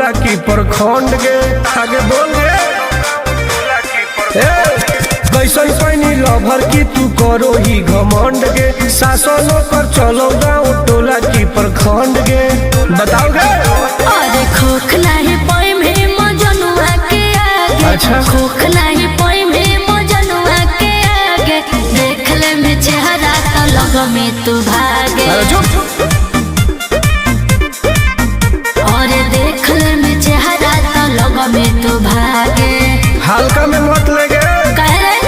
टोला की प्रखंड के आगे बोल गे कैसन पैनी लभर की तू करो ही घमंड के शासन कर चलो गाँव टोला की प्रखंड के बताओगे। अरे खोख नहीं पाई में मजनुआ के आगे। अच्छा खोख नहीं पाई में मजनुआ के आगे। देख ले में चेहरा तो लग में तू भागे। और देख ले में चेहरा तो लग में तू भागे। हल्का में मत लगे कह रहे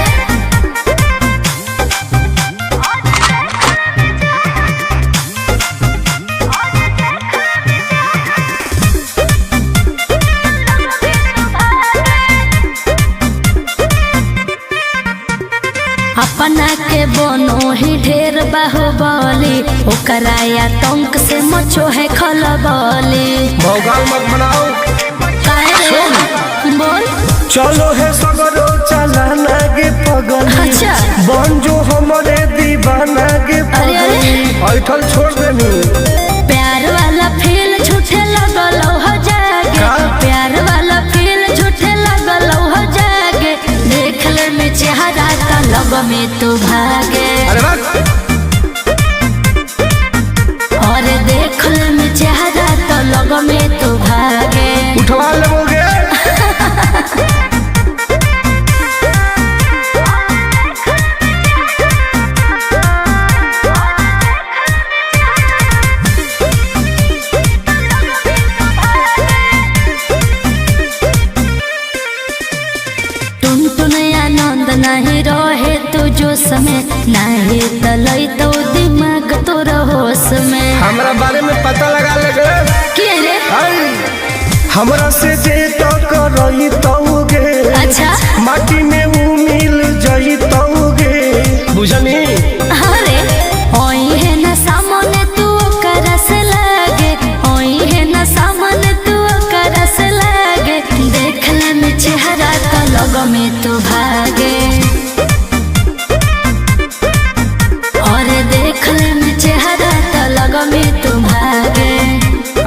अपना के बनो ही ढेर बाहुबली ओकरा आतंक से मचो है खलबली। भौकाल मत बनाओ बोल चलो है सगरो चलाना गे पगल। अच्छा बन जो हमारे दीवाना गे पगल ऐठल छोड़ देनी। प्यार वाला फील झूठे लगल हो जागे। प्यार वाला फील झूठे लगल हो जागे। देख ले में चेहरा का लग में तू भागे। और देख ले में चेहरा तो लग में तू भागे। उठवा लोगे नहीं रहे तू जो समय नहीं तलई तो दिमाग तो होश में। हमरा बारे में पता लगा लगे के रे हमरा से जे तो करई तौगे। अच्छा माटी में ऊ मिल जई तौगे बुझनी। अरे ओई है ना सामने तू करस लागे। ओई है ना सामने तू करस लागे। देख ले में चेहरा तो लग में तू भागे। और देख ले में चेहरा तो लग में तू भागे।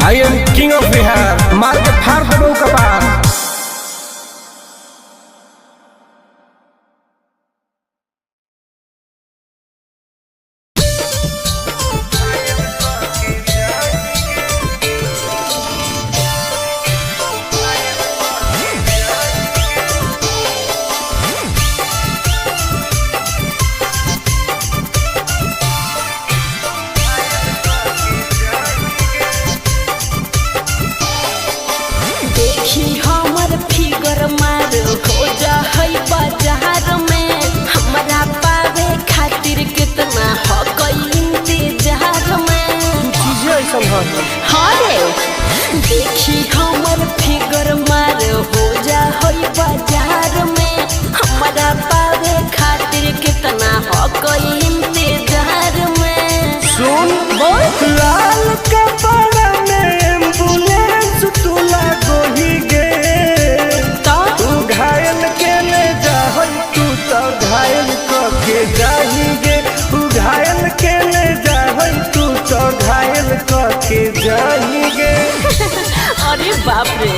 I am king of Bihar मार के फाड़ देबो कपार। देखी हमर फिगर मार हो जा होई बाजार में। हमारा पावे खातिर कितना हो कोई इंतजार में। सुन बोल लाल कपड़ा में एम्बुलेंस तुला गोही गे। तू घायल के ले जा तू तो घायल के जाही गे। तू घायल के ले जा तू तो घायल के जाही गे। अरे बाप रे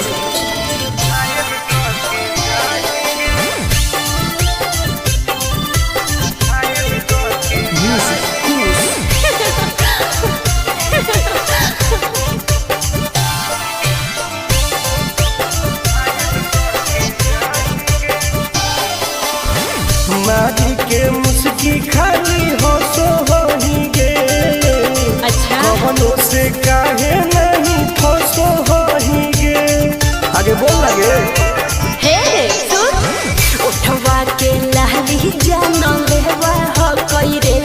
माटी के मुस्की खाली हो सो होही गे। अच्छा कवनो से काहे नहीं फसो होही गे। आगे बोल लगे हे सुन उठवा के लहली जानो लेवा हो कोई रे।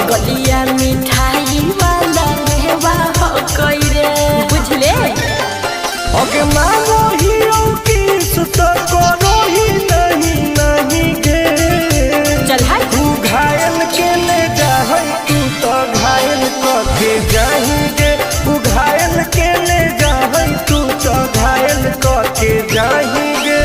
गलिया मिठाई वाला लेवा हो कोई रे बुझले। ओके मांगो ही किस तो करो ही नहीं गे। चल हाय तू घायल के ले जा तू तो घायल के जाही गे। तू घायल के ले जा तू तो घायल के जाही गे।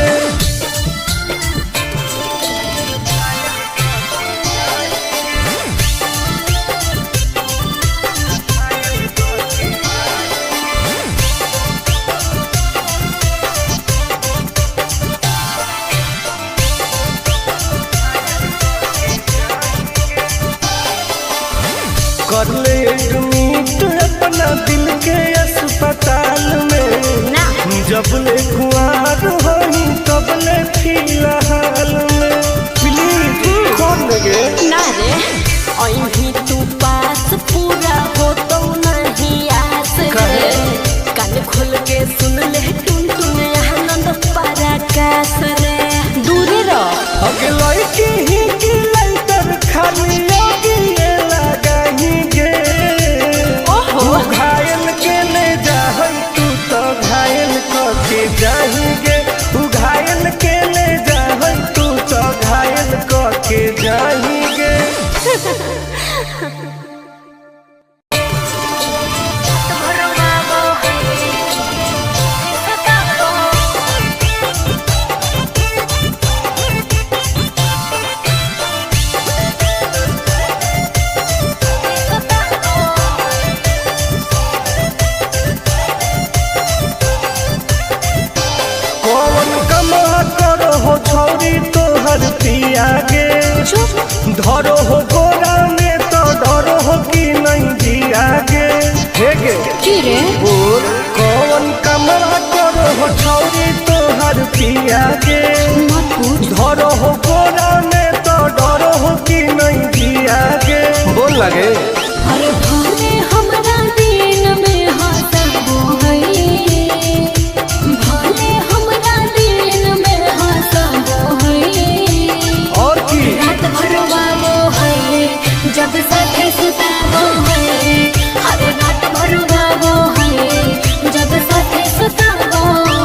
छौरी तोहर पिया गे धरो हो गोरा में तो डरो हो कि नहीं जिया गे हे गे की रे बोल कौन कमरा करो हो छौरी तोहर पिया गे मत पूछ धरो हो गोरा में तो डरो हो कि नहीं जिया गे बोल लगे अरे भाने हमरा दिन में हंसबो है भाने हमरा दिन में हंसबो है और की रात भर बाबो है जब साथे सुताबो है अरे रात भर बाबो है जब साथे सुताबो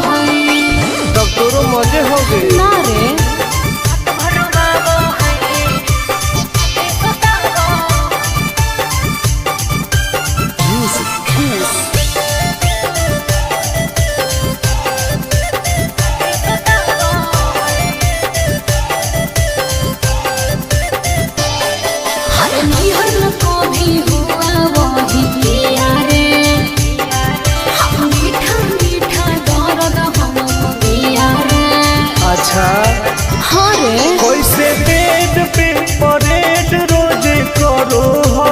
है तब तोरो मजे हो गए ना रे रात भर बाबो है सुताबो अरे नैहर को भी हुआ वही किया रे मीठा मीठा दर्द हम दिया रे अच्छा हाँ रे कैसे बेड पे परेड रोज करो हो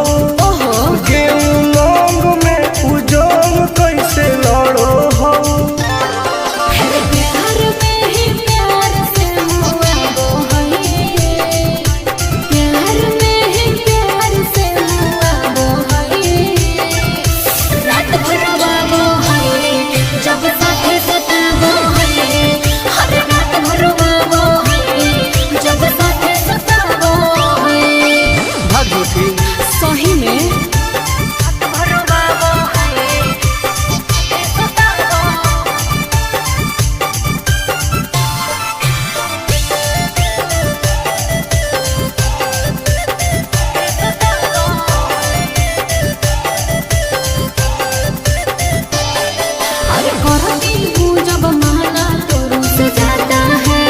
ओहो गेहूं लौंग में उजोंग कैसे लड़ो हो अरे प्यार में ही प्यार से हुआ वो है प्यार में ही प्यार से हुआ वो है रात भर वो है जब साथे सताबो है हर रात भर वो है जब साथे सताबो है भाग झूठी सही में रात भर वो है सताबो अरे करती हूँ जब माना तो रुस जाता है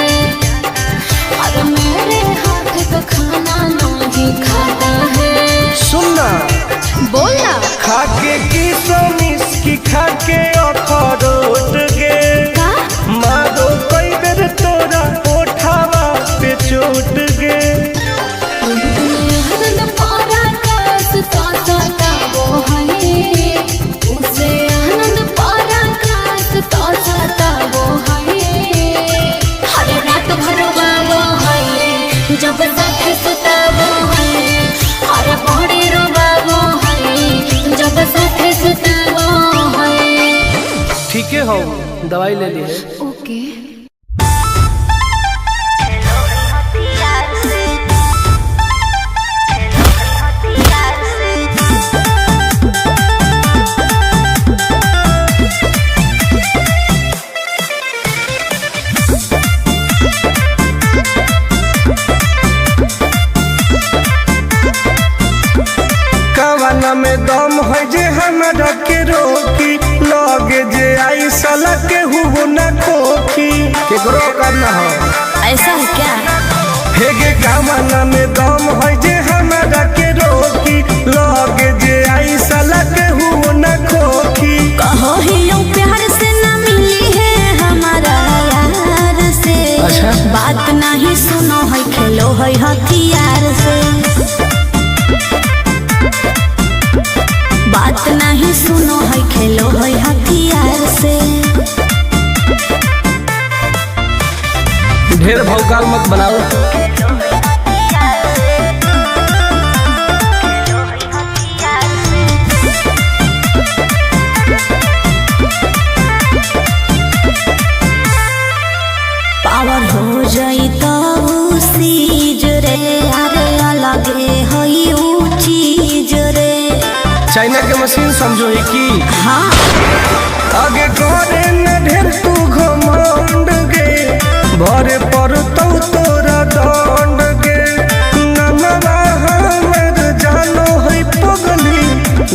अरे मेरे हाथ का खाना नहीं खाता है सुनना बोलना खाके की सोमिस की खाके अखरोट गे का मारो कई बेर तोरा ओठावा पे चोट गे आनंद पारा कास तो सताबो है उसे आनंद पारा कास तो सताबो है हर रात भर बाबो है जब साथे सुताबो है हर बड़ी रोबाबो है जब साथे सुताबो है ठीक है हो दवाई ले लिए ओके कवाना में दम है जे हमरा के रोकी लगे जे आई साला के हुबो ना खोखी केकरो करना हो ऐसा है क्या हे गे कवाना में दम है जे हमरा के रोकी लगे जे आई साला के हुबो ना खोखी कहो ही यूं प्यार से ना मिली है हमारा यार से अच्छा। बात नहीं सुनो है खेलो है हथियार से बात नहीं सुनो है खेलो है हथियार से ढेर भौकाल मत बनाओ पावर हो जाई तो सीज रे अरे अलगे हई ऊ चीज रे चाइना के मशीन समझो है की हाँ आगे करे न ढेर तू घमंड गे भरे पर तोरा दंड गे नमवा हमर जानो है पगली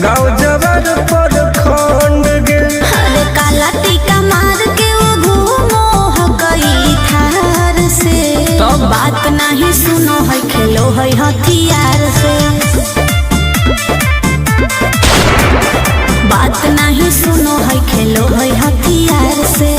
गाँव जबर पर खंड गे अरे काला टीका मार के वो घूमो हकई थार से तब? बात नहीं सुनो है खेलो है हथियार से बात नहीं सुनो है खेलो है हथियार से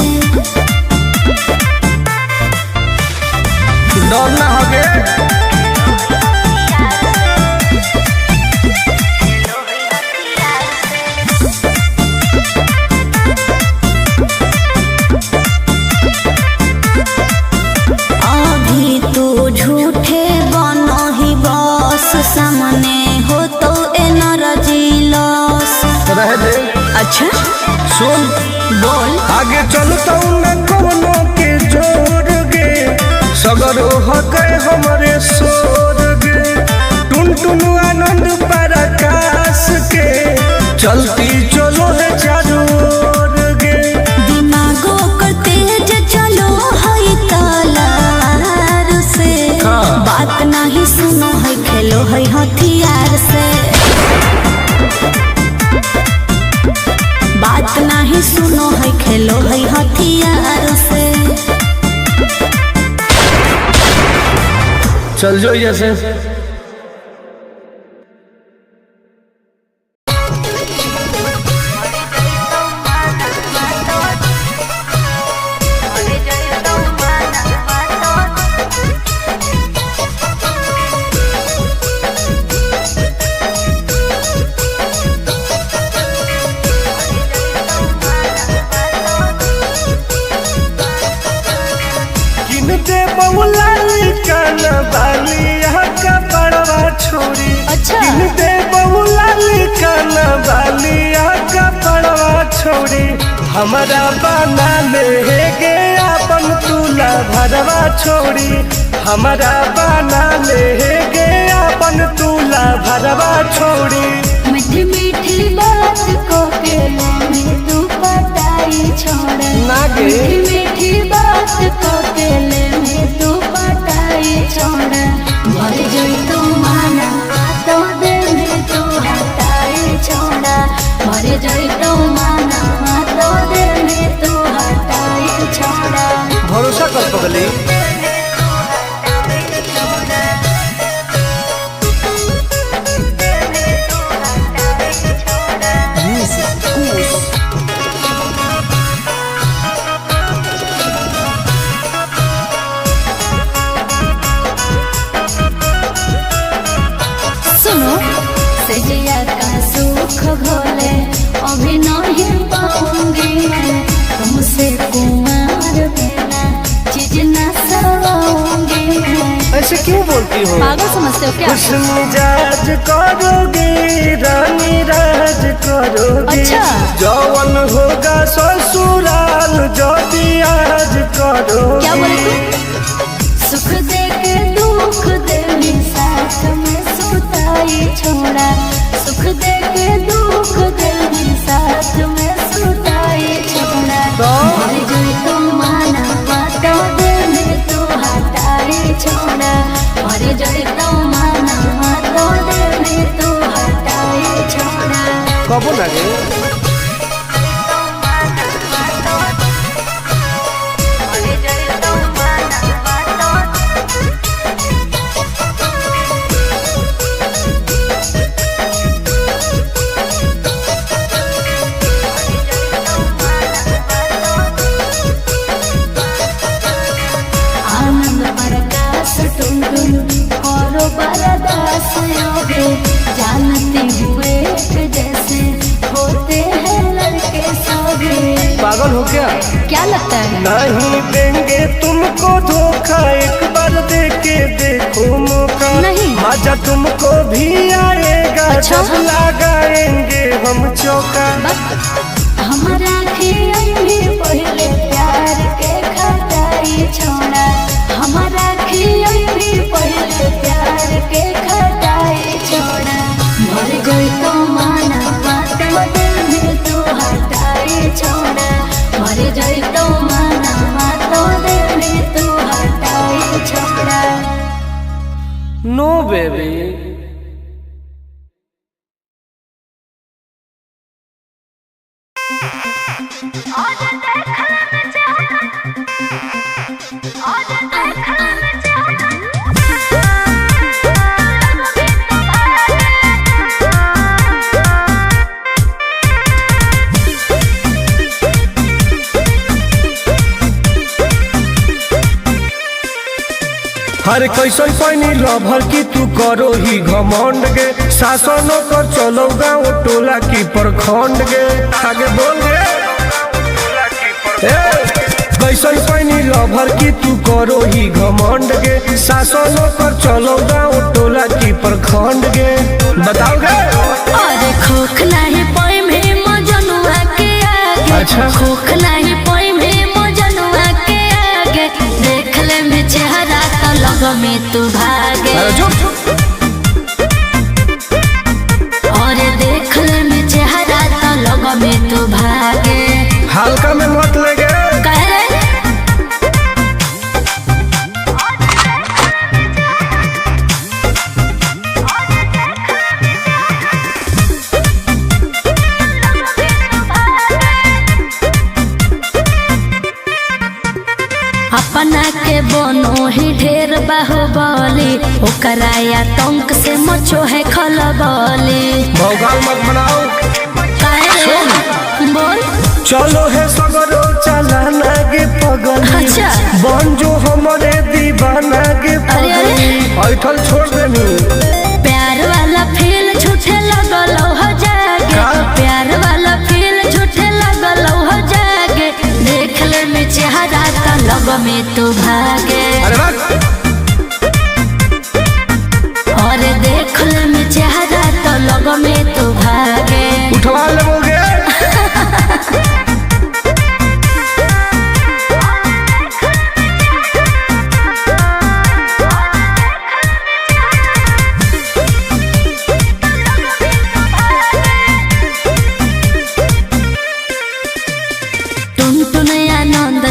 बोल आगे चलता न कोनो के जोर गे सगर हके हमरे सोर गे टुन टुन आनंद पराकाश के चलती चलो है चारू ओर गे दिमागो कर तेज चलो है तलार से बात नहीं सुनो है खेलो है हथियार से बात नहीं सुनो है खेलो है हथियार से चल जो जैसे अच्छा दे बहुला लिखाना बालिया का पड़वा छोड़ी हमारा बना ले गे अपन तुला भरवा छोड़ी हमारा बना ले गे अपन तुला भरवा छोड़ी मीठी मीठी बात को के में तू पटाई छोड़ नागे मीठी मीठी बात को के में तू पटाई छोड़ मर जाई तू माना तो दे में तू हटाई छोड़ा मर जाई तू माना तो दे में तू हटाई छोड़ा भरोसा कर पगली सजिया का सुख घोले अभी नहीं पाऊंगी तुमसे कुमार बिना चीज न सवाऊंगी ऐसे क्यों बोलती हो पागल समझते हो क्या खुश मिजाज करोगी रानी राज करोगी अच्छा जौवन होगा ससुराल जो आज करोगी क्या बोले तू सुख दे के दुख दे साथ में सुताई छोड़ा सुख दे के दुख दे साथ में सुताई छोड़ा मर जाई तू माना बातों दे में तू हटाई छोड़ा मर जाई तू माना बातों दे में तू हटाई छोड़ा कब लगे जानते हुए जैसे होते हैं लड़के सभी पागल हो क्या क्या लगता है नहीं देंगे तुमको धोखा एक बार दे के देखो मौका नहीं मजा तुमको भी आएगा अच्छा? जब लगाएंगे हम चौका हमारा भी पहले प्यार के खटाई छोड़ा हमारा भी पहले प्यार के खटाई छोड़ा मर गई तो माना बातों में तू हटाई छोड़ा मर गई तो माना बातों में तू हटाई छोड़ा नो बेबी हर कैसन पैनी लभर की तू करो ही घमंड गे शासनों कर चलो गाँव टोला की प्रखंड गे आगे बोल गे कैसन पैनी लभर की तू करो ही घमंड गे शासनों कर चलो गाँव टोला की प्रखंड गे बताओ गे अरे खोखला है पोए में मजनुआ के आगे अच्छा खोख नहीं पोई में मजनुआ के आगे देख ले में चेहरा तो लग में तू भागे और देख ले में चेहरा तो लग में तू भागे हल्का में मत लगे अपना के बनो ही ढेर बाहुबली ओकरा आतंक से मचो है खलबली भौकाल मत बनाओ बोल चलो है सगरो चला नागे पगल अच्छा बन जो हमारे दीवाना गे पगली ऐठल छोड़ देनी प्यार वाला फील झूठे लगल हो जागे प्यार वाला फील झूठे लगल हो जागे देख ले में चेहरा तो लग में तू भागे और देख ले में चेहरा तो लग में तू भागे उठवा लोगे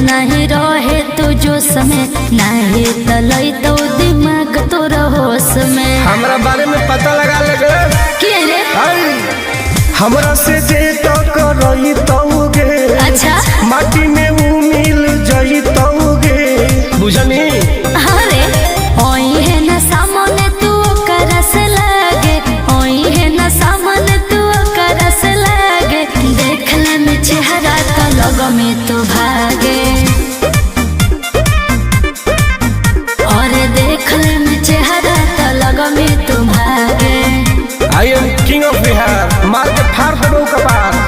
नहीं रहे तू जो समय नहीं तलई तो दिमाग तो होश में हमरा बारे में पता लगा लगे क्या रे हमरा से जे तो करई तौगे अच्छा माटी में ऊ मिल जई तौगे बुझनी अरे ओई है ना सामने तू करस लागे ओई है ना सामने तू करस लागे देख ले में चेहरा तो लग में तू भागे और देख ले में चेहरा तो लग में तू भागे I am king of Bihar मार के फाड़ देबो कपार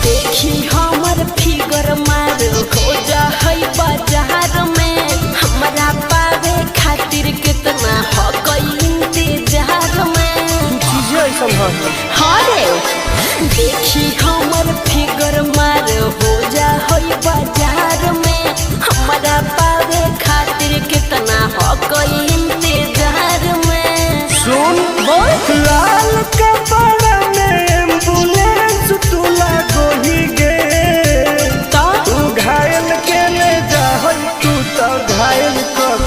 देखी हमर फिगर मार हो जा है बाजार में हमरा पावे खातिर कितना हो गई इंतजार में चीजें ऐसा है हरे देखी हमर फिगर मार हो जा है बाजार में हमरा पावे खातिर कितना हो गई इंतजार में सुन बोल लाल कपड़ा में एम्बुलेंस तू लागोही गे तू घायल के ले जाहई तू तो घायल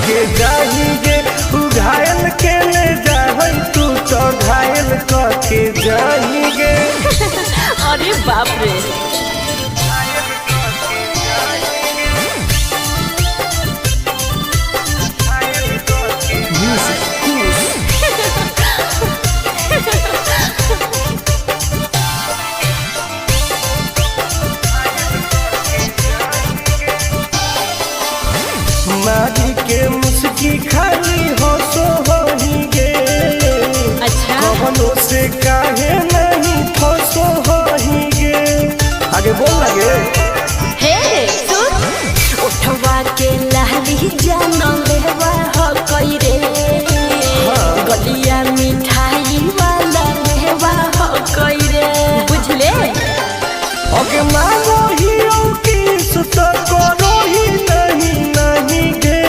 के जाही गे तू घायल के ले जाहई तू तो घायल के जाही गे अरे बाप रे मारी के मुस्की खाली हो सो होही गे अच्छा कवनो से काहे नहीं फसो होही गे आगे बोल लगे हे सुन उठवा के लहरी जान लेवा हो कई रे गलिया मिठाई वाला लेवा हो कई रे बुझले ओके मांगो ही किस तो करो ही नहीं गे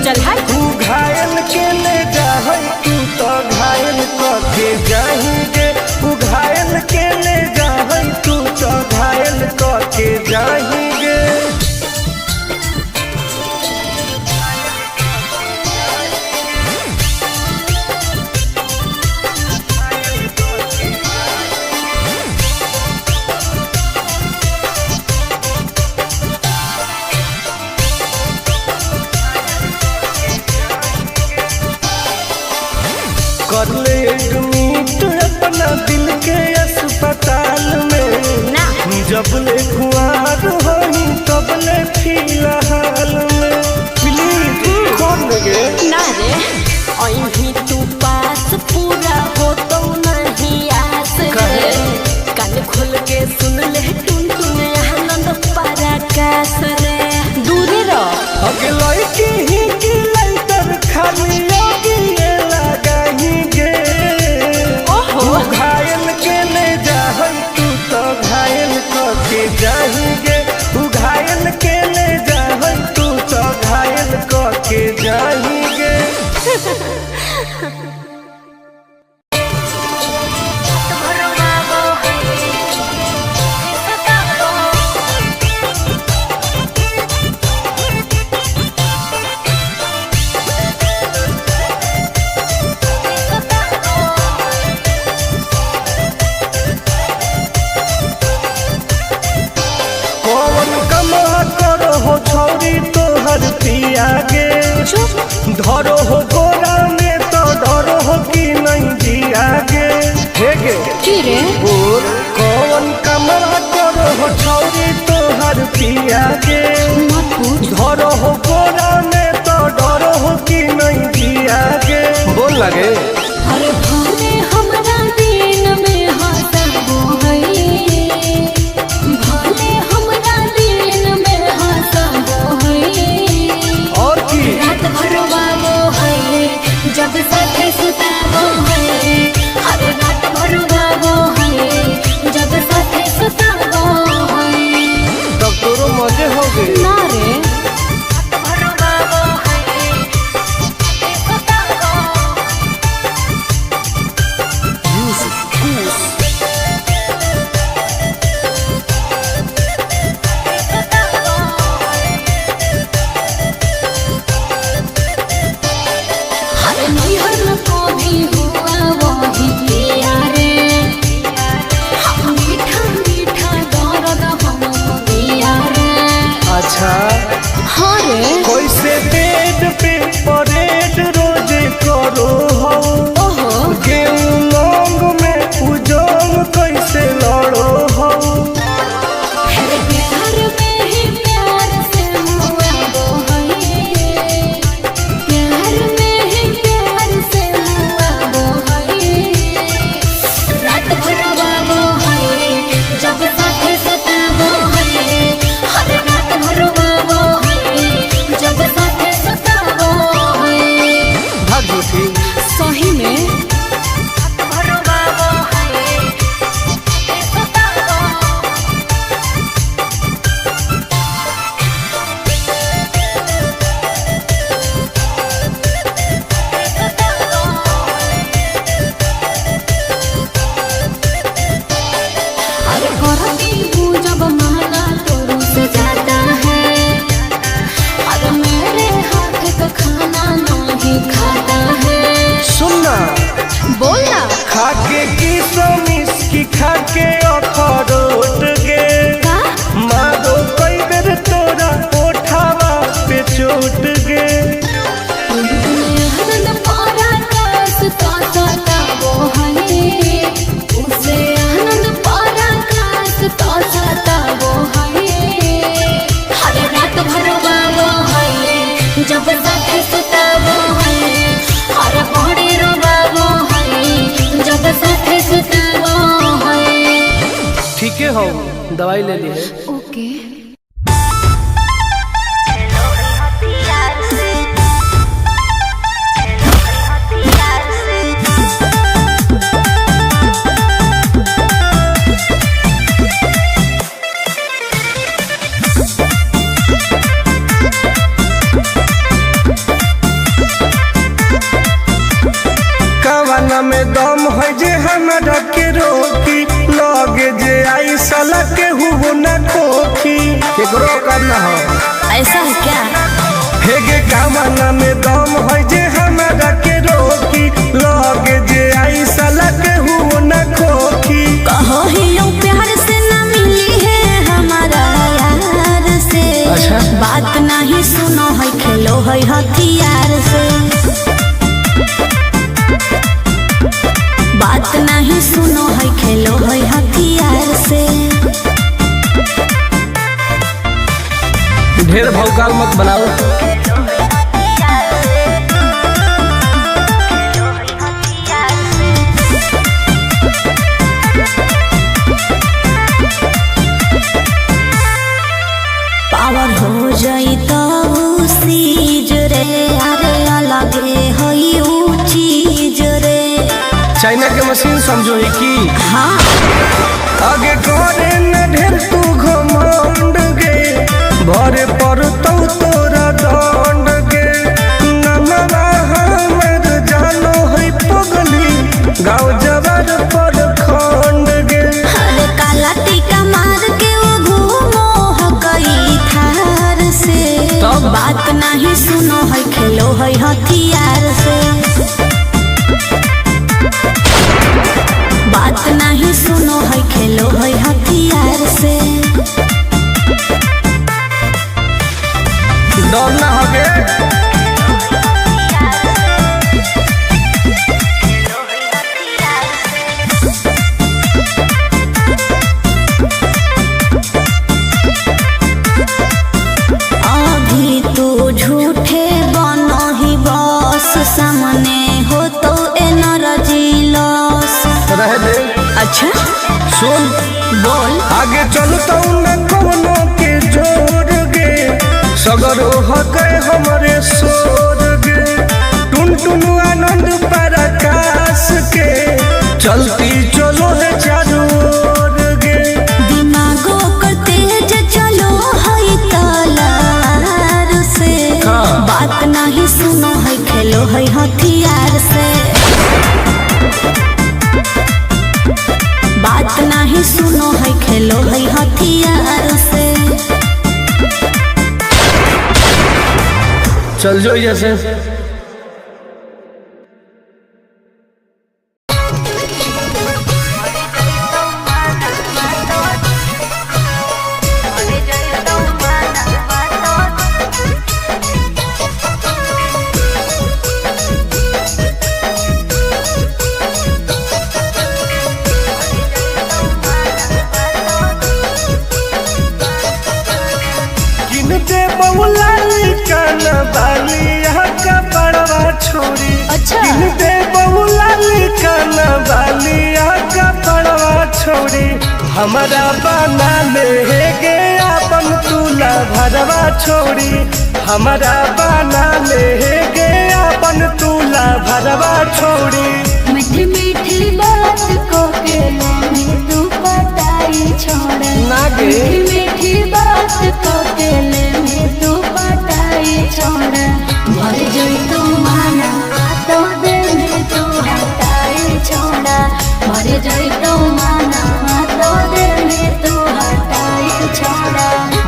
चल हाय तू घायल के ले जाहई तू तो घायल के जाही गे तू घायल के ले जाहई तू तो घायल के जाही गे कर ले एडमिट अपना दिल के अस्पताल में ना जब ले कुआर होई तो अबले फिलहाल में प्लीज कौन लगे ना रे अहीं तू पास पूरा हो तो नहीं आस रे कान खोल के सुन ले टुन टुन आनंद पराकाश रे दूर रह अगलाई की ही की लाइटर खाली योगी लगाही गे ओहो घायल के ले जाहन तू तो घायल के जाएंगे तू घायल के ले जाहन तू तो घायल के जाएंगे तोहर पिया गे धरो हो गोरा में तो डरो हो कि नहीं जिया गे हे गे की रे और कौन कमरा करो हो छौरी तोहर पिया गे मत पूछ धरो हो गोरा में तो डरो हो कि नहीं जिया गे बोल लगे अरे भले हमरा दिन में हंसबो है भले हमरा दिन में हंसबो है और की रात भर बाबो है जब साथे सुताबो है हर रात भर बाबो है जब साथे सुताबो है तब तोरो मजे हो गए ना रे रात भर बाबो है सुताबो हर नैहर में कभी हुआ वही पिया रे मीठा मीठा दर्द हम दिया रे अच्छा हाँ रे कैसे बेड पे परेड रोज करो हो ओहो गेहूं लौंग में उजोंग कैसे लड़ो हो हर प्यार में ही प्यार से मुआबो है प्यार में ही प्यार से मुआबो है रात भर बाबो है जब साथे सताबो है हर रात भर बाबो है जब साथे सताबो है भाग झूठी सही में रात भर बाबो है सताबो अरे करती हूँ जब माला तोरू से जाता है अरे मेरे हाथ का खाना नहीं खाता है सुनना बोलना खाके की समिस की खाके अखरोट गे का मारो कई बेर तोरा ओठावा पे चोट गे आनंद पराकाश का सताबो है उसे आनंद पराकाश का सताबो है हर रात भर बाबो है जब साथे सुताबो है हर बड़े रो बाबो है जब साथे सुताबो है ठीक है हो दवाई ले ली है ओके कवाना में दम है जे हमरा के रोकी लगे जे आई साला के हुओ न खोखी केकरो करना हो ऐसा है क्या हेगे कवाना में दम है जे हमरा के रोकी लगे जे आई साला के हुओ न खोखी कहो ही यूं प्यार से न मिली है हमारा यार से अच्छा। बात नहीं सुनो है खेलो है हथियार से बात नहीं सुनो है खेलो है हथियार से ढेर भौकाल मत बनाओ। पावर हो जाई तो सीज रे, अरे अलगे होई ऊ चीज रे। चाइना के मशीन समझो ही की हाँ आगे करे न ढेर तू घमंड गे, भरे पर तो तोरा दंड गे। नमवा हमर जानो है पगली, गाँव जबर पर खंड गे। अरे काला टीका मार के वो घूमो हो गई थार से। तो बात नहीं सुनो है, खेलो है हथियार से। बात नहीं सुनो है, खेलो है हथियार से। डर ना होगे अभी तू झूठे बनो ही बॉस, सामने हो तो एनर्जी लॉस। रह दे। अच्छा सुन बोल। आगे चलता न कोनो के जोर गे, सगर हो गए हमारे सोर गे। टुन टुन आनंद पराकाश के, चलती चलो है चारों ओर गे। दिमागो कर तेज चलो है तलार से। हाँ। बात नहीं सुनो है, खेलो है हथियार से। बात नहीं सुनो है, खेलो है हथियार से। चल जो जैसे किनते बहुला कान बालिया का बड़वा छोड़ी। अच्छा। किनते बहुला कान बालिया का बड़वा छोड़ी। हमारा बना ले गे अपन तुला भरवा छोड़ी। हमारा बना ले गे अपन तुला भरवा छोड़ी। मीठी मीठी बात को के में तू पटाई छोड़। ना गे। मीठी मीठी बात को के में तू पटाई छोड़। भर जोई तू माना तो दे में तू हटाई छोड़। भर जोई तू माना तो दे में तू हटाई छोड़।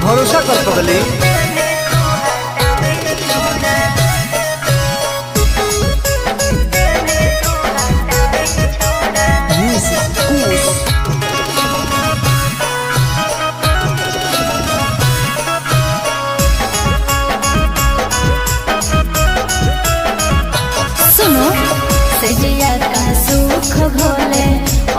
भरोसा कर पगली। सुनो सजिया का सुख भोले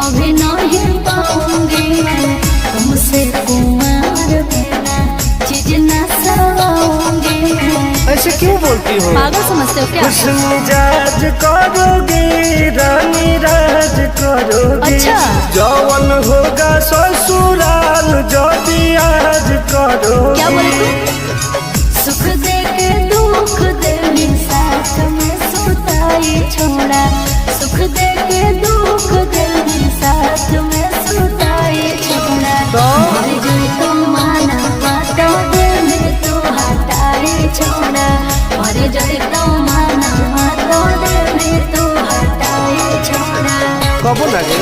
अभी नहीं पाऊंगी मैं। तुमसे कुमार बिना चीज न सवाऊंगी मैं। ऐसे क्यों बोलती हो? पागल समझते हो क्या? खुश मिजाज करोगी, रानी राज करोगी। अच्छा। जौवन होगा ससुराल जो भी आज करोगी। क्या बोले तू? सुख दे के दुख दे साथ में सुताई छोड़ा। सुख दे के दुख दे साथ में सुताई छोड़ा। भर जोई तू माना तो दे में तू हटाई छोड़ा। भर जोई तू माना तो दे में तू हटाई छोड़ा। कबो लगे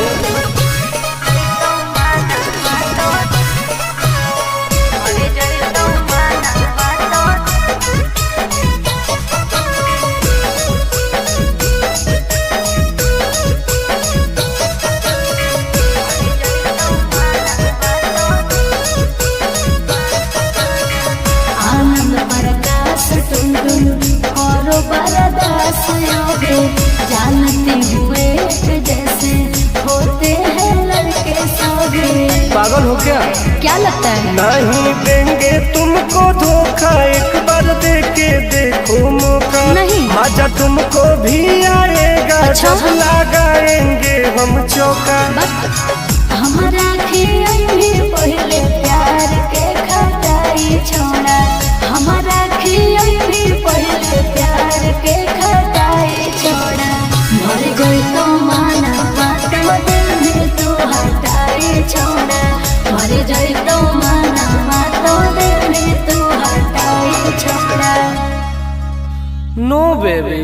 पागल हो क्या? क्या लगता है? नहीं देंगे तुमको धोखा, एक बार दे के देखो मौका। नहीं। मजा तुमको भी आएगा। अच्छा? जब लगाएंगे हम चौका। हमारा भी पहले प्यार के खटाई छोड़ा, हमारा भी पहले प्यार के खटाई छोड़ा। मर गई तो माना तो दिल में तू हटाई छोड़ा, मर गई तो माना तो दिल में तू हटाई छोड़ा। नो बेबी।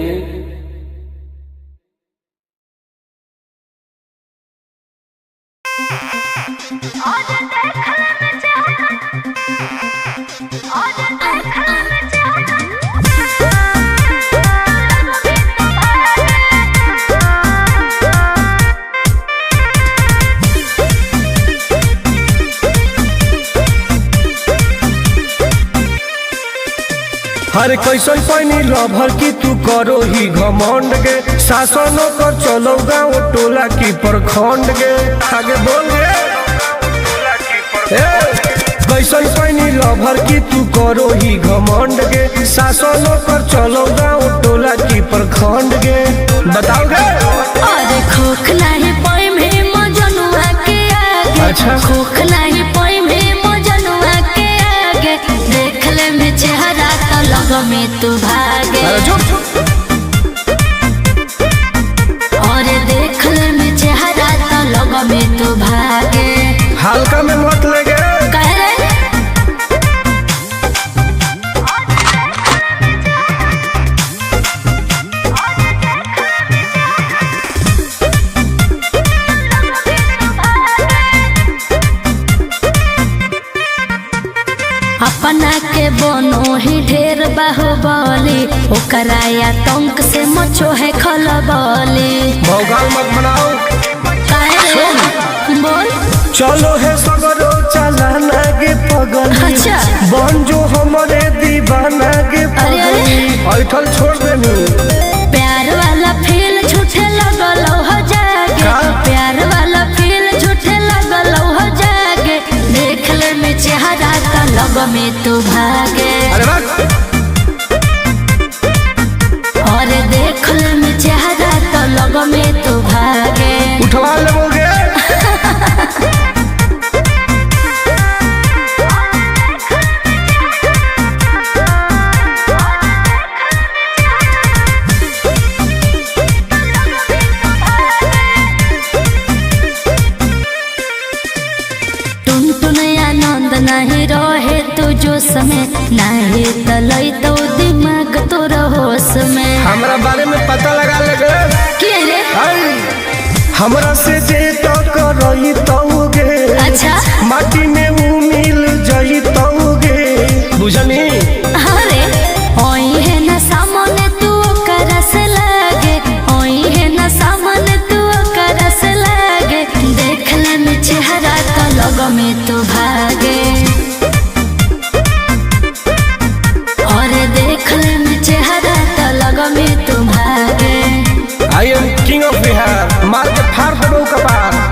हर कैसन पैनी लभर की तू करो ही घमंड गे। शासनों कर चलो गाँव टोला की प्रखंड गे। आगे बोल गे। कैसन पैनी लभर की तू करो ही घमंड गे। शासनों कर चलो गाँव टोला की प्रखंड गे। बताओ गे। अरे खोखला ही पाई में मजनुआ के आगे। अच्छा। खोखला ही पाई में मजनुआ के आगे। देख ले में चेहरा तो लग में तू भागे। और देख ले में चेहरा तो लग में तू भागे। हल्का में मत लगे। कह रहे अपना के बनो ही ढेर बाहुबली, ओकरा आतंक से मचो है खलबली। भौकाल मत बनाओ। बोल। चलो है सगरो चलाना गे पगली। अच्छा। बन जो हमारे दीवाना गे पगली। ऐठल छोड़ देनी। प्यार वाला फील झूठे लगल हो जागे। का? प्यार वाला फील झूठे लगल हो जागे। देख ले में चेहरा का लग में तू भागे। अरे बात। और देख ले में चेहरा का लग में तू भागे। उठवा लोगे। नहीं रहे तू जो समय, नहीं तलई तो दिमाग तो होश में। हमरा बारे में पता लगा लगे। क्या रे? हमरा से जे तो करई तौगे। अच्छा। माटी में ऊ मिल जई तौगे। बुझनी? अरे ओई है ना सामने तू करस लागे, ओई है ना सामने तू करस लागे। देख ले में चेहरा तो लग में तू भागे। और देख ले में चेहरा तो लग में तू भागे। I am king of Bihar. मार के फाड़ देबो कपार।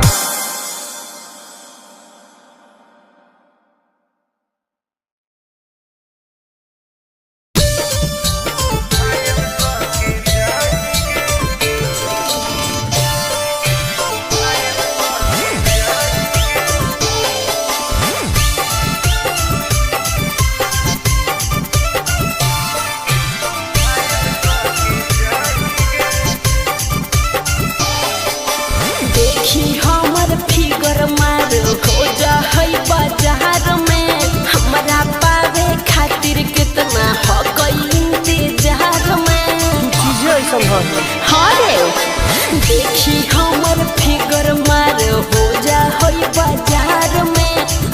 देखी हमर फिगर मार हो जा होई बाजार में।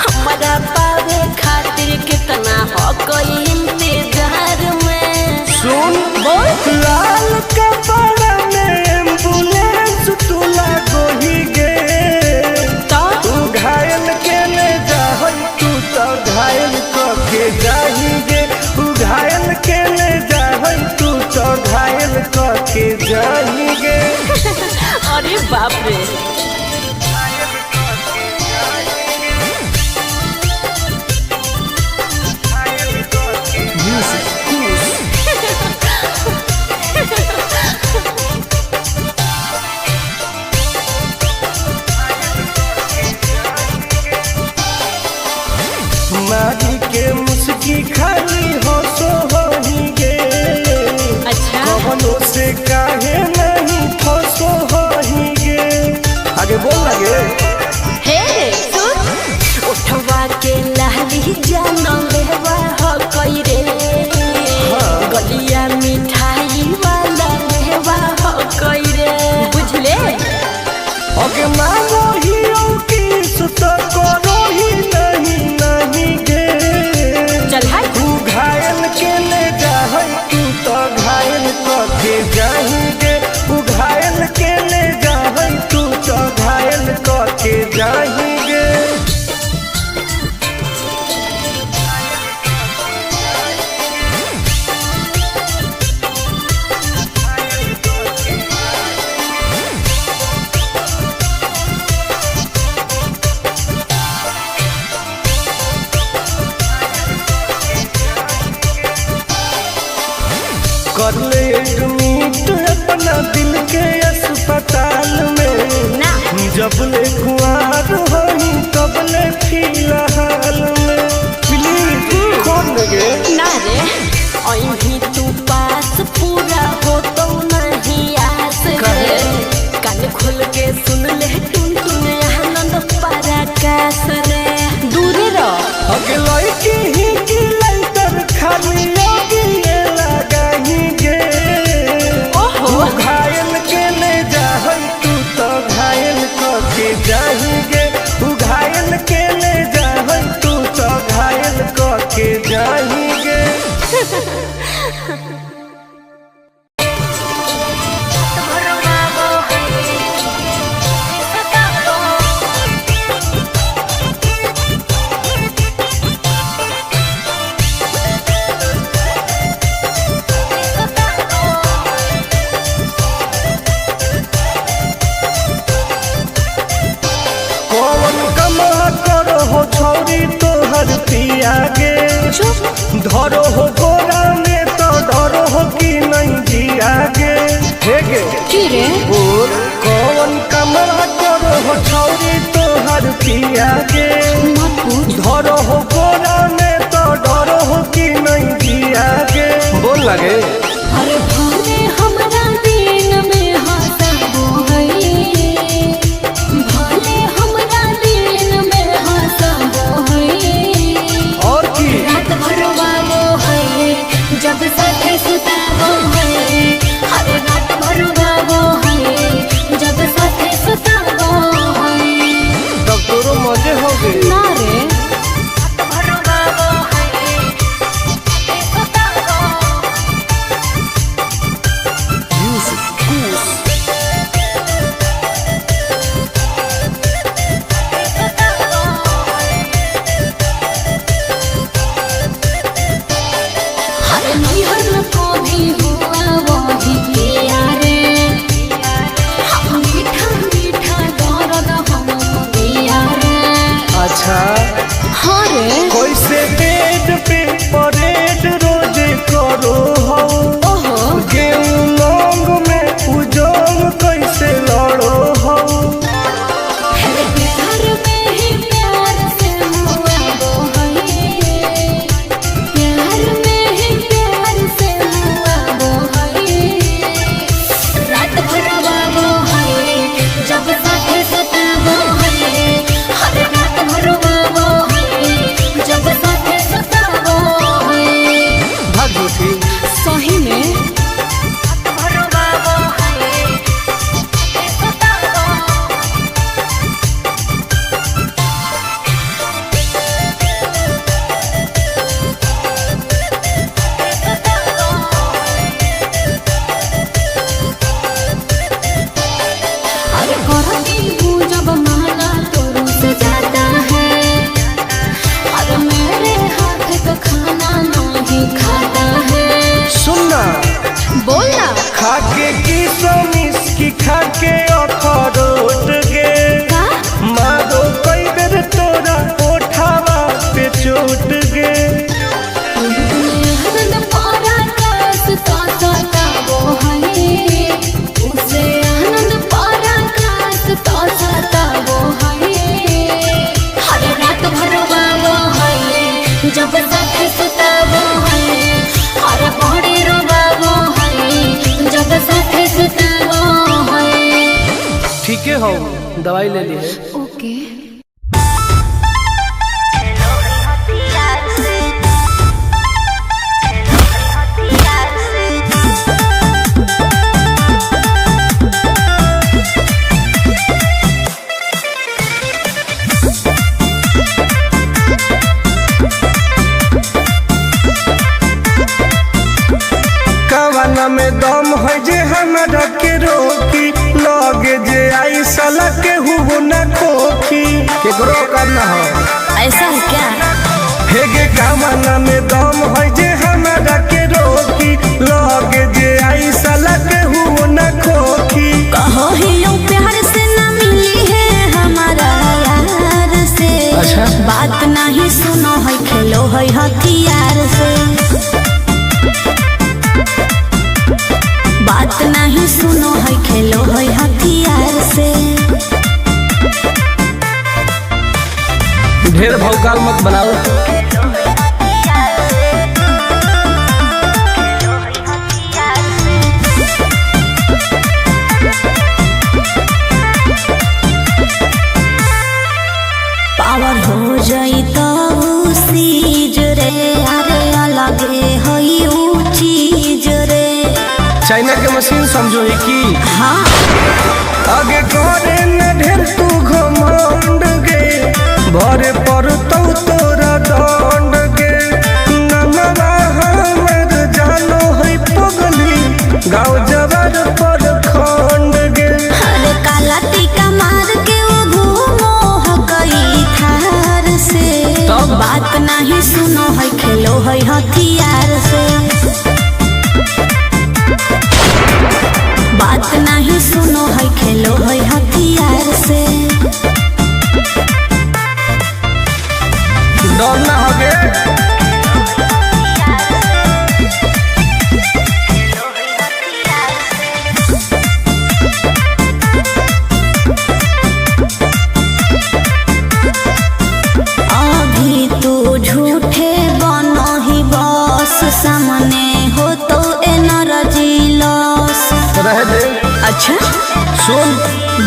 हमारा पावे खातिर कितना हो गई इंतजार में। सुन। बोल। लाल कपड़ा में एम्बुलेंस तुला गोही गे। तू घायल के ले जा तू तो घायल के जाही गे। तू घायल के ले जा तू तो घायल के जाही गे। अरे बाप रे। कर ले एडमिट अपना दिल के अस्पताल में ना जब ले कुआर होई तब ले फिलहाल में प्लीज खोल गे ना रे अभी तू पास पूरा हो तो नहीं आस रे कान खोल के सुन ले टुन टुन आनंद पराकाश रे दूर रह अगलाई की ही की लाइटर खाली लगी लगाही गे ओहो घायल के ले जाहई तू तो घायल के जाही गे तू घायल के ले जाहई तू तो घायल के जाही गे कौन कमा करो हो छौरी तोहर पिया गे धरो हो गोरा में तो डरो हो कि नहीं जिया गे हे गे की रे और कौन कमा करो हो छौरी तोहर पिया गे मत पूछ धरो हो गोरा में तो डरो हो कि नहीं जिया गे बोल लगे अरे भले हमरा दिन में हंसबो है भले हमरा दिन में हंसबो है और की रात भर बाबो है जब साथे सुताबो है अरे रात भर बाबो है जब साथे सुताबो है तब तोरो मजे हो गए ना रे रात भर बाबो है सुताबो हर निहर को भी हुआ वही किया रे हम मीठा मीठा दर्द हम दिया रे अच्छा हाँ रे कैसे बेड पे परेड रोज करो हो ओहो गेहूं लौंग में उजोंग कैसे लड़ो हो हर प्यार में ही प्यार से हुआ वो है प्यार में ही प्यार से हुआ वो है रात भर वो है जब साथे सताबो है हर रात भर वो है जब साथे सताबो है भाग झूठी सही में रात भर वो है सताबो अरे करती हूँ जब माना तो रुस जाता है अरे मेरे हाथ का खाना नहीं खाता है सुनना बोलना खाके की सोमिस की खाके अखरोट गे का मारो कई बेर तोरा ओठावा पे चोट गे आनंद पराकाश तो सताबो है उसे आनंद पराकाश तो सताबो है हर रात भर बाबो है जब साथे सुताबो है हर बड़े रो बाबो है जब साथे सुताबो है ठीक है हो दवाई ले ली है ओके कवाना में दम है जे हमरा के रोकी लगे जे आई साला के हु ना खोखी केकरो करना हो ऐसा है क्या हेगे कवाना में दम है जे हमरा के रोकी लगे जे आई साला के हु ना खोखी कहो ही यूं प्यार से ना मिली है हमारा यार से अच्छा बात नहीं सुनो है खेलो है हथियार से ढेर भौकाल मत बनाओ। पावर हो जाई तो सीज रे, अरे अलगे हई ऊ चीज रे। चाइना के मशीन समझो है कि हाँ आगे करे न ढेर तू घमंड गे, भरे पर तोरा दंड गे। नमवा हमर जानो है पगली, गाँव जवार पर खंड गे। अरे काला टीका मार के वो घूमो हकई थार से, तब बात नहीं सुनो है खेलो है हथियार से। बात नहीं सुनो है खेलो है हथियार से। डर ना होगे अभी तू झूठे बनो ही बस, सामने हो तो एनर्जी लॉस। रह दे। अच्छा सुन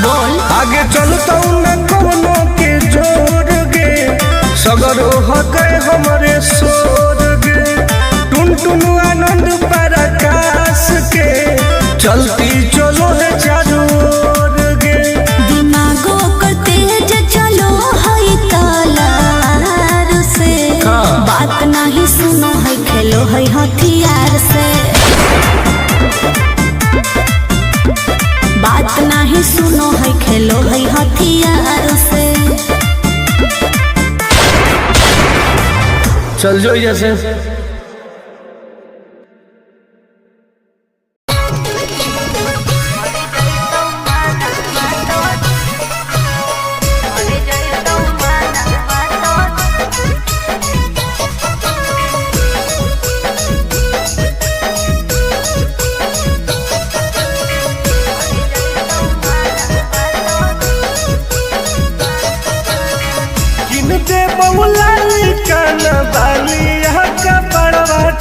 बोल। आगे चलता न कोनो के जोर गे, सगर हो गए हमारे सोर गे। टुन टुन आनंद पराकाश के, चलती चलो है चारों ओर गे। दिमागो कर तेज चलो है तलवार से, हाँ। बात नहीं सुनो है खेलो है हथियार से। बात नहीं सुनो है खेलो है हथियार से। चल जो जैसे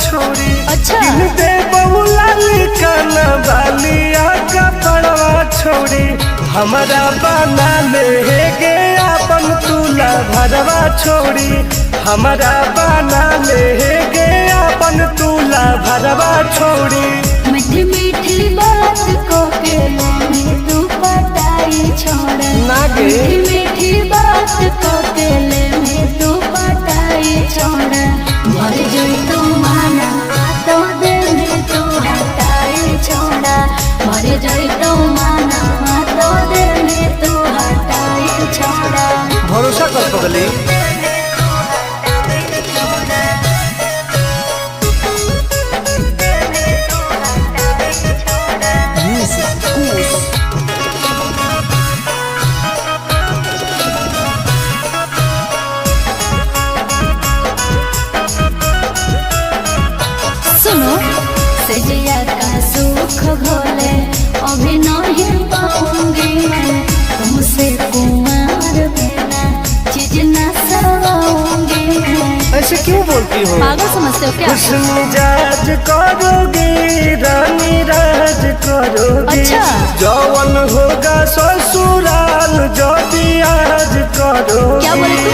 छोड़ी। अच्छा दे बहुला काना बालिया का पड़वा छोड़ी, हमारा बना ले गे अपन तुला भरवा छोड़ी। हमारा बना ले गे अपन तुला भरवा छोड़ी। मीठी मीठी बात को के ले तू पटाई छोड़, नागे मीठी मीठी बात को के ले तू पटाई छोड़। मर जाई तो माना तो दे में तू हटाई छोड़ा, मर जाई तो माना तो दे में तू हटाई छोड़ा। भरोसा कर पगली। सुनो सजिया का सुख घोले अभी नहीं पाऊंगी मैं, तुमसे कुमार बिना चीज न सवाऊंगी मैं। ऐसे क्यों बोलती हो? पागल समझते हो क्या? खुश मिजाज करोगी रानी राज करोगी। अच्छा जौवन होगा ससुराल जो आज करोगी। क्या बोले तू?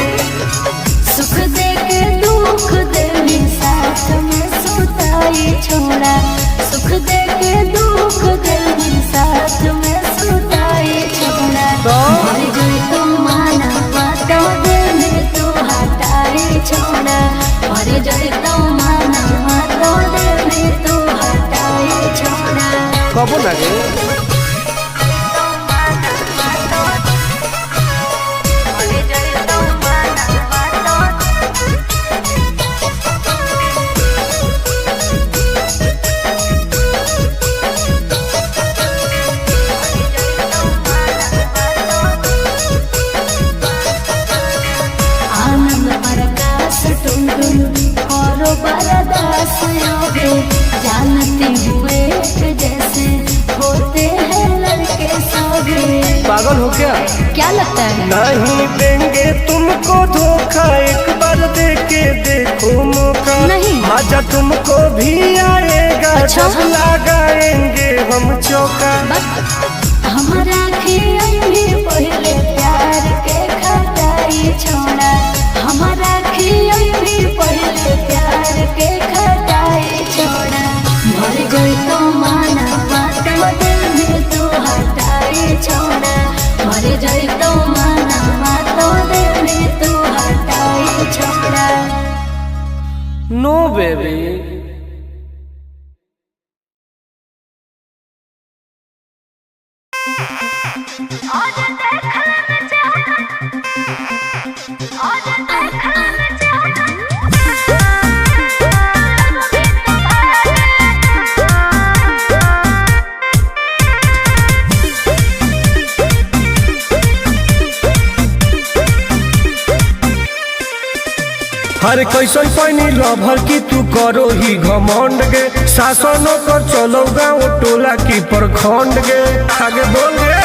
सुख दे के दुख दे साथ में सुताई छोड़ा, सुख दे के दुख दे साथ में सुताई छोड़ा। मर जाई तो माना तो दे में तू हटाई छोड़ा, मर जाई तो माना तो दे में तू हटाई छोड़ा। कब लगे जानती हुए जैसे होते हैं लड़के सभी। पागल हो क्या? क्या लगता है? नहीं देंगे तुमको धोखा मजा तुमको भी आएगा जब लगाएंगे हम चौका। हमारा खियौनी पहले प्यार के खटाई छोड़ा, हमारा खियौनी पहले प्यार के खटाई छोड़ा। मर गई तो माना बात दिल में तू हटाई छोड़ा, मर गई तो माना बात दिल में तू हटाई छोड़ा। नो बेबी हरे कैसन पैनी लभर की तू करो ही घमंड गे, शासनों कर चलो गाँव टोला की प्रखंड गे। आगे बोल गे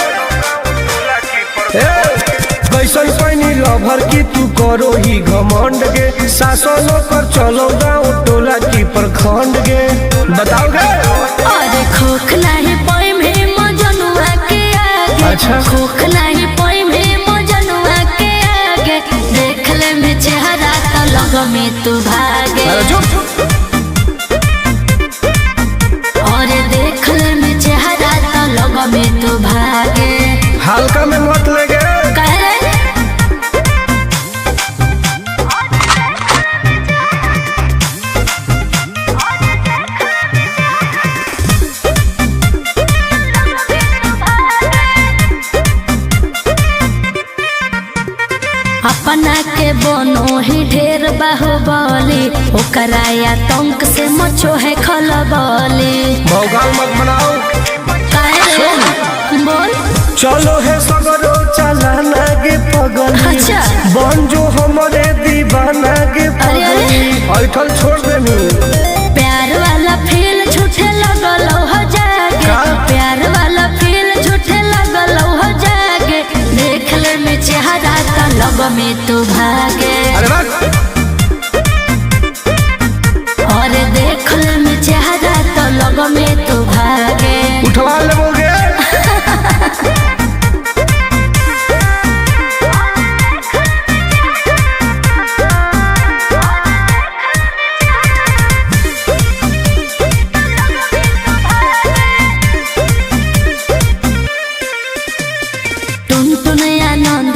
कैसन पैनी लभर की तू करो ही घमंड गे, शासनों कर चलो गाँव टोला की प्रखंड गे। बताओ गे अरे खोखला है पाई में मजनुआ के आगे, अच्छा खोखला है पाई में मजनुआ के आगे। देख ले में चेहरा तो लग में तू भागे, और देख ले में चेहरा तो लग में तू भागे। हल्का में मत लगे अपना के बनो ही ढेर बाहुबली, ओकरा आतंक से मचो है खलबली। भौकाल मत बनाओ बोल चलो है सगरो चलाना गे पगल, अच्छा बन जो हमारे दीवाना गे पगल। ऐठल छोड़ देनी प्यार वाला फील झूठे लगल हो जागे, प्यार वाला फील झूठे लगल हो जागे। देख ले में चेहरा तो लग में तू भागे, और देख ले में चेहरा तो लग में तू भागे। उठवा लोगे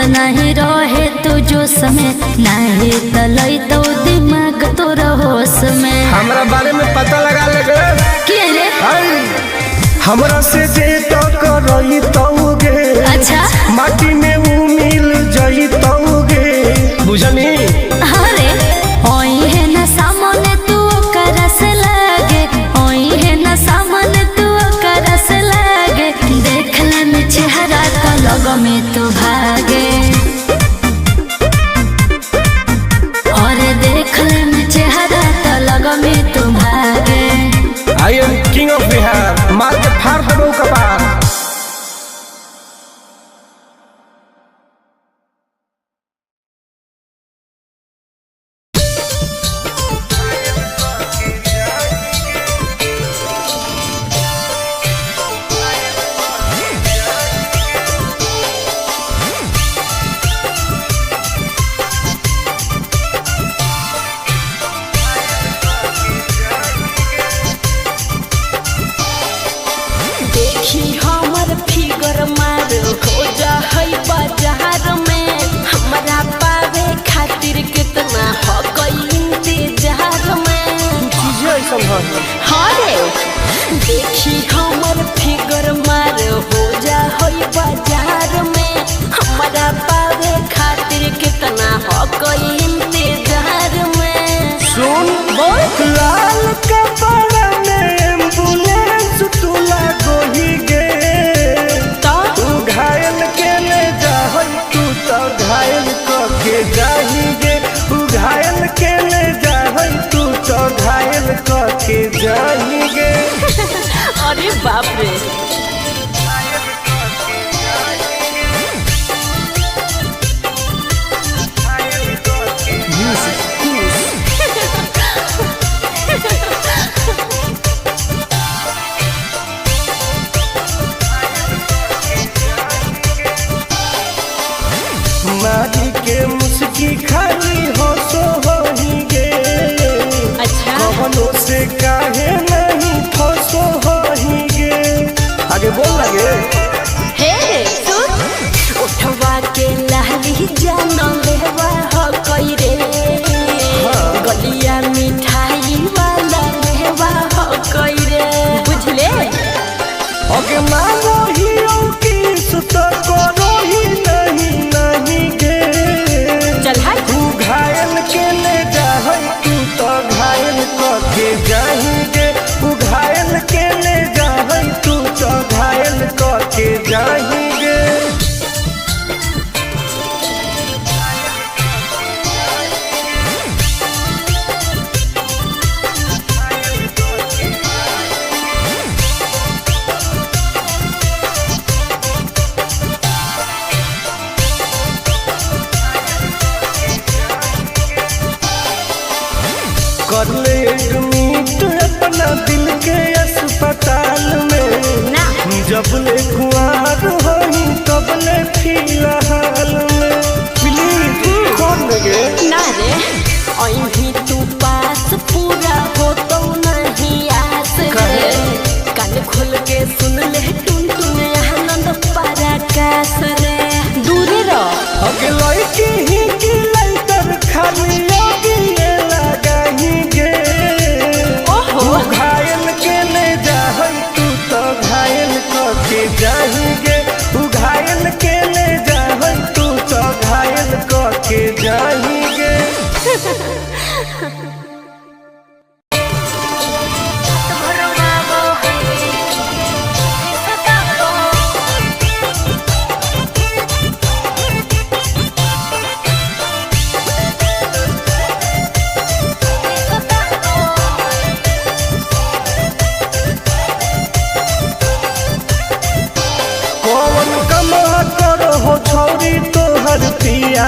नहीं रहे तू जो समय नहीं तलई तो दिमाग तो होश में। हमरा बारे में पता लगा लगे के रे हमरा से जे तो करई तौगे, अच्छा माटी में वो मिल जई तौगे बुझनी। अरे ओई है ना सामने तू करस लागे, ओई है ना सामने तू करस लागे। देख ले में चेहरा तो लग में तू भागे, और देख ले में चेहरा तो लग में तू भागे। I am king of Bihar, मार के फाड़ देबो कपार। देखी हमर फिगर मार हो जा है बाजार में, हमरा पावे खातिर कितना हो गई इंतजार में। हाँ देखी हमर फिगर मार हो जा है बाजार में, हमरा पावे खातिर कितना हो गई इंतजार में। सुन बोल लाल कपड़ा में एम्बुलेंस तू लागो ही गे, तू घायल के ले जा तू तो घायल के जाही गे, तू घायल के ले जा तू तो घायल के जाही गे। अरे बाप रे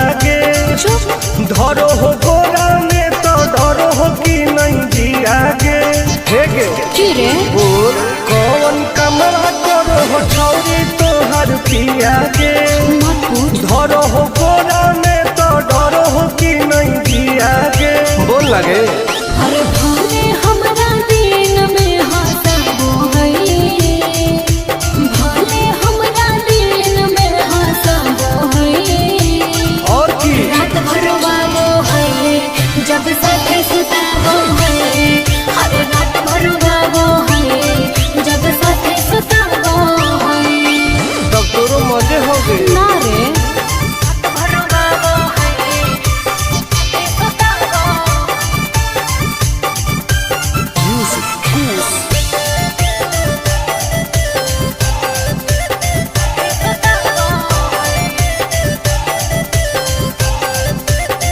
लागे धरो हो गोरा में तो डरो हो कि नहीं जियागे हेगे बोल कौन कमरा करो हो छौरी तोहर पिया के धरो हो गोरा में तो डरो हो कि नहीं जियागे बोल लगे अरे भले हमरा दिन में हंसबो है भले हमरा दिन में हंसबो है और की रात भर बाबो है जब साथे सुताबो है हर रात भर बाबो है जब साथे सुताबो है तब तोरो मजे हो गए ना रे रात भर बाबो है सुताबो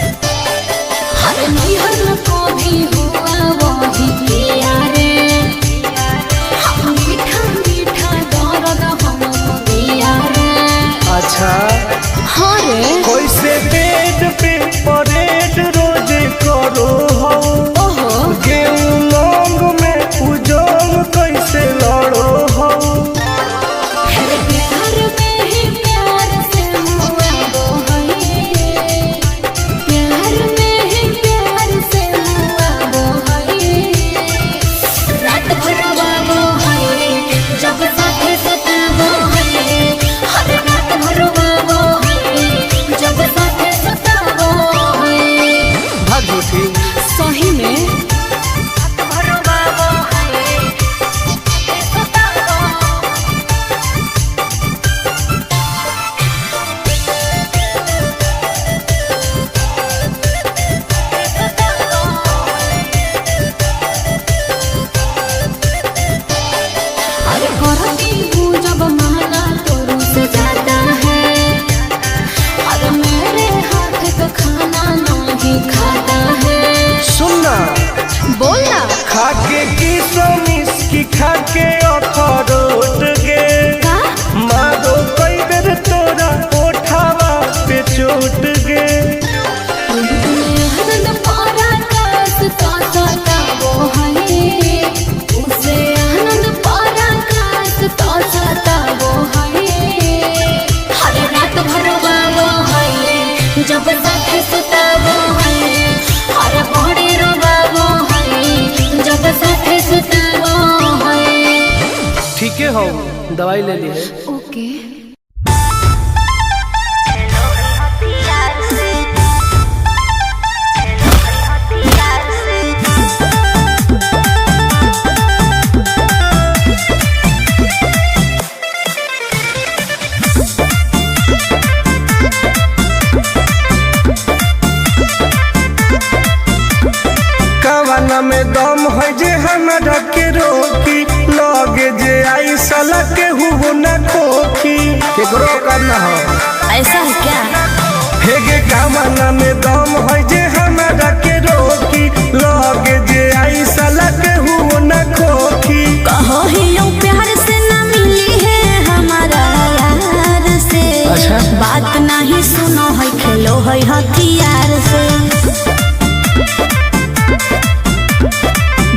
हर नैहर को भी हुआ वही पिया रे हम मीठा मीठा दर्द हम दिया रे अच्छा हाँ रे कैसे बेड पे परेड रोज करो हो ओहो गेहूं लौंग में उजोंग कैसे लड़ो हो हर प्यार में ही प्यार से हुआ वो है प्यार में ही प्यार से हुआ वो है रात भर वो है जब साथे सताबो है हर रात भर वो है जब साथे सताबो है भाग झूठी सही में रात भर वो है सताबो अरे करती हूँ जब माना तो रुस जाता है अरे मेरे हाथ का खाना नहीं खाता है सुनना बोलना खाके की सोमिस की खाके अखरोट गे का मारो कई बेर तोरा ओठावा पे चोट गे आनंद पारा कास का सताबो है उसे आनंद पारा कास का सताबो है हर रात भर बाबो है जब साथे सुताबो है हर बड़े रो बाबो है जब साथे सुताबो है ठीक है हो दवाई ले ली है ओके कवाना में दम है जे हमरा के रोकी लगे जे आई साला के हुओ न खोखी केकरो करना हो ऐसा है क्या हेगे कवाना में दम है जे हमरा के रोकी लगे जे आई साला के हुओ न खोखी कहो ही यूं प्यार से ना मिली है हमारा यार से अच्छा। बात नहीं सुनो है खेलो है हथियार से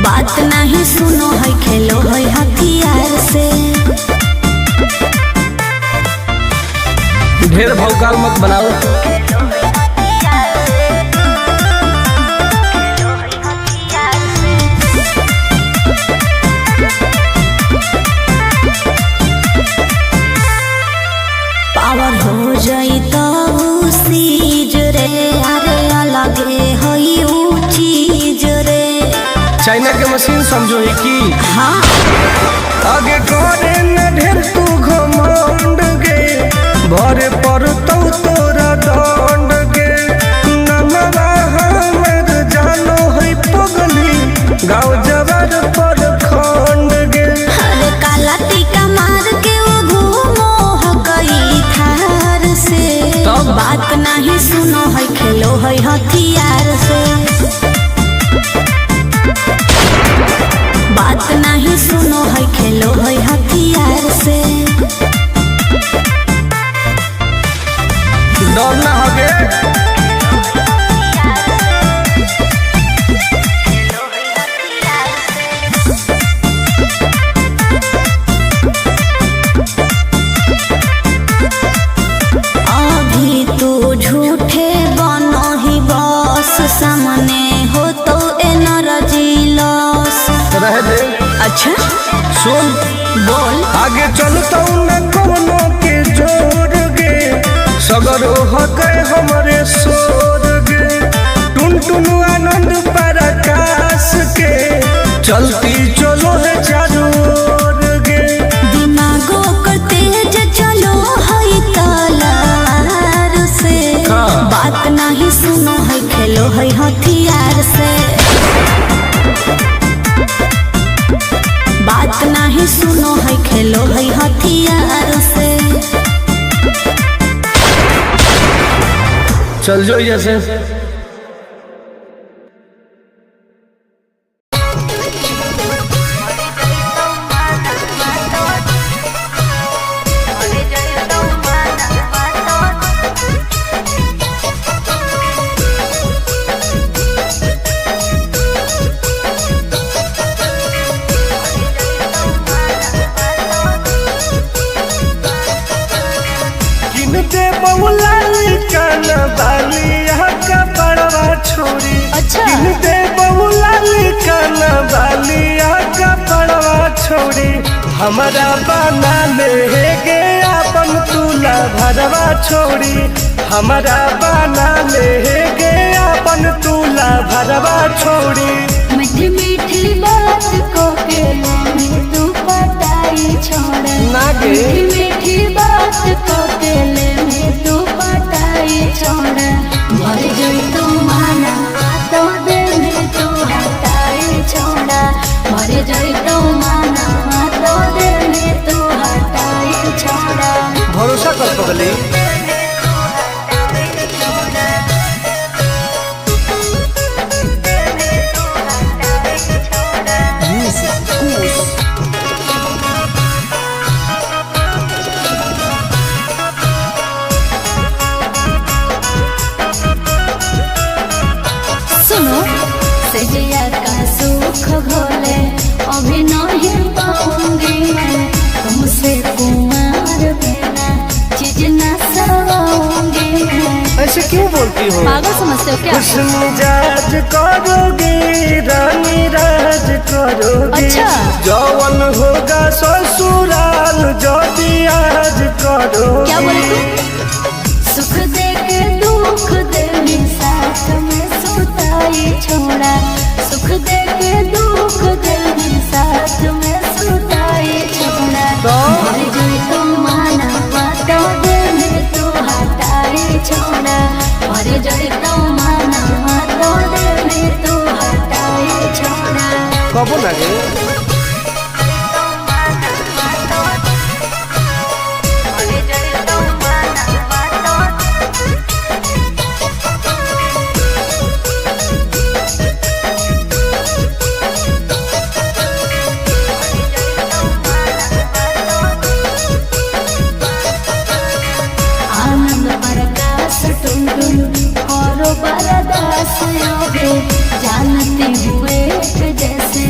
बात नहीं सुनो है खेलो है हथियार से ढेर भौकाल मत बनाओ पावर हो जाई तो सीज रे अरे अलगे हई ऊ चीज रे चाइना के मशीन समझो है की हाँ आगे करे न ढेर तू घमंड गे भरे पर तो तोरा दंड गे नमवा हमर जानो है पगली गाँव जवार पर खंड गे अरे काला टीका मार के वो घूमो हो गई थार से तब? बात नहीं सुनो है खेलो है हथियार से बात नहीं सुनो है खेलो है हथियार से डर ना होगे। अभी तू झूठे बनो ही बॉस, सामने हो तो एनर्जी लॉस। रह दे। अच्छा सुन बोल। आगे चलता न कोनो के जोर गे, सगर हो गए हमारे सोर गे। टुन टुन आनंद पराकाश के चलती चलो है चारों ओर गे। दिमागो कर तेज चलो है तलार से, बात नहीं सुनो है खेलो है हथियार से। बात नहीं सुनो है खेलो है हथियार से। चल जो जैसे किनते बहुला काना बालिया का पड़वा छोड़ी। अच्छा। किनते बहुला काना बालिया का पड़वा छोड़ी। हमारा बना ले गे अपन तुला भरवा छोड़ी। हमारा बना ले गे अपन तुला भरवा छोड़ी। मीठी मीठी बात को के में तू पटाई छोड़ा। नागे। मीठी मीठी बात को के में तू पटाई छोड़ा। मर जाई तू माना तो दे में तू हटाई छोड़ा। मर जाई तू माना तो दे में तू हटाई छोड़ा। भरोसा कर पगली। सुनो सजिया का सुख घोले अभी नहीं पाऊंगी मैं, तुमसे कुमार बिना चीज न सवाऊंगी मैं। ऐसे क्यों बोलती हो? पागल समझते हो क्या? खुश मिजाज करोगी रानी राज करोगी। अच्छा। जौवन होगा ससुराल जो आज करोगी। क्या बोले तू? सुख दे के दुख दे में साथ में सुताई छोड़ा। सुख दे के दुख दे में साथ में सुताई छोड़ा। मर जाई तू माना तो दे में तू हटाई छोड़ा। मर जाई तू माना तो दे में तू हटाई छोड़ा। कबो ना गे। आनंद प्रकाश टुन टुन करो बरदास योगे। जानते हुए जैसे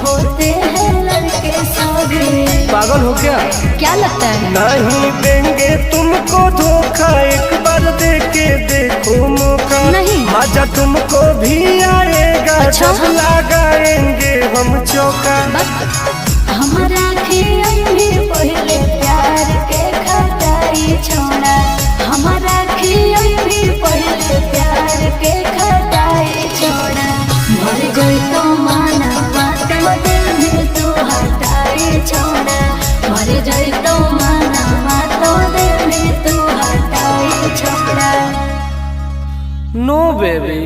होते हैं लड़के सौगे। पागल हो क्या लगता है? नहीं देंगे तुमको धोखा, एक बार दे के देखो मौका। नहीं। मजा तुमको भी आएगा। अच्छा। जब लगाएंगे हम चौका। हमारा भी पहले प्यार के खटाई छोड़ा। हमारा भी पहले प्यार के खटाई छोड़ा। मर गई तो माना तो दिल में तू हटाई छोड़ा। मर गई तो माना तो दिल में तू हटाई छोड़ा। नो बेबी।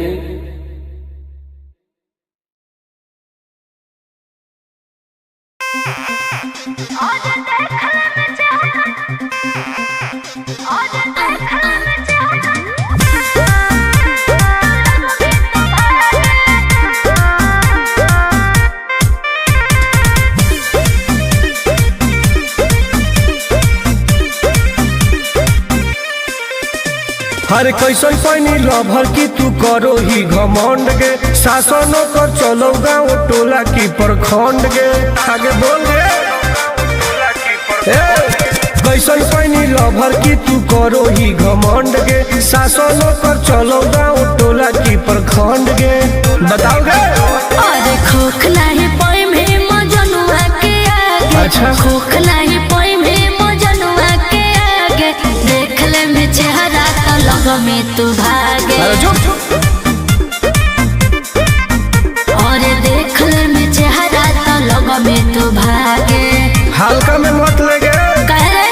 अरे कैसन पैनी लभर की तू करो ही घमंड गे, शासनों कर चलो गाँव टोला की प्रखंड गे। आगे बोल गे कैसन पैनी लभर की तू करो ही घमंड गे, शासनों कर चलो गाँव टोला की प्रखंड गे। बताओ गे अरे खोख नहीं पोई में मजनुआ के आगे, अच्छा खोख नहीं पोई में मजनुआ के आगे, देख ले में चेहरा तो लग में तू भागे। अरे चुप और देख ले में चेहरा तो लग में तू भागे। हल्का में मत लगे कह रे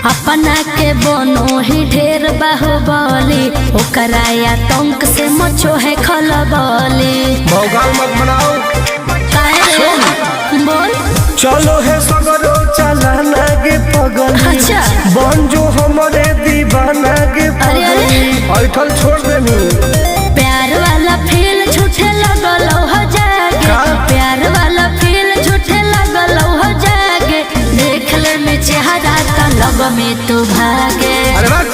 अपना के बनो ही ढेर बाहुबली, ओकरा आतंक से मचो है खलबली। भौकाल मत बनाओ काहे रे बोल चलो है सगरो चलाना गे पगली, अच्छा। बन जो हमारे दीवाना गे अरे, अरे। पगली। ऐठल छोड़ देनी प्यार वाला फील झूठे लगल हो जागे, का? प्यार वाला फील झूठे लगल हो जागे, देख ले में चेहरा तो लग में तू भागे। अरे बात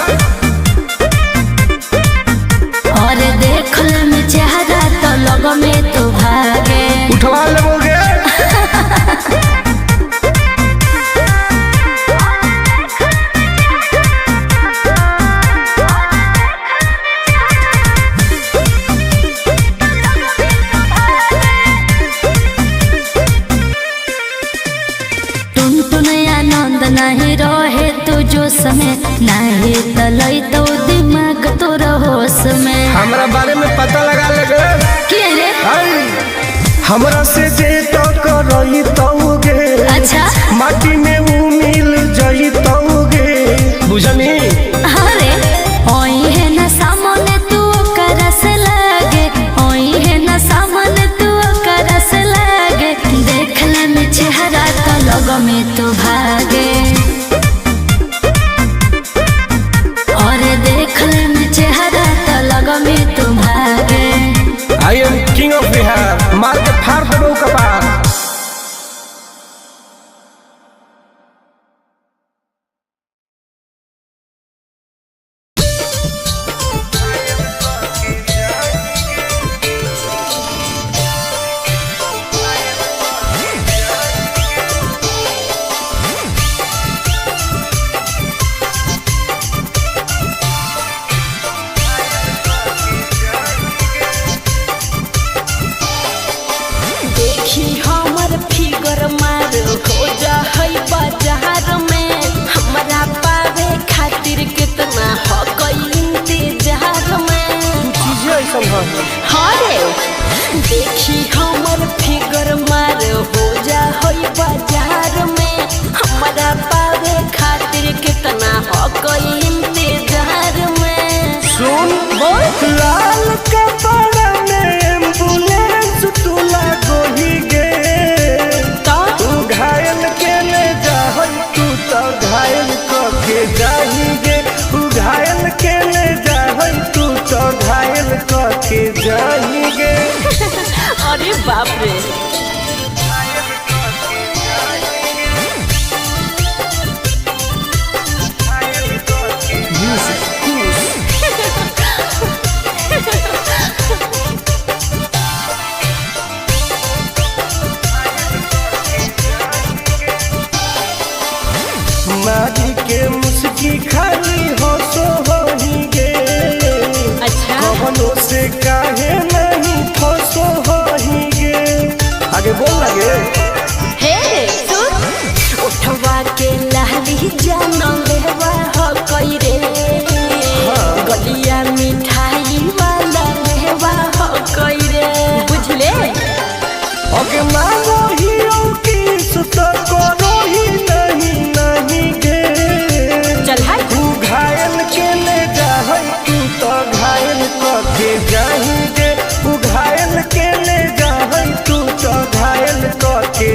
और देख ले में चेहरा तो लग में तू भागे। उठवा लेबोगे आनंद नहीं रहे तू जो समय नहीं तलई तो दिमाग तो होश में। हमरा बारे में पता लगा लगे के रे हमरा से जे तो करई तौगे, अच्छा माटी में वो मिल जाई तौगे बुझनी। अरे ओई है ना सामने तू करस लागे, ओई है ना सामने तू करस लागे, देख ले में चेहरा तो लग में तू भागे। और देख ले में चेहरा तो लग में तू भागे। I am king of Bihar, मार के फाड़ देबो कपार। देखी हमर फिगर मार हो जा है बाजार में, हमरा पावे खातिर कितना हो गई इंतजार में। चीजें ऐसा है हरे देखी हमर फिगर मार हो जा है बाजार में, हमरा पावे खातिर कितना हो गई इंतजार में। सुन बोल लाल कपड़ा में एम्बुलेंस तू लागो ही गे, तो तू घायल के ले जाहई तू तो घायल के जाही गे, तू घायल के ले जाहई तू तो घायल के जाही गे। अरे बाप रे मारी के मुस्की खाली हो सो हो ही गे, अच्छा कवनों से काहे नहीं फसो हो ही गे। आगे बोल लगे हे सुन उठवा के लहरी जाना लेवा हो कई रे, गलिया मिठाई वाला लेवा हो कई रे, बुझले ओके मानो ही की सुतो करो ही नहीं गे। चल हाय तू घायल के ले जाहई तू तो घायल के जाही गे, तू घायल के ले जाहई तू तो घायल के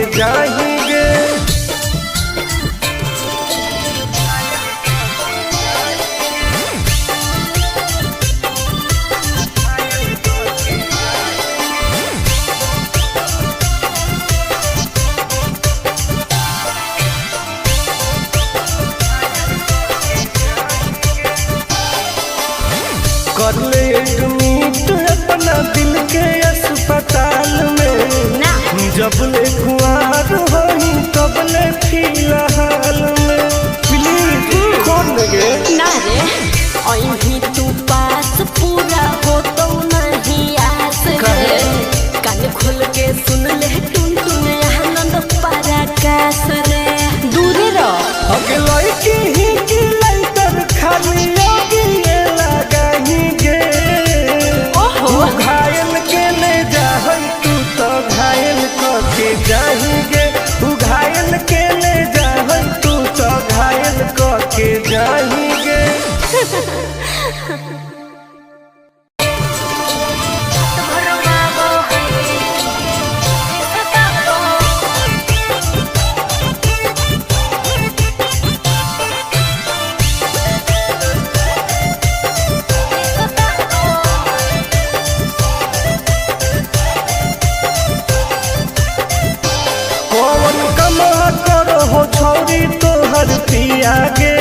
के जाएंगे। पियागे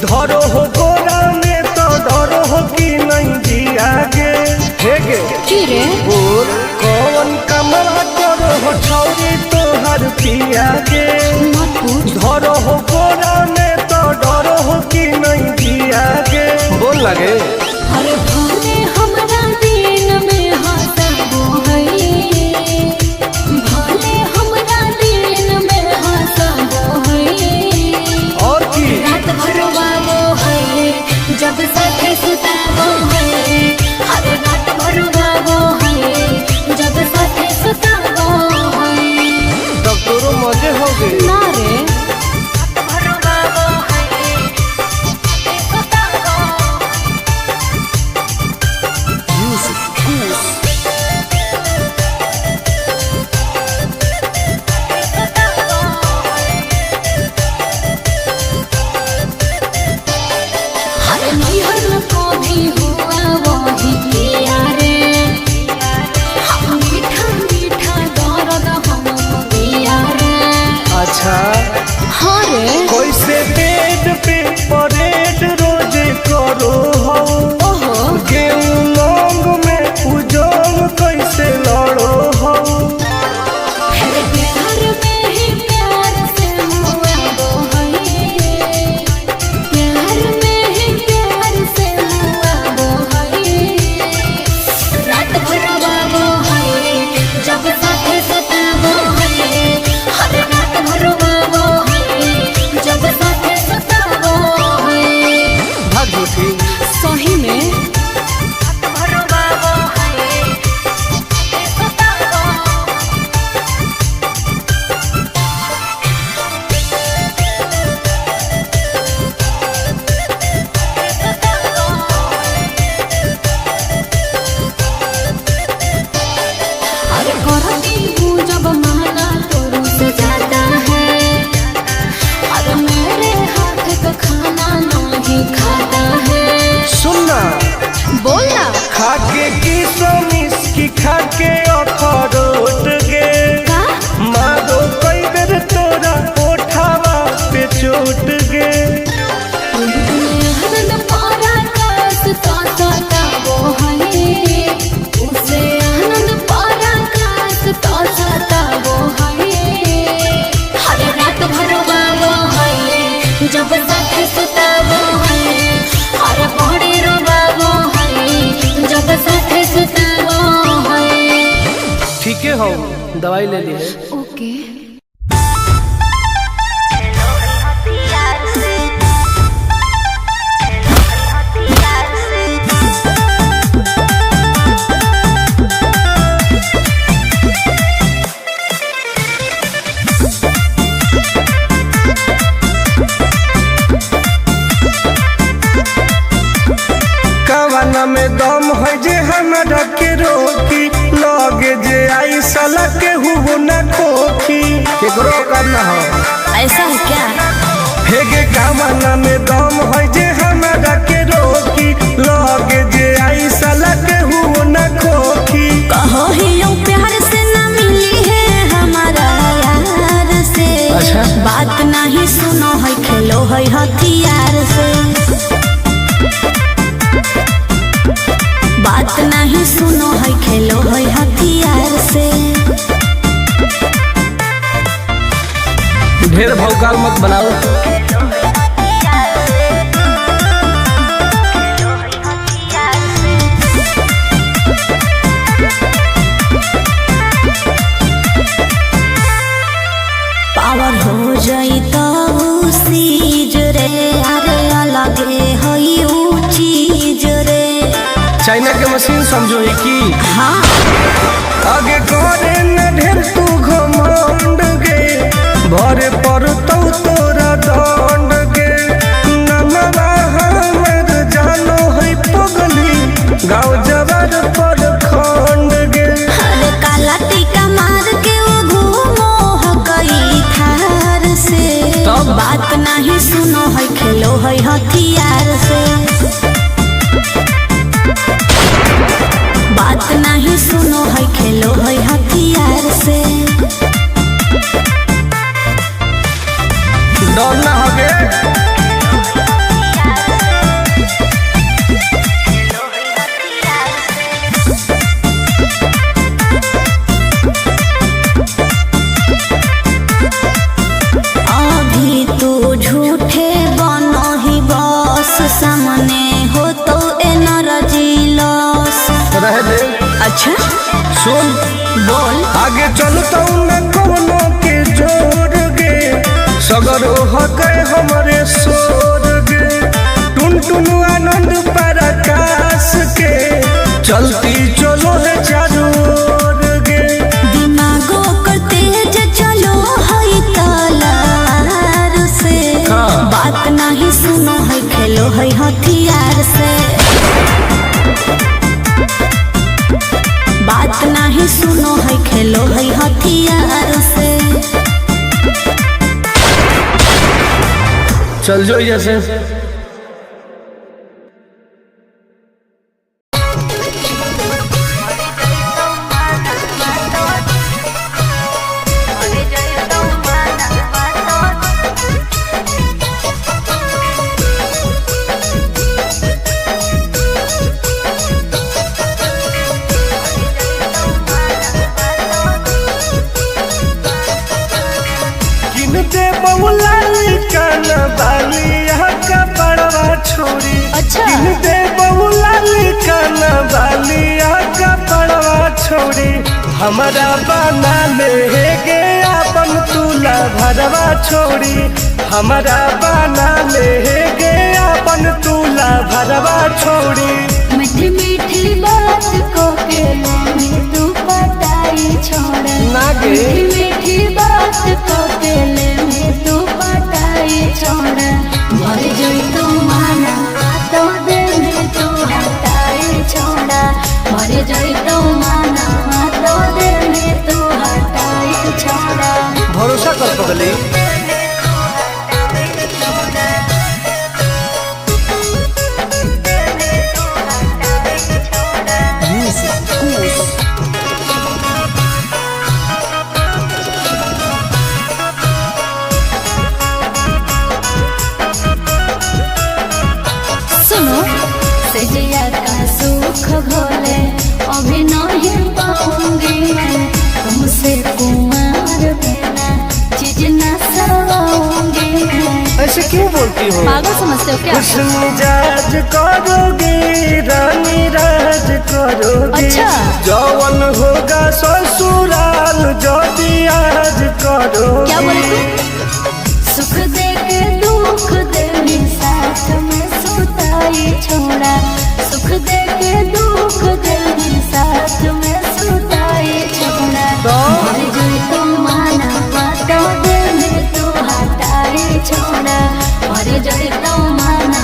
धरो हो गोरा में तो डरो हो कि नहीं जियागे हेगे बोल कौन कमला करो हो छौरी तो हर पियागे धरो हो गोरा में तो डरो हो कि नहीं जियागे बोल लगे अरे भले हमरा दिन में हंसबो है भले हमरा दिन में हंसबो है और की रात भर रोवाबो है जब साथे सुताबो है हर रात भर रोवाबो है जब साथे सुताबो है तब तोरो मजे हो गए ना रे रात भर रोवाबो है सुताबो हर नैहर को भी हुआ वही किया रे मीठा मीठा दर्द हम दिया रे अच्छा हाँ रे कैसे बेड पे परेड रोज करो हो ओहो गेहूं लौंग में उजोंग कैसे लड़ो हो फिर प्यार में ही प्यार से हुआ वो है प्यार में ही प्यार से हुआ वो है रात भर रोवाबो है जब साथे सुताबो है हर रात भर रोवाबो है जब साथे सुताबो है भाग झूठी सही में रात भर रोवाबो है सुताबो अरे करती हूँ जब माना तो रुस जाता है अरे मेरे हाथ का खाना नहीं खाता है सुनना बोलना खाके की सोमिस की खाके अखरोट गे का मारो कई बेर तोरा ओठावा पे चोट गे आनंद पारा कास ताता वो है उसे आनंद पारा कास ताता वो है हर रात भर रोवाबो है जब साथे सुताबो है हर बड़ी रोवाबो है जब साथे सुताबो है ठीक है हो दवाई ले लिए ओके कवाना में दम है जे हमरा के रोकी लगे जे आई साला के हुबो ना खोखी केकरो करना हो ऐसा है क्या हेगे कवाना में दम है जे हमरा के रोकी लगे जे आई साला के हुबो ना खोखी कहो ही यूं प्यार से ना मिली है हमारा यार से अच्छा। बात नहीं सुनो है खेलो है हथियार से बात नहीं सुनो है खेलो है हथियार से ढेर भौकाल मत बनाओ पावर हो जाई तो सीज रे अरे अलगे हई ऊ चीज रे चाइना के मशीन समझो है की हाँ आगे करे न ढेर तू घमंड गे भरे पर तो तोरा दंड गे है हथियार से। बात नहीं सुनो है खेलो है हथियार से। डर ना होगे अभी तू झूठे बनो ही बस सामने हो तो एनर्जी लॉस। रह दे अच्छा सुन बोल आगे चलता न कोनो के जोर गे सगर हके हमरे सोर गे टुन टुन आनंद प्रकाश के चलती चलो है चारू ओर गे। दिमागो कर तेज चलो है तलवार से। बात नहीं सुनो है खेलो है हथियार से। बात नहीं सुनो है खेलो है हथियार से। चल जो जैसे छोड़ी अच्छा दे बहुला लिखाना बालिया का पड़वा छोड़ी हमारा बना ले गे अपन तुला भरवा छोड़ी हमारा बना ले गे अपन तुला भरवा छोड़ी। मीठी मीठी बात को के में तू पटाई छोड़ नागे मीठी मीठी बात को के में तू पटाई छोड़ भर जोई तू माना तो दे में तू हटाई छोड़ा भर जोई तू माना तो दे में तू हटाई छोड़ा। भरोसा कर पगली घोले अभी नहीं पाऊंगी मैं तुमसे कुमार बिना चीज न सवाऊंगी मैं। ऐसे क्यों बोलती हो? पागल समझते हो क्या? कुछ मिजाज करोगी रानी राज करोगी। अच्छा जौवन होगा ससुराल जो आज करोगी। क्या बोले तू? सुख दे के दुख दे साथ में सुताई छोड़ा सुख दे के दुख दे साथ में सुताई छोड़ा। मर जोई तो माना तो दे में तू हटाई छोड़ा मर जोई तो माना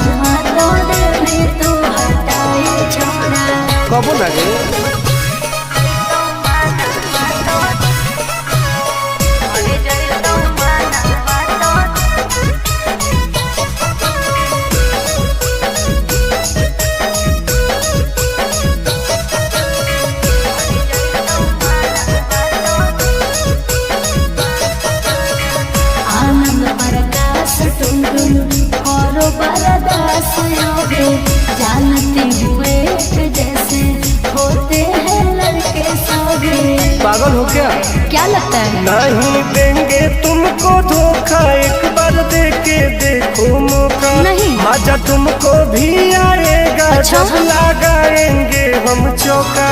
तो दे में तू हटाई छोड़ा। कबो लगे जानती हुए जैसे होते हैं लड़के सभी। पागल हो क्या? क्या लगता है? नहीं देंगे तुमको धोखा एक बार दे के देखो मौका। नहीं मजा तुमको भी आएगा अच्छा? जब लगाएंगे हम चौका।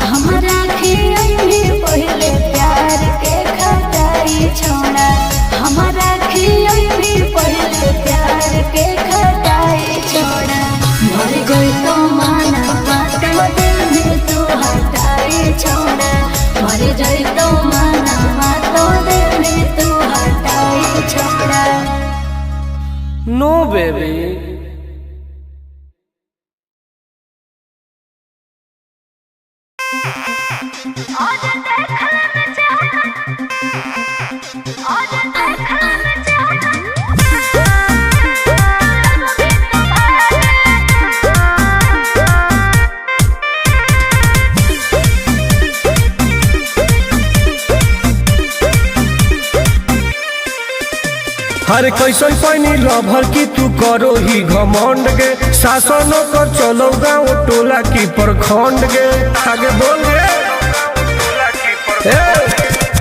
हमारा पहले प्यार के खटाई छोड़ा हमारा भी पहले प्यार के खटाई छोड़ा मर गई तो माना तो दिल में तू हटाई छोड़ा मर गई तो माना तो दिल में तू हटाई छोड़ा। नो बेबी हरे कैसन पानी लभर की तू करो ही घमंड गे शासन कर चलो गाँव टोला की प्रखंड गे आगे बोल गे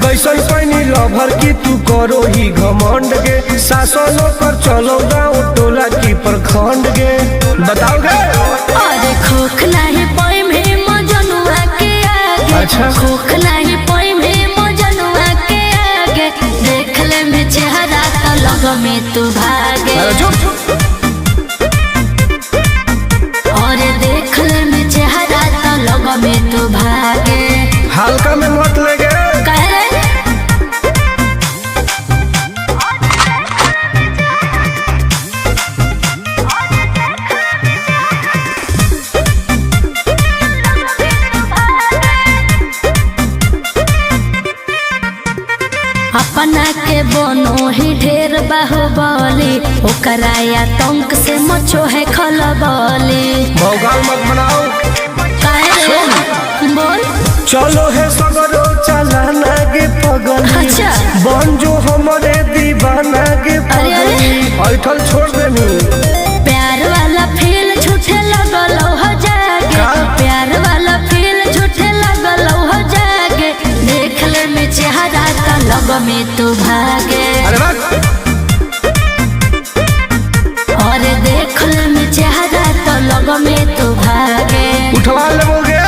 कैसन पानी लभर की तू करो ही घमंड गे शासन कर चलो गाँव टोला की प्रखंड गे बताओ गे अरे खोख नहीं पाई में मजनुआ के आगे अच्छा खोखला ही पोई में मजनुआ के आगे देख ले में चेहरा तो लग में तू भागे और देख ले में चेहरा तो लग में तू भागे हल्का में मत लगे कह रे अपना के बनो ही ढेर बाहुबली ओकरा आतंक से मचो है खलबली भौकाल मत बनाओ बोल चलो है सगरो चलाना गे पगल अच्छा बन जो हमारे दीवाना गे पगल ऐठल छोड़ देनी प्यार वाला फील झूठे लगल हो जागे प्यार वाला फील झूठे लगल हो जागे देख ले में चेहरा का लग में तू भागे और देख ले में चेहरा तो लग में तू भागे उठवा लोगे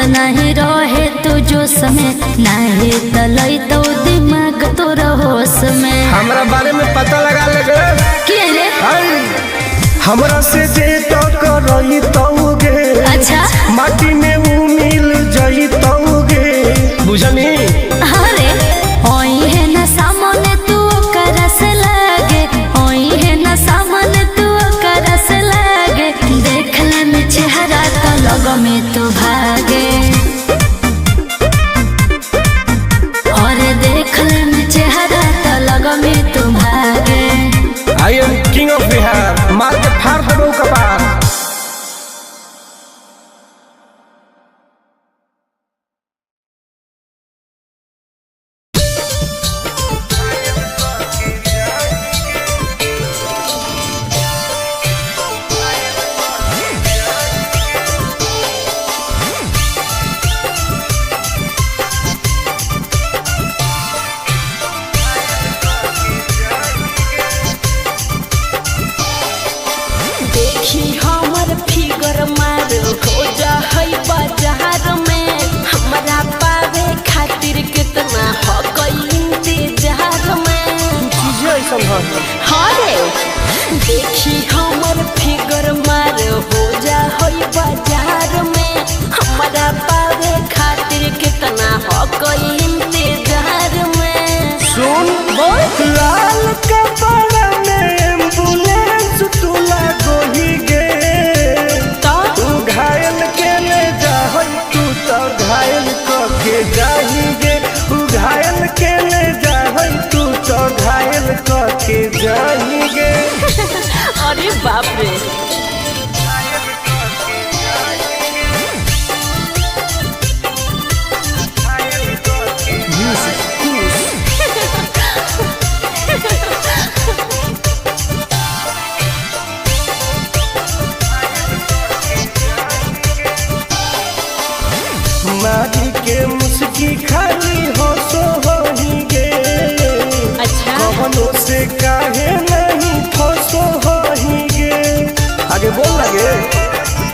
नहीं रहे तू जो समय नहीं तलई तो दिमाग तो होश में हमरा बारे में पता लगा लगे के रे हमरा से जे तो करई तौगे अच्छा माटी में वो मिल जई तौगे बुझनी अरे ओई है ना सामने तू करस लागे ओई है ना सामने तू करस लागे देख ले में चेहरा तो लग में तू भागे और देख ले में चेहरा तो लग में तू भागे I am king of Bihar मार के फाड़ देबो कपार देखी हमर फिगर मार हो जा है बाजार में हमरा पावे खातिर कितना हो गई इंतजार में चीजें ऐसा हाँ रे देखी हमर फिगर मार हो जा है बाजार में हमरा पावे खातिर कितना हो गई इंतजार में सुन बोल लाल कपड़ा में एम्बुलेंस तू लागो ही गे तू घायल के ले जा तू तो घायल के जाही गे तू घायल के ले जा तू तो घायल के जाही गे अरे बाप रे माटी के मुस्की खाली हो सो ही गे अच्छा कवनों से काहे नहीं फसो ही गे आगे बोल लगे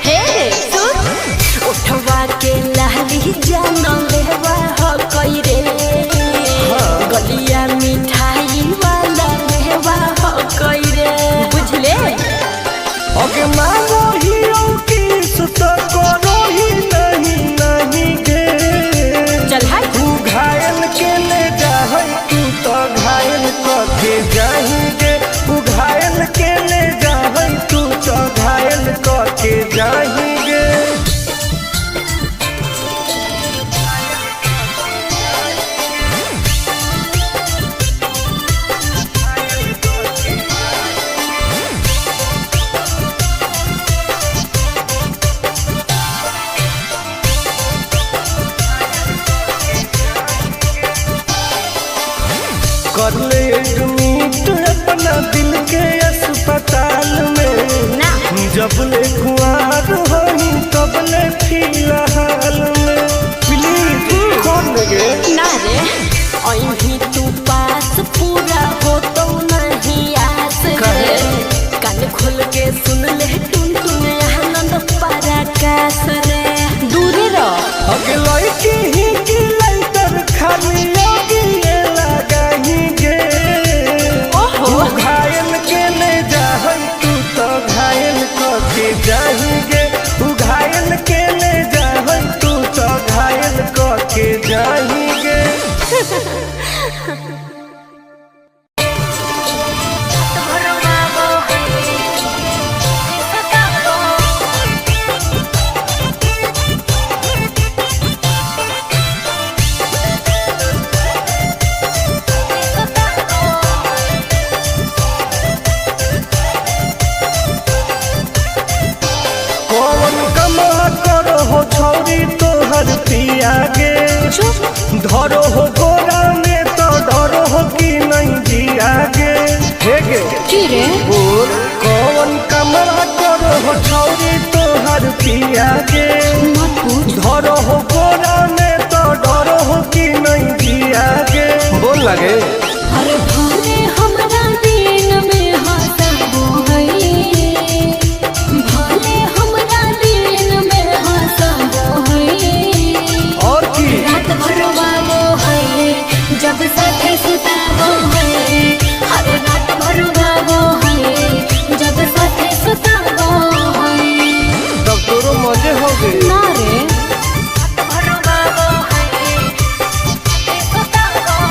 हे सुन उठवा के लहली जाना लेवा हो कोई रे गलिया मिठाई वाला लेवा हो कोई रे बुझले ओके मांगो ही किस तो करो ही नहीं गे चल हाय कर ले एडमिट अपना दिल के अस्पताल में ना जब ले कुआर होई तब ले फिलहाल में प्लीज कौन लगे ना रे अहीं तू पास पूरा हो तो नहीं आस रे कान खोल के सुन ले टुन टुन आनंद पराकाश रे दूर रह अगे लड़की ही की लाइटर खाली लगी लगाही गे ओहो तू घायल के ले जाहई तू तो घायल के जाही गे तू घायल के ले जाहई तू तो घायल के जाही गे कौन कमा करो हो छौरी तोहर पिया गे धरो हो गोरा में तो डरो हो कि नहीं जिया गे हे गे की रे बोल कौन कमा करो हो छौरी तोहर पिया गे मत पूछ धरो हो गोरा में तो डरो हो कि नहीं जिया गे बोल लगे अरे भले हमरा दिन में हंसबो है भले हमरा दिन में हंसबो है और की रात भर रोवाबो है जब साथे सुताबो है हर रात भर रोवाबो है जब साथे सुताबो है तब तोरो मजे हो गए ना रे रात भर रोवाबो है सुताबो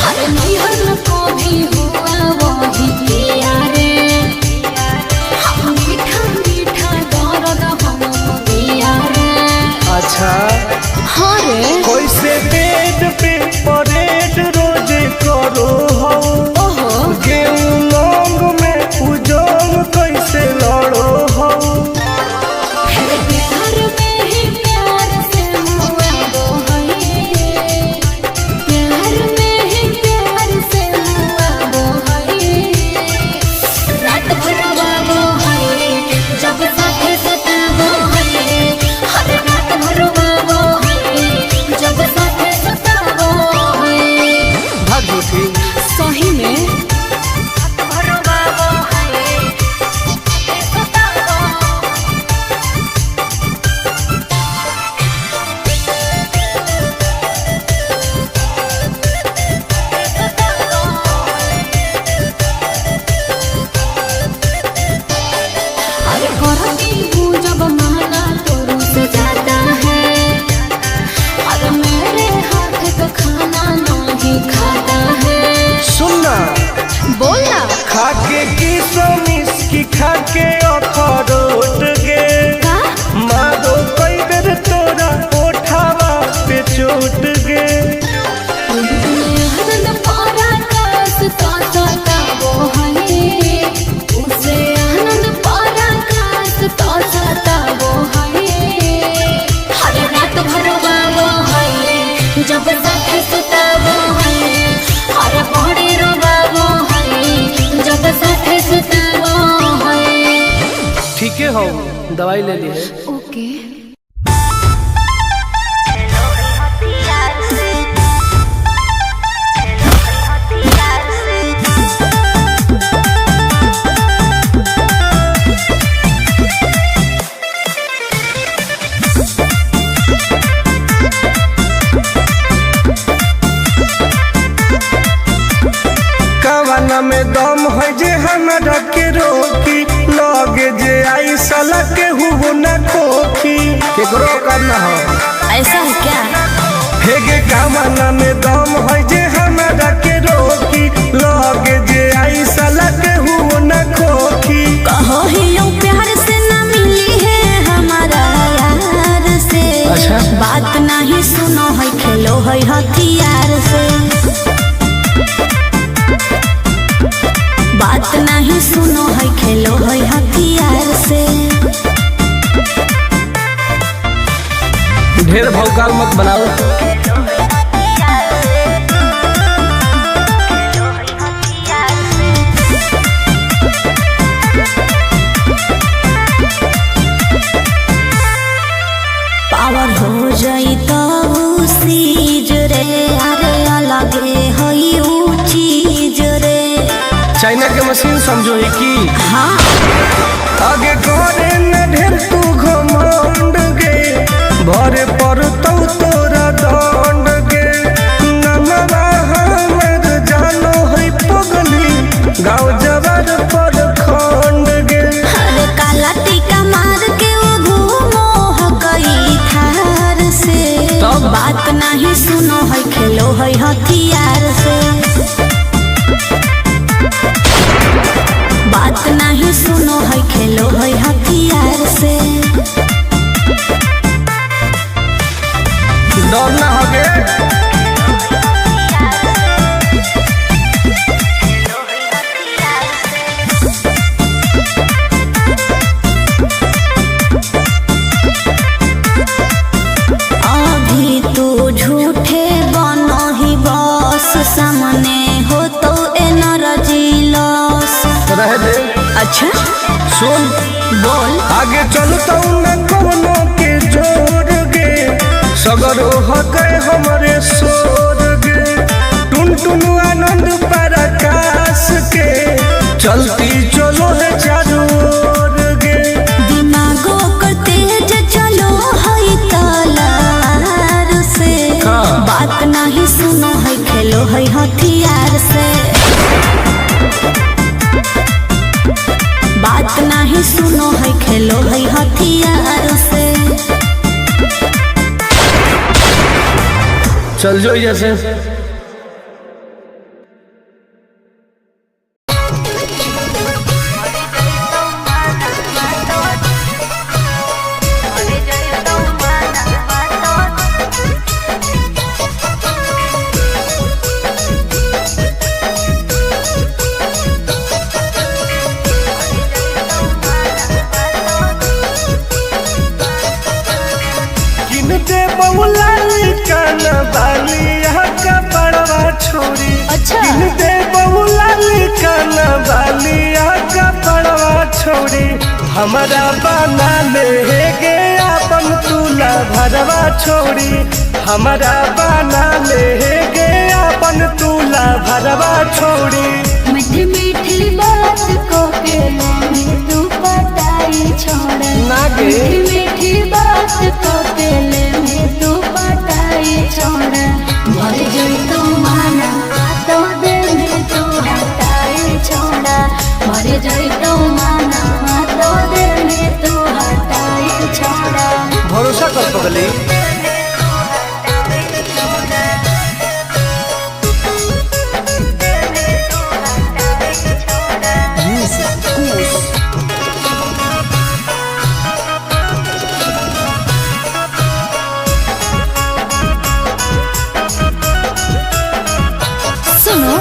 हर नैहर को भी हुआ वही किया रे हम मीठा मीठा दर्द हम दिया रे अच्छा हाँ रे कैसे बेड पे परेड रोज करो हो ओहो गेहूं लौंग में उजोंग कैसे लड़ो हो प्यार में ही प्यार से हुआ वो है प्यार में ही प्यार से हुआ वो है रात भर रोवाबो है जब साथे सुताबो है हर रात भर रोवाबो है जब साथे सुताबो है भाग झूठी सही में रात भर रोवाबो है सुताबो अरे करती हूँ जब माना तो रुस जाता है अरे मेरे हाथ का खाना नहीं खाता है सुनना बोलना खाके की सोमिस की खाके अखरोट गे का मारो कई बेर तोरा ओठावा पे चोट गे आनंद पराकाश का सताबो है उसे आनंद पराकाश का सताबो है हर रात भर रोवाबो है जब साथे सुताबो है हर बड़ी रोवाबो है जब साथे सुताबो है ठीक है हो दवाई ले ली है ओके कवाना में दम है जे हमरा के रोकी लगे जे आई साला के हुबो न खोखी केकरो करना हो ऐसा है क्या हेगे कवाना में दम है जे हमरा के रोकी लगे जे आई साला के हुबो न खोखी कहो ही यूं प्यार से ना मिली है हमारा यार से अच्छा बात नहीं सुनो है खेलो है हथियार से बात नहीं सुनो है खेलो है हथियार से। ढेर भौकाल मत बनाओ। पावर हो जाई तो सीज रे, अरे अलगे हई ऊ चीज रे। चाइना के मशीन समझो है कि हाँ आगे करे न ढेर तू घमंड गे, भरे पर तोरा दंड गे। नमवा हमर जानो है पगली, गाँव जवार पर खंड गे। अरे काला टीका मार के वो घूमो हकई थार से। तो बात नहीं सुनो है खेलो है हथियार से। बात नहीं सुनो है खेलो है हथियार से। डर ना होगे। अभी तू झूठे बनो ही बस, सामने हो तो एनर्जी लॉस। रह दे। अच्छा सुन बोल। आगे चलता न कोनो के जोर गे, सगर हके हमरे सोर गे। टुन टुन आनंद पराकाश के, चलती चलो है चारों ओर गे। दिमागो कर तेज चलो है तलार से। हाँ। बात नहीं सुनो है खेलो है हथियार से। बात नहीं सुनो है खेलो है हथियार से। चल जो जैसे। किनते बहुलाली कान बाली का पड़वा छोड़ी। अच्छा। किनते बहुलाली कान बाली का पड़वा छोड़ी। हमारा बना ले गे अपन तुला भरवा छोड़ी। हमारा बना ले गे अपन तुला भरवा छोड़ी। मीठी मीठी बात को के ले तू पटाई छोड़। ना गे। मीठी मीठी बात को के ले तू पटाई छोड़। भर जोई तू माना तो दे में तू हटाई छोड़ा। भर जोई तू माना तो दे में तू हटाई छोड़ा। भरोसा कर पगली। सुनो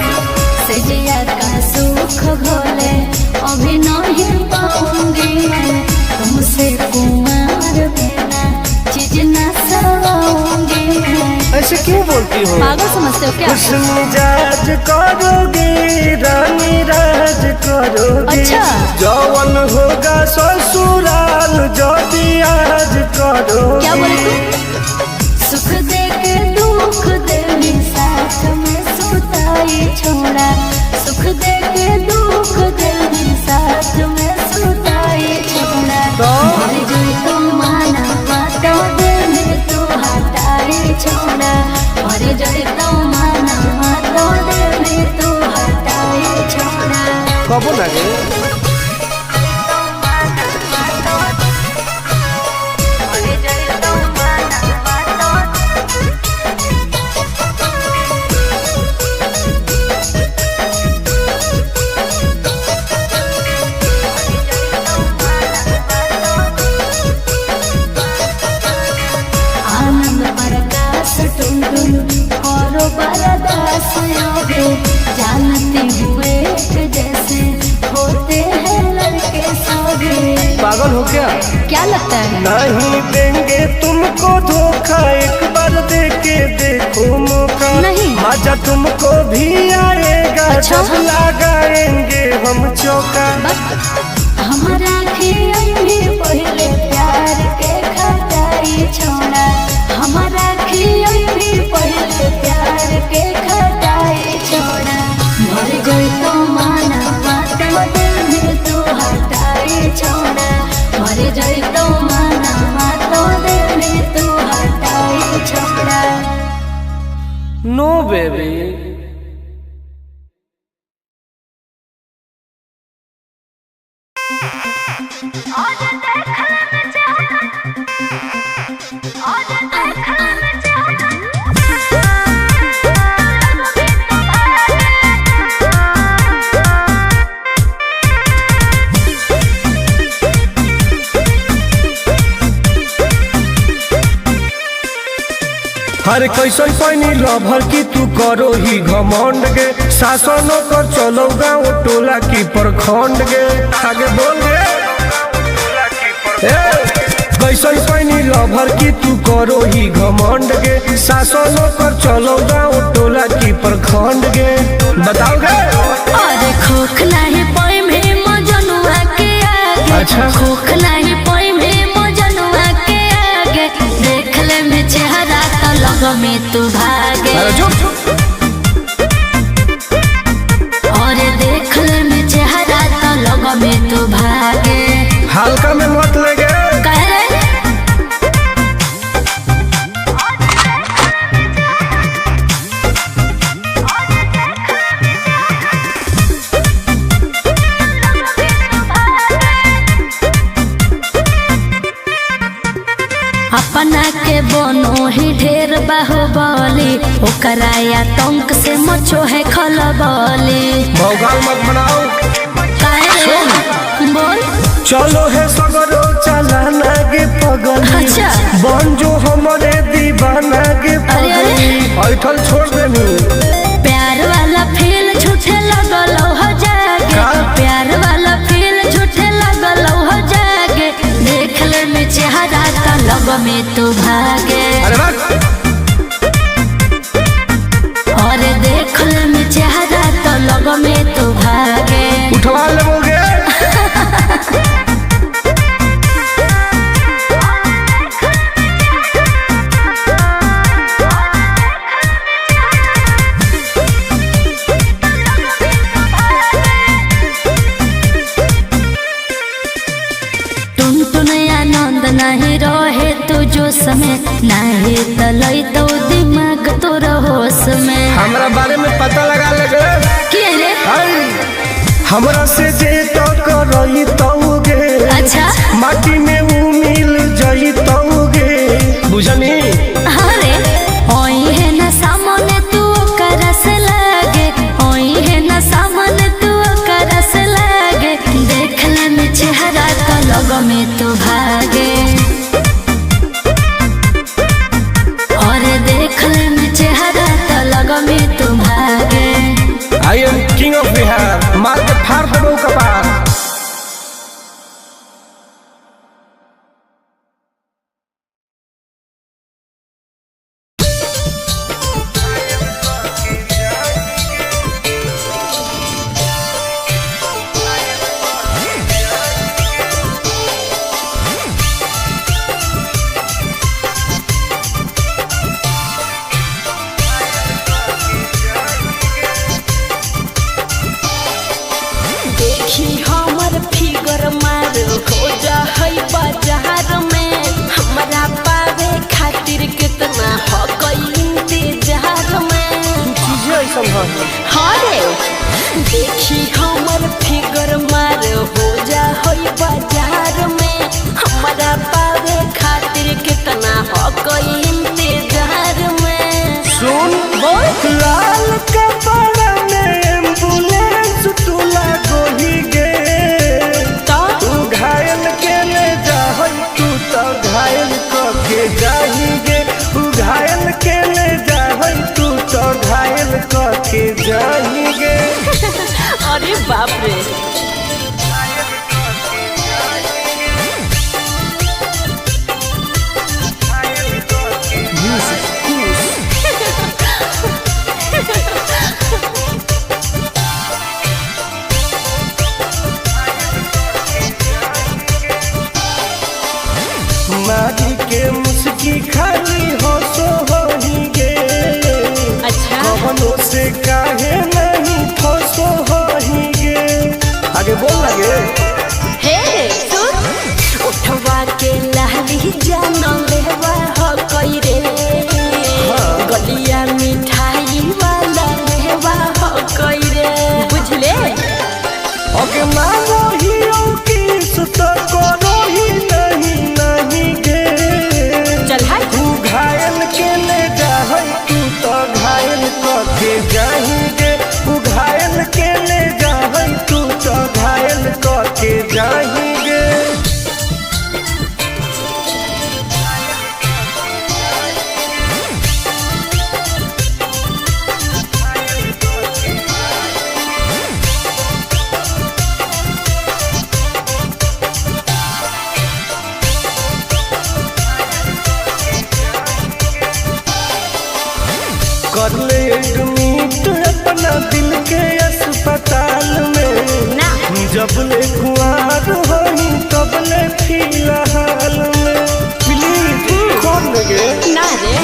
सजिया का सुख घोले अभी नहीं पाऊंगी मैं। तुमसे कुमार बिना चीज न सवाऊंगी मैं। ऐसे क्यों बोलती हो? पागल समझते हो क्या? खुश मिजाज करोगी, रानी राज करोगी। अच्छा। जौवन होगा ससुराल जो आज करोगी। क्या बोले तू? सुख दे के दुख दे साथ में सुताई छोड़ा। सुख दे के दुख दे साथ में सुताई छोड़ा। तो? भर जोई तू माना तो दे में तू हटाई छोड़ा। भर जोई तू माना तो दे में तू हटाई छोड़ा। कबो लगे। बरदास जानती हुए जैसे पागल हो क्या? क्या लगता है? नहीं देंगे तुमको धोखा, एक बार दे के देखो मौका। नहीं। मजा तुमको भी आएगा। अच्छा? जब लगाएंगे हम चौका। हमारा पहले प्यार के खटाई छोड़ा, हमारा पहले प्यार के खटाई छोड़ा। मर गई तो माना माता दिल तू हटाई छोड़ा, मर गई तो माना माता दिल तू हटाई छोड़ा। नो बेबी। हर कैसन पैनी लभर की तू करो ही घमंड गे। शासनों कर चलो गाँव टोला की प्रखंड गे। आगे बोल गे। कैसन पैनी लभर की तू करो ही घमंड गे। शासनों कर चलो गाँव टोला की प्रखंड गे। बताओ गे। अरे खोख नहीं पाई में मजनुआ के आगे। अच्छा। खोख नहीं पाई में मजनुआ के आगे। देख ले में चेहरा तो लग में तू भागे। अरे चुप। और देख ले में चेहरा तो लग में तू भागे। हल्का में मत लगे। कह रे अपना के बनो ही ढेर बाहुबली, ओकरा आतंक से मचो है खलबली। भौकाल मत बनाओ। काहे रे? बोल। चलो है सगरो चलाना गे पगली। अच्छा। बन जो हमारे दीवाना गे पगली। ऐठल छोड़ देनी। प्यार वाला फील झूठे लगल हो जागे। का? प्यार वाला फील झूठे लगल हो जागे। देख ले में चेहरा तो लग में तू भागे। अरे बात। और देख ले में चेहरा तो लग में तू भागे। उठवा लेबोगे। नहीं रहे तू जो समय नहीं तलई तो दिमाग तो होश में। हमरा बारे में पता लगा लगे। क्या रे? हमरा से जे तो करई तौगे। अच्छा। माटी में ऊ मिल जई तौगे। बुझनी? अरे ओई है ना सामने तू करस लागे। ओई है ना सामने तू करस लागे। देख ले में चेहरा तो लग में तू भागे। और देख ले में चेहरा तो लग में तू भागे। I am king of Bihar. मार के फाड़ देबो कपार। हरे देखी हमर फिगर मार हो जा होई बाजार में। हमारा पावे खातिर कितना हो कोई इंतजार में। सुन बोल। लाल कपड़ा में एम्बुलेंस तू लागोही गे। तू घायल के ले जा तू तो घायल के जाही गे। तू घायल के ले जा तू तो घायल के जाही गे। अरे बाप रे। से काहे नहीं फंसो हही गे। आगे बोल लगे हे सुन उठवा के लहली जाना लेवा हो कोई रे गलिया मिठाई वाला लेवा हो कोई रे बुझले। ओके मानो ही किस तो करो ही नहीं गे। चल हाय तू घायल के ले जाए तू तो घायल करके जाएंगे। तू घायल के ले जाए तू तो घायल करके जाएंगे। कर ले एडमिट अपना दिल के अस्पताल में ना जब ले कुआर होई तब ले फिलहाल में प्लीज खोल लगे ना रे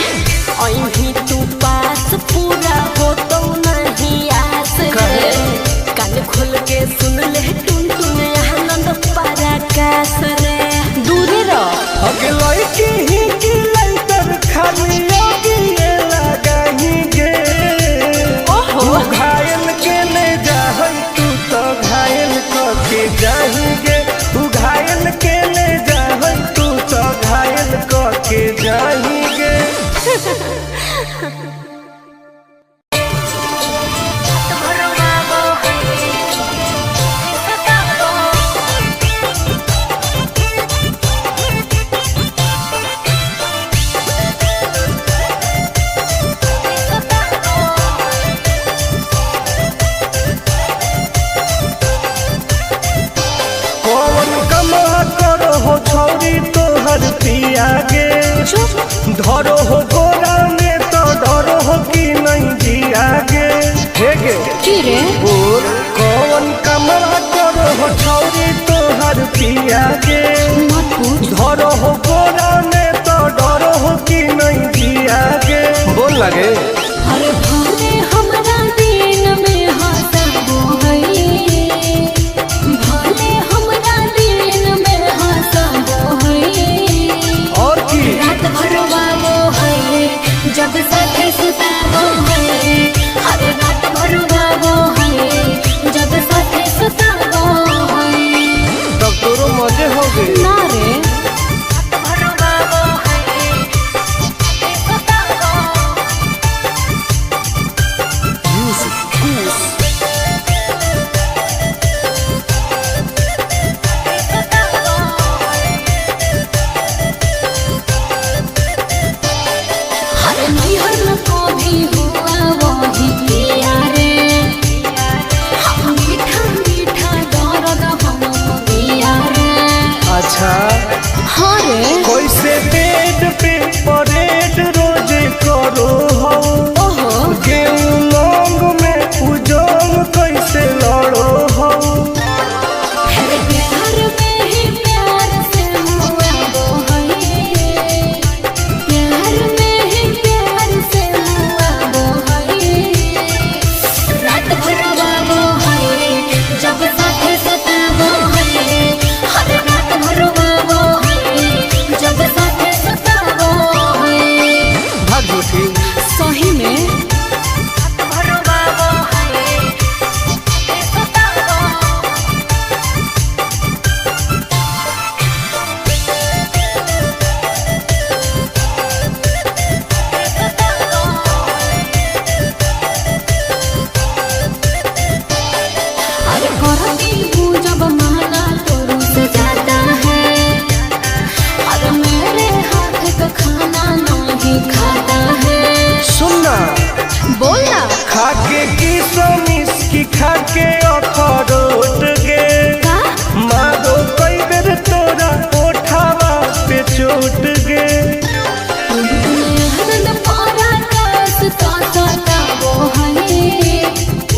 अहीं तू पास पूरा हो तो नहीं आस रे कान खोल के सुन ले टुन टुन आनंद पराकाश रे दूरे रह अगे लड़की ही की लइतर खाली ये लगाएंगे। ओहो तू घायल के ले जाए तू तो घायल करके जाएंगे। तू घायल के ले जाए तू तो घायल करके जाएंगे। कौन कमा करो हो छौरी तोहर पिया गे। धरो हो गोरा में तो डरो हो कि नहीं जिया गे। हे गे की रे बोल कौन कमा करो हो छौरी तोहर पिया गे। मत पूछ धरो हो गोरा में तो डरो हो कि नहीं जिया गे। बोल लगे अरे भले हमरा दिन में हंसबो हई भले हमरा दिन में हंसबो हई और की रात भर बाबो हई जब साथे सुताबो हई अरे रात भर बाबो हई जब साथे सुताबो हई तब तोरो मजे हो गए। ना रे रात भर बाबो हई सुताबो अरे नैहर में कभी हुआ वही पिया रे हम मीठा मीठा दर्द हम पिया रे। अच्छा हाँ रे कैसे बेड पे परेड रोज करो हो। ओहो गेहूं लौंग में उजोंग कैसे लड़ो हो। अरे प्यार में ही प्यार से हुआ वो है प्यार में ही प्यार से हुआ वो है रात भर वो है जब साथे सताबो है हर रात भर वो है जब साथे सताबो है भाग झूठी सही में रात भर वो है सताबो अरे करती हूँ जब माला तो रुस जाता है अरे मेरे हाथ का खाना नहीं खाता है। सुनना बोलना खाके की सोमिस की खाके अखरोट गे। का मारो कई बेर तोरा ओठावा पे चोट गे। आनंद पराकाश तो सताबो है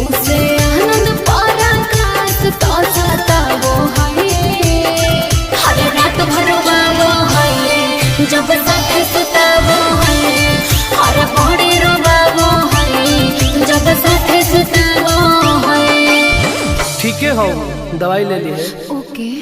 उसे आनंद पराकाश तो सताबो है हर रात भर बाबो है जब साथे सुताबो है हर बड़ी रो बाबो है जब दवाई ले ली है। ओके।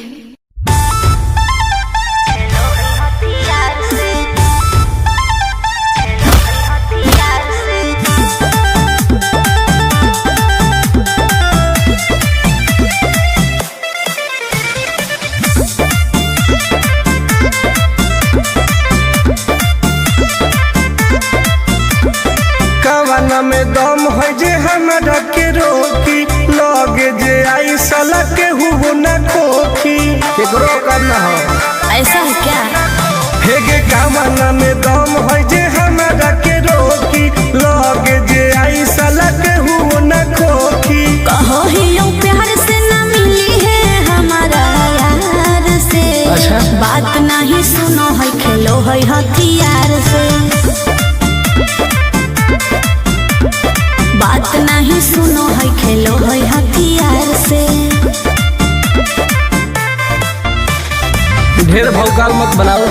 कवाना में दम है जे हमरा के रोकी, लगे जे आई साला के हुबो न खोखी। केकरो करना हो ऐसा है क्या? हेगे कवाना में दम है जे हमरा के रोकी, लगे जे आई साला के हुबो न खोखी। कहो ही लो प्यार से न मिली है हमारा यार से। अच्छा। बात नहीं सुनो है खेलो है हथियार से। बात नहीं सुनो है खेलो है हथियार से। ढेर भौकाल मत बनाओ।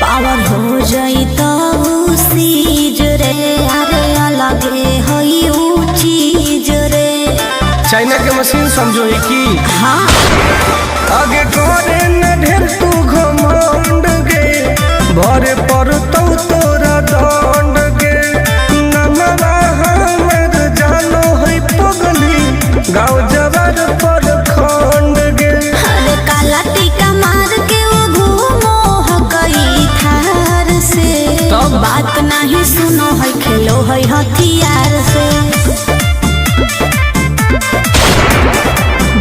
पावर हो जाई तो सीज रे, अरे अलगे हई ऊ चीज रे। चाइना के मशीन समझो ही की। हाँ। आगे करे न ढेर तू घमंड गे, भरे पर तो तोरा दंड गे। नमवा हमर जानो है पगली, गाँव जबर पर खंड गे। अरे काला टीका मार के वो घूमो हकई थार से। तब? बात नहीं सुनो है खेलो है हथियार से।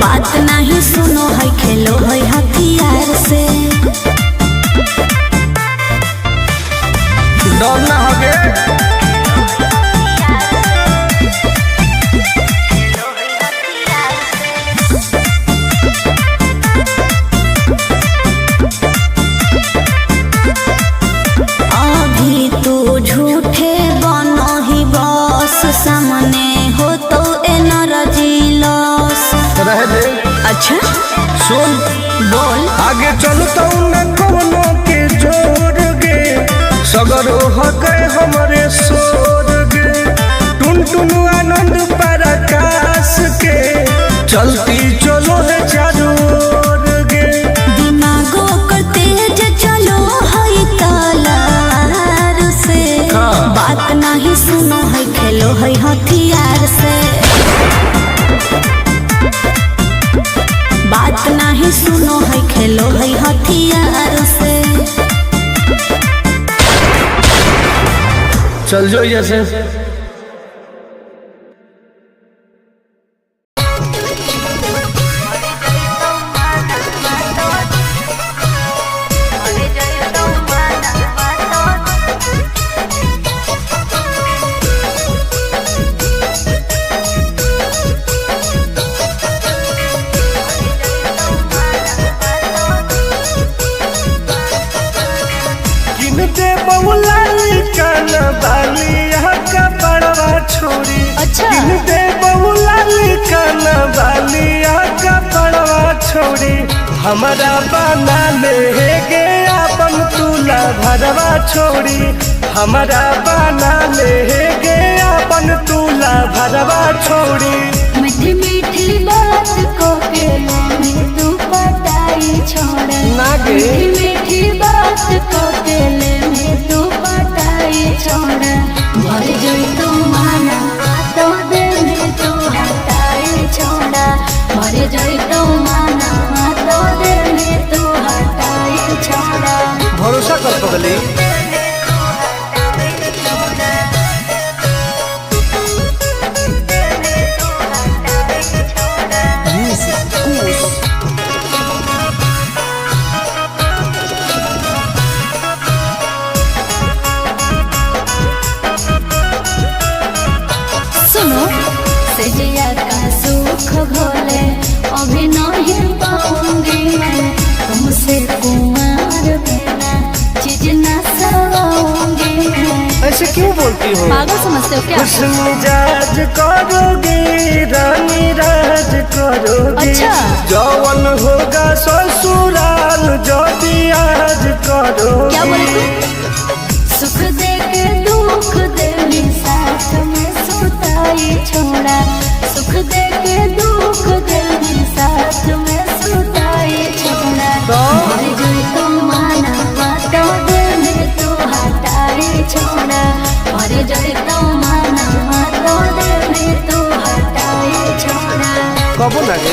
बात नहीं सुनो है खेलो है हथियार से। डर ना होगे। अभी तू झूठे बनो ही बस, सामने हो तो एनर्जी लॉस। रह दे। अच्छा सुन बोल। आगे चलता न कोनो के जोर गे, सगर हो गए हमारे सोर गे। टुन टुन आनंद पराकाश के, चलती चलो है चारों ओर गे। दिमागो कर तेज चलो है तलवार से। हाँ। बात नहीं सुनो है खेलो है हथियार से। बात नहीं सुनो है खेलो है हथियार से। चल जो जैसे। छोड़ी अच्छा। दे बहुला काना बालिया का पड़वा छोड़ी, हमारा बना ले गे अपन तुला भरवा छोड़ी। हमारा बना ले गे अपन तुला भरवा छोड़ी। मीठी मीठी बात को के में तू पटाई छोड़। नागे मीठी मीठी बात को के में तू पटाई छोड़। भर जोई तो माना तो दे में तू हटाई छोड़ा। भर जोई तो माना तो दे में तू हटाई छोड़ा। भरोसा कर पगली। सुनो सजिया का सुख भोले अभी नहीं पाऊंगी मैं, तुमसे कुमार बिना चीज न सवाऊंगी मैं। ऐसे क्यों बोलती हो? पागल समझते हो क्या? कुछ मिजाज करोगी रानी राज करोगी। अच्छा। जौवन होगा ससुराल जो कबो ना गे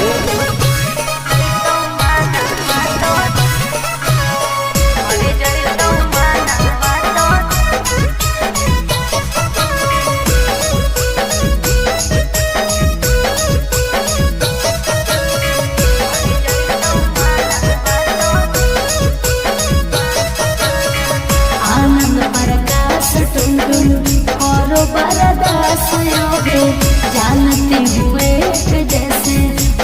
जानती हुए जैसे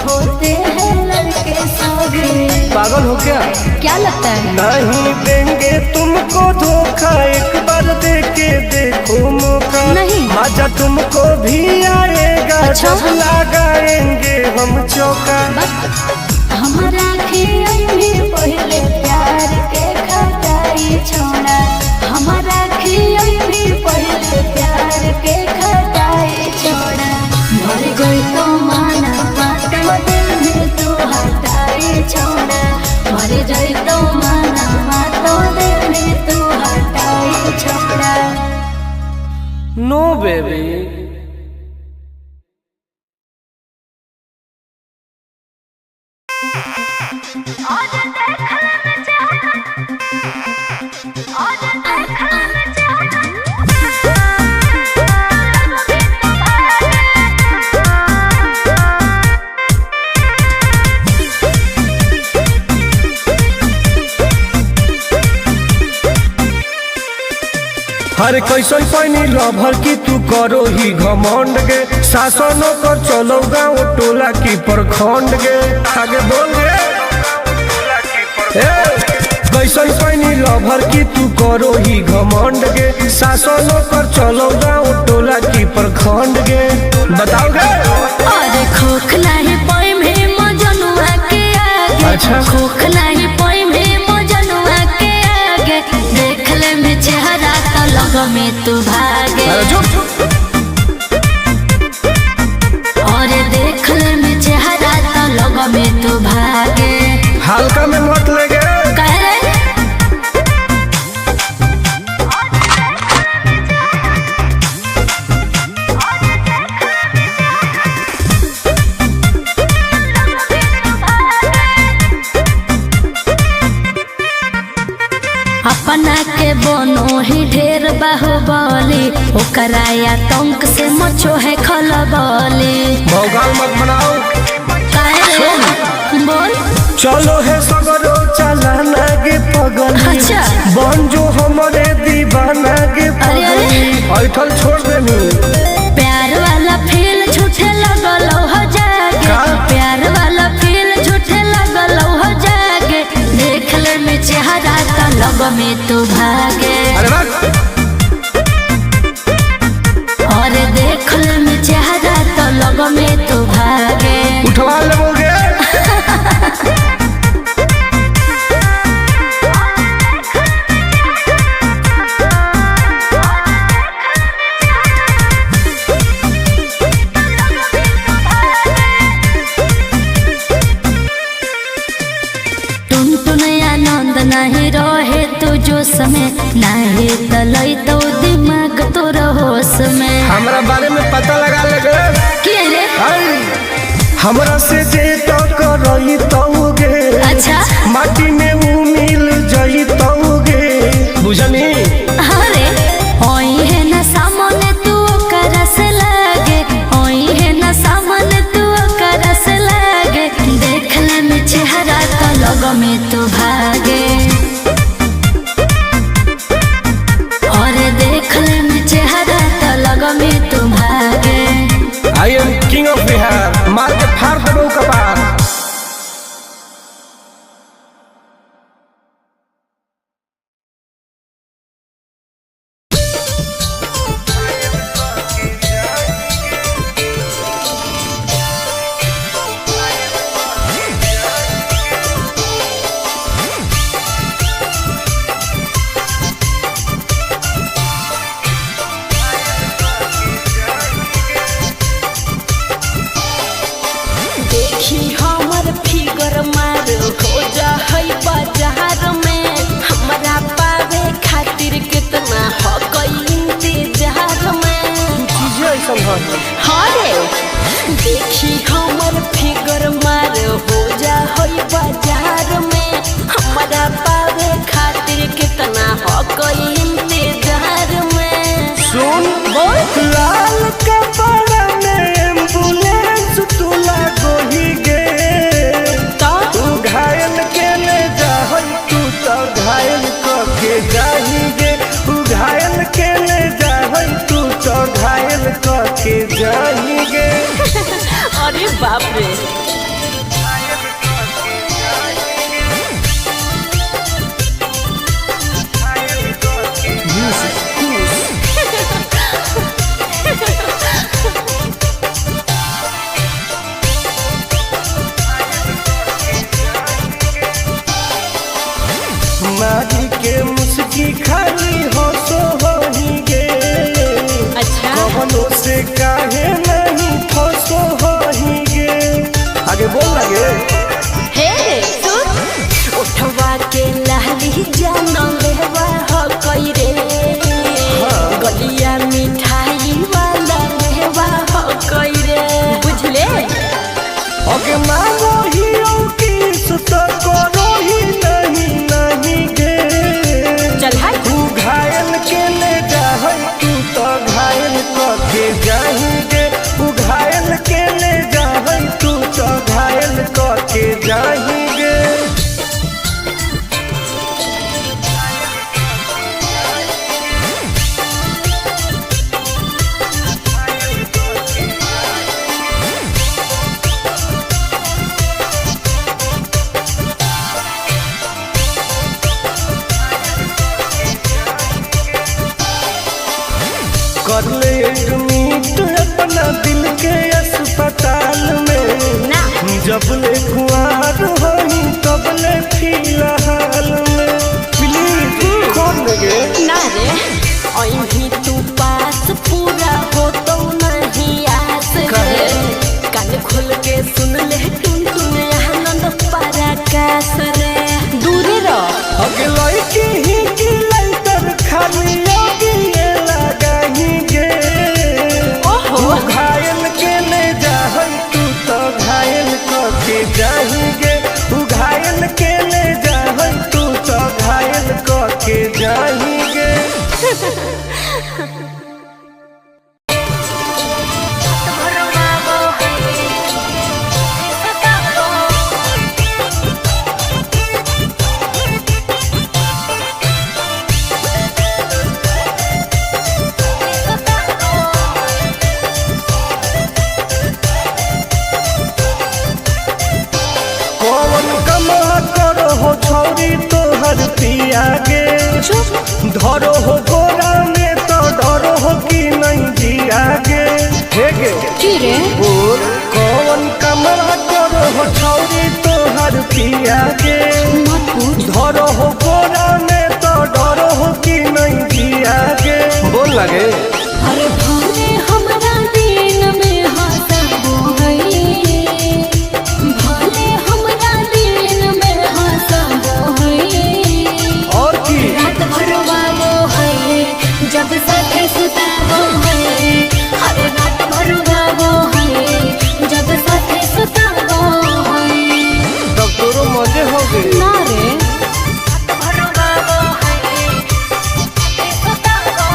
होते हैं लड़के सौगे। पागल हो क्या लगता है? नहीं देंगे तुमको धोखा, एक बार दे के देखो मौका। नहीं मजा तुमको भी आएगा। अच्छा? जब लगाएंगे हम चौका। हमारा भी पहले प्यार के खटाई छोड़ा, हमारा भी पहले प्यार के खटाई छोड़ा। मर गई तो माना बातों दिल तू हटाई छोड़ा, मर गई तो माना बातों दिल तू हटाई छोड़ा। नो बेबी हर कैसन पैनी लभर की तू करो ही घमंड गे। शासनों कर चलो गाँव टोला की प्रखंड गे। आगे बोल गे कैसन पैनी लभर की तू करो ही घमंड गे। शासनों कर चलो गाँव टोला की प्रखंड गे। बताओ गे अरे खोखला ही पोई में मजनुआ के आगे। अच्छा खोखला ही पोई में मजनुआ के आगे। देख ले में चेहरा तो लग में तू भागे। और देख ले में चेहरा तो लग में तू भागे। हल्का में मत लगे कह रहे अपना के बनो ही ढेर बाहुबली, ओकरा आतंक से मचो है खलबली। भौकाल मत बनाओ बोल चलो है सगरो चलाना गे पगल। अच्छा बन जो हमारे दीवाना गे पगल। ऐठल छोड़ देनी प्यार वाला फील झूठे लगल हो जागे। प्यार वाला फील झूठे लगल हो जागे। देख ले में चेहरा तो लग में तू भागे। और देख ले में चेहरा तो लग में तू भागे। उठवा लोगे नहीं रहे तू जो समय नहीं तलई तो दिमाग तो रहोस में। हमरा बारे में पता लगा लगे के रे हमरा से जे तो करई तौगे। अच्छा माटी में ऊ मिल जई तौगे बुझनी। अरे ओई है ना सामने तू करस लागे, ओई है ना सामने तू करस लागे। देख ले में चेहरा तो लग में तू भागे। और देख ले में चेहरा तो लग में तू भागे। I am king of Bihar, मार के फाड़ देबो कपार। अरे बाप रे। मारी के मुस्की खाली हंसो होही गे। अच्छा कवनो से काहे नहीं फंसो होही गे। आगे बोल लगे हे सुन उठवा के लहली जानो लेवा हो कोई रे। गलिया मिठाई वाला लेवा हो कोई रे बुझले। अगे मांगो ही किस तो करो ही नहीं गे। चल हाय तू घायल के ले जाहै तू तो घायल के जाएंगे। तू घायल के ले जाहै तू तो घायल के जाएंगे। कर ले एडमिट अपना दिल के अस्पताल में ना। जब ले कुआर होई तब ले फिलहाल में प्लीज कौन लगे ना रे अभी तू पास पूरा हो तो नहीं आस रे। कान खोल के सुन ले टुन टुन आनंद पराकाश रे। दूरी रह अगे लड़की ही की लड़तर खाली अगिए लगाही गे। ओहो तू घायल के ले जाहै तू तो घायल के जाएंगे। तू घायल के ले जाहै तू तो घायल के जाएंगे। कौन कमा करो हो छौरी तोहर पिया गे। धरो हो गोरा में तो डरो हो कि नहीं जिया गे। हे गे की रे बोल कौन कमा करो हो छौरी तोहर पिया गे। मत पूछ। धरो हो गोरा में तो डरो हो कि नहीं जिया गे। बोल लगे अरे भले हमरा दिन में हंसबो है। भले हमरा दिन में हंसबो है। और की रात भर वाबो है जब साथे सुताबो है। अरे रात भर वाबो है जब साथे सुताबो है। तब तोरो मजे हो गए। ना रे रात भर वाबो है सुताबो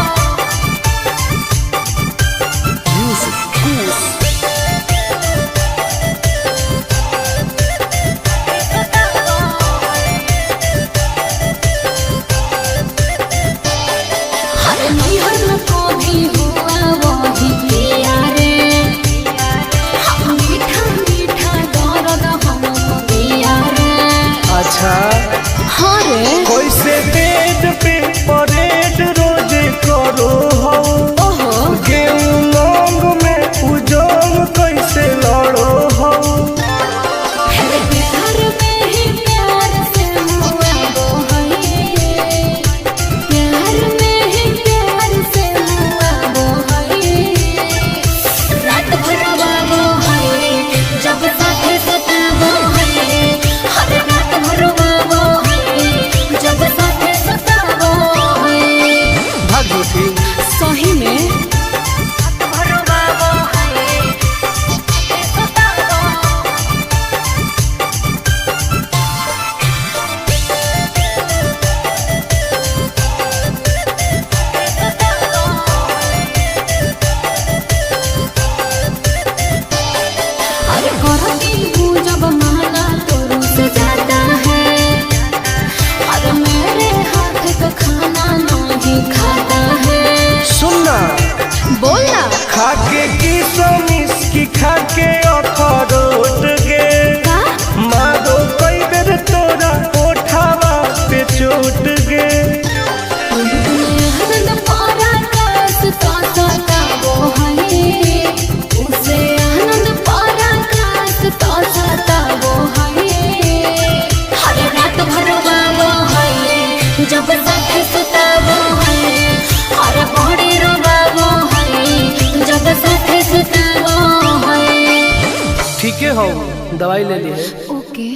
दवाई ले ली है। ओके।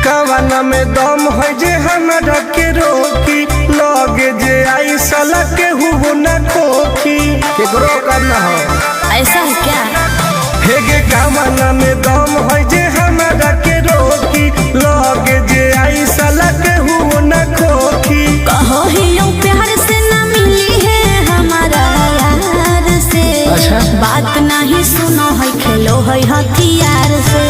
कवाना में दम है जे हमरा के रोकी, लगे जे आई साला के हुओ न खोखी, केकरो करना हो ऐसा है क्या? हेगे कवाना में दम है जे हमरा के रोकी, लगे जे आई साला के हुओ न खोखी। कहो ही यूं प्यार से ना मिली है हमारा यार से। अच्छा। बात नहीं सुनो है खेलो है हथियार से।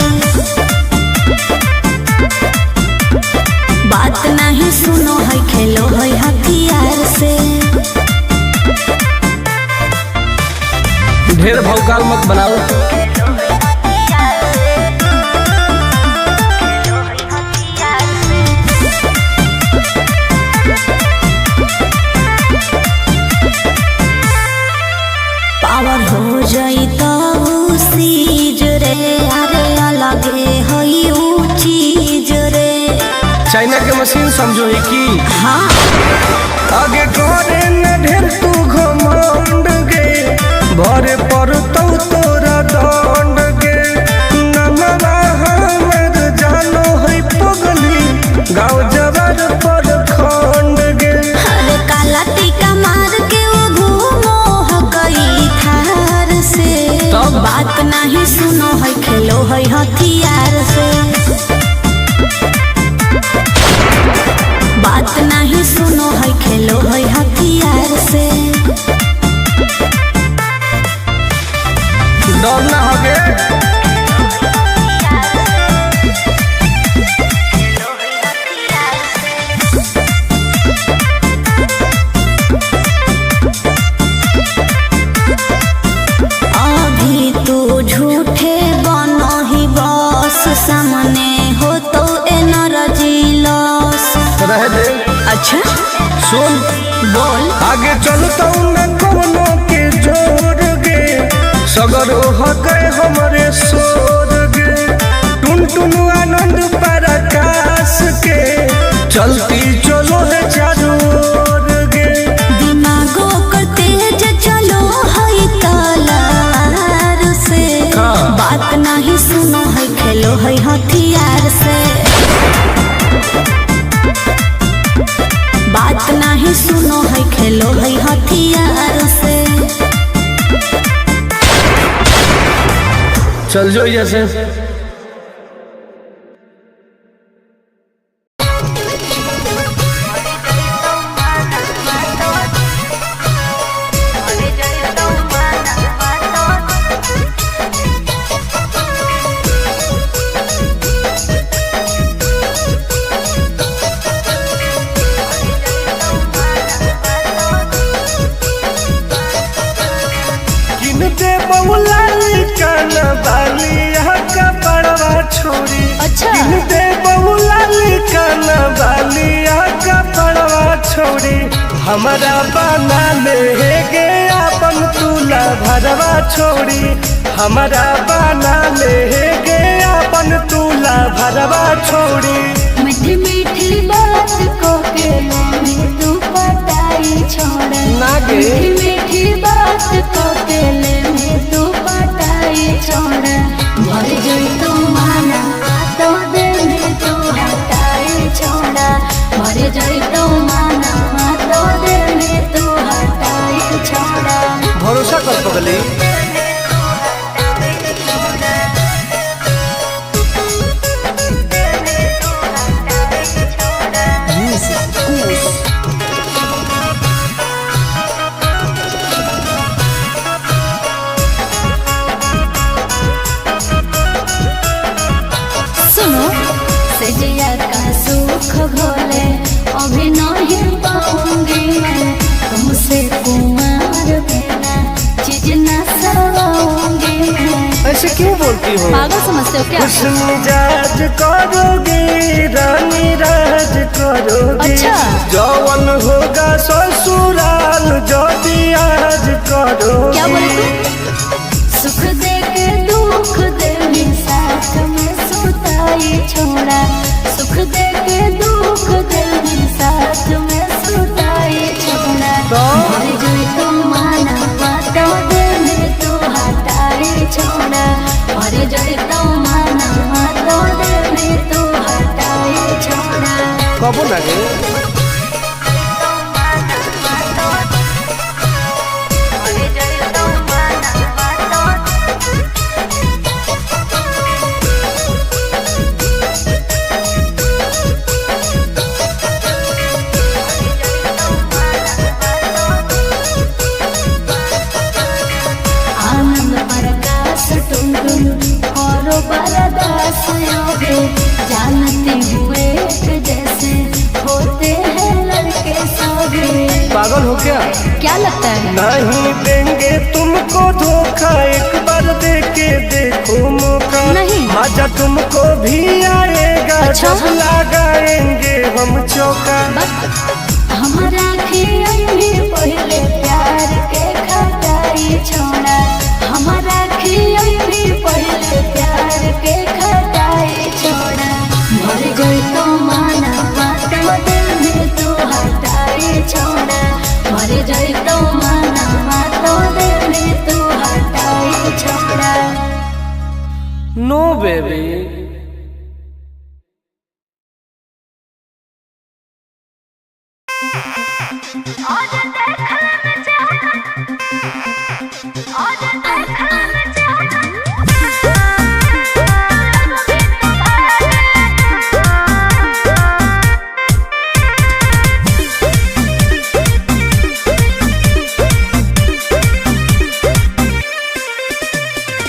बात नहीं सुनो है खेलो है हथियार से। ढेर भौकाल मत बनाओ। पावर हो जाई तो सीज रे, अरे अलगे हई ऊ चीज रे। चाइना के मशीन समझो है की हाँ। आगे करे न ढेर तू घमंड गे, भरे पर तोरा दंड गे। नमवा हमर जानो है पगली, गाँव जवार पर खंड गे। अरे काला टीका मार के वो घूमो हकई थार से। तब? बात नहीं सुनो है खेलो है हथियार से। बात नहीं सुनो है खेलो है हथियार से। डर ना होगे। अभी तू झूठे बनो ही बस, सामने हो तो एनर्जी लॉस। रह दे। अच्छा सुन बोल। आगे चलता न कोनो के जोर गे, सगर हो गए हमरे सोर गे। टुन टुन आनंद पराकाश के, चलती चलो है चारों ओर गे। दिमागो कर तेज चलो है तलवार से। हाँ। बात नहीं सुनो है खेलो है हथियार से। बात नहीं सुनो है खेलो है हथियार से। चल जो जैसे। किनते बहुला काना बाली का बड़वा छोड़ी। अच्छा। किनते बहुला काना बाली का बड़वा छोड़ी। हमारा बना ले गे अपन तुला भरवा छोड़ी। हमारा बना ले गे अपन तुला भरवा छोड़ी। मीठी मीठी बात को के ले तू पटाई छोड़। नागे। मीठी मीठी बात को के ले तू पटाई छोड़। मर जाई तो माना तो दे में तू हटाई छोड़। मर जाई तो माना तो दे में तू हटाई छोड़। भरोसा कर पगली। सुनो सजिया का सुख घोले अभी नहीं पाऊंगी मैं तुमसे कुमार बिना चीज न सकती हो। पागल समझते हो क्या? खुश मिजाज करोगे रानी राज करोगे। अच्छा। जौवन होगा ससुराल जो भी आज करोगे। क्या बोले तू? सुख दे के दुख दे साथ में सुताई छोड़ा। सुख दे के दुख दे साथ में सुताई छोड़ा। मर जाए तो माना बात दे तू हटाई छोड़ा। मर जाए तो माना बात दे तू हटाई छोड़ा। कबो लगे जानते हुए जैसे होते हैं लड़के सभी। पागल हो क्या? क्या लगता है? नहीं देंगे तुमको धोखा, एक बार दे के देखो मौका। नहीं। मजा तुमको भी आएगा। अच्छा? जब लगाएंगे हम चौका। हमारा भी पहले प्यार के खटाई छोड़ा। हमारा भी पहले प्यार के खटाई छोड़ा। मर गई तो माना बात दिल तू हटाई छोड़ा। मर गई तो माना बात दिल तू हटाई छोड़ा। नो बेबी।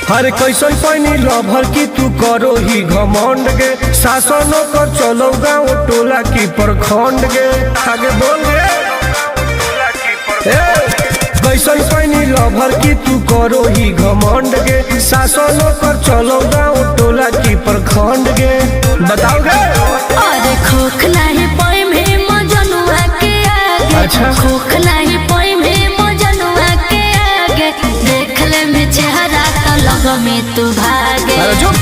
हर कैसन पैनी लभर की तू करो ही घमंड गे। शासनों को चलो गाँव टोला की प्रखंड गे। आगे बोल गे। कैसन पैनी लभर की तू करो ही घमंड गे। शासनों को चलो गाँव टोला की प्रखंड गे। बताओ गे। अरे खोख नहीं पाई में मजनुआ के आगे। अच्छा। खोख नहीं पाई में मजनुआ के आगे। देख ले में चेहरा तो लग में तू भागे। अरे चुप।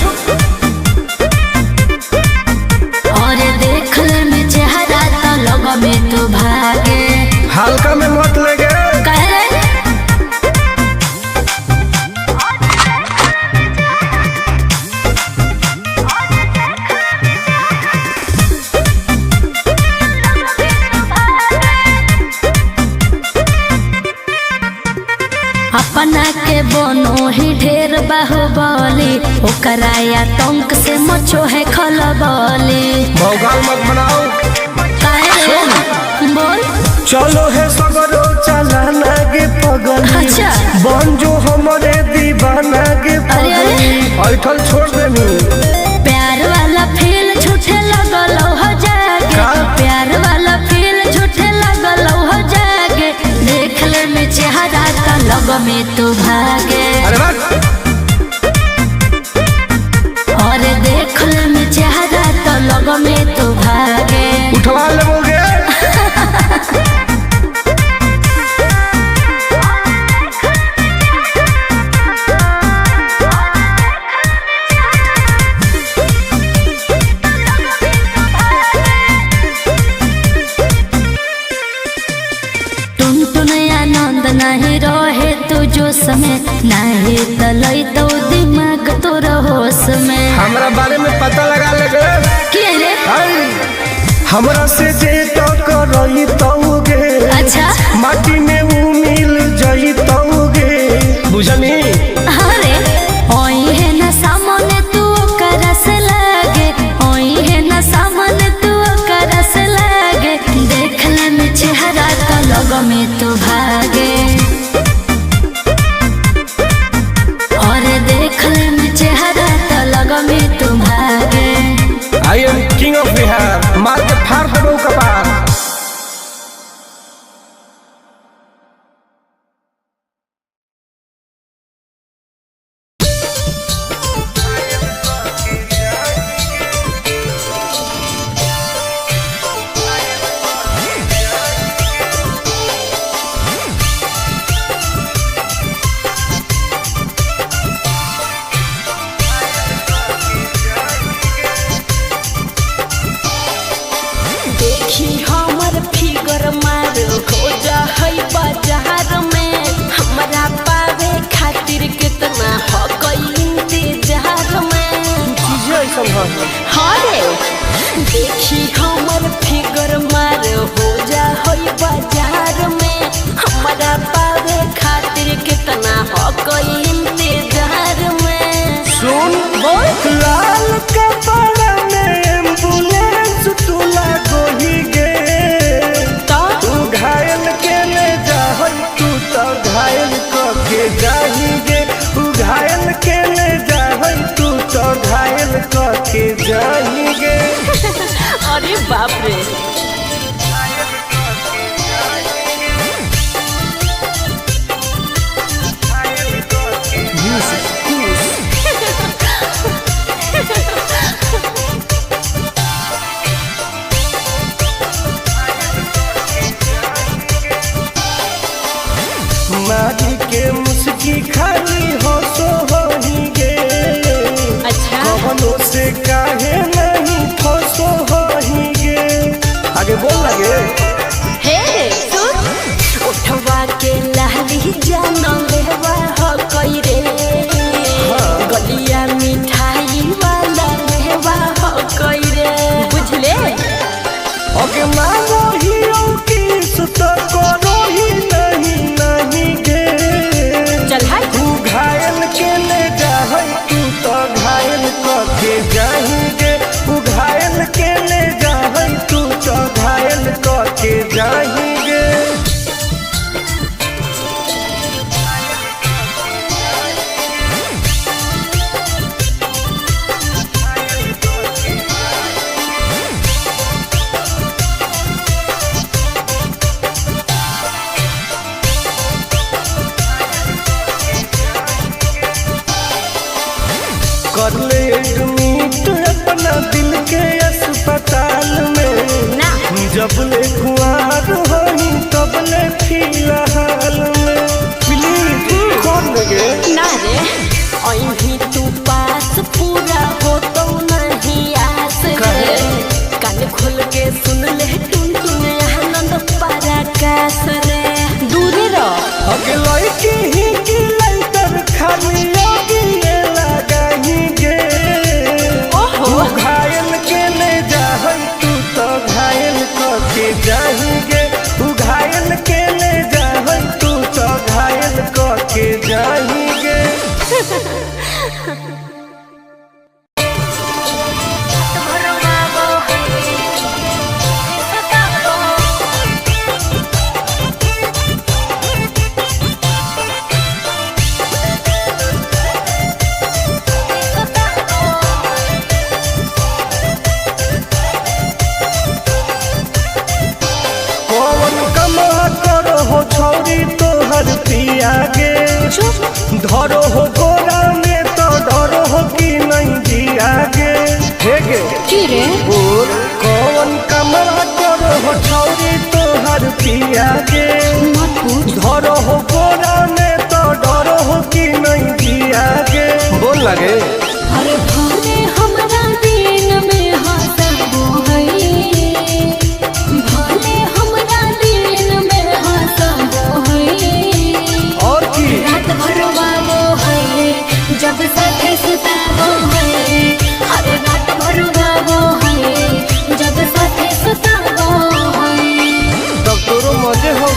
और देख ले में चेहरा तो लग में तू भागे। हल्का में मत लगे। कह रे अपना के बनो ही ढेर बाहुबली। ओकरा आतंक से मचो है खलबली। भौकाल मत बनाओ। काहे बोल। चलो है सगरो चलाना गे पगल। अच्छा। बन जो हमारे दीवाना गे अरे, अरे। ऐठल छोड़ देनी। प्यार वाला फील झूठे लगल हो जागे। का? प्यार वाला फील झूठे लगल हो जागे। देख ले में चेहरा का लग में तू भागे। अरे बात। और देख ले में चेहरा तो लग में तू भागे। उठवा लोगे। नहीं रहे तू जो समय नहीं तलई तो दिमाग तो होश में। हमरा बारे में पता लगा लेगे। क्या रे? हमरा से जे तो करई तौगे। अच्छा। माटी में वो मिल जई तौगे। बुझनी। अरे ओई है ना सामने तू करस लागे। ओई है ना सामने तू करस लागे। देख ले में चेहरा तो लग में तू भागे। और देख ले में चेहरा तो लग में तू भागे। I am king of Bihar. मार के फाड़ देबो कपार। घायल के जाएंगे तू घायल के ले जाए तू तो घायल के जाएंगे। अरे बाप रे। मारी के मुस्की खाली हो सो होएंगे। अच्छा कवनों से काहे नहीं फसो होएंगे। आगे बोल लगे हे सुन उठवा के लहली जाना लेवा हो कोई रे। गलिया मिठाई वाला लेवा हो कोई रे बुझले। ओके मानो हीरो की सुतो करो ही नहीं गे। चल हाय तू घायल के ले जाए तू तो घायल के जाएंगे। तू घायल के ले जाए तू तो घायल के जाएंगे। कर ले एडमिट अपना दिल के अस्पताल में ना जब ले कुआर होई तब ले फिलहाल में प्लीज खोल लगे। ना रे अहीं तू पास पूरा हो तो नहीं आस रे। कान खोल के सुन ले टुन टुन आनंद पराकाश रे। दूरे रह अगे लड़की ही की लंतर खाली योगी ये लगाएंगे। ओहो तू घायल के ले जाए तू तो घायल के जाएंगे। तू घायल के ले जाए तू तो घायल के जाएंगे। कौन कमा करो हो छौरी तोहर पिया गे। धरो हो गोरा में तो डरो हो कि नहीं जिया गे। हे गे की रे और कौन कमा करो हो छौरी तोहर पिया गे। मत पूछ धरो हो गोरा में तो डरो हो कि नहीं जिया गे। बोल लगे अरे भले हमरा दिन में हंसबो है। भले हमरा दिन में हंसबो है। और की रात भर बाबो है जब साथे सुताबो है। अरे रात भर बाबो है जब साथे सुताबो है। तब तोरो मजे हो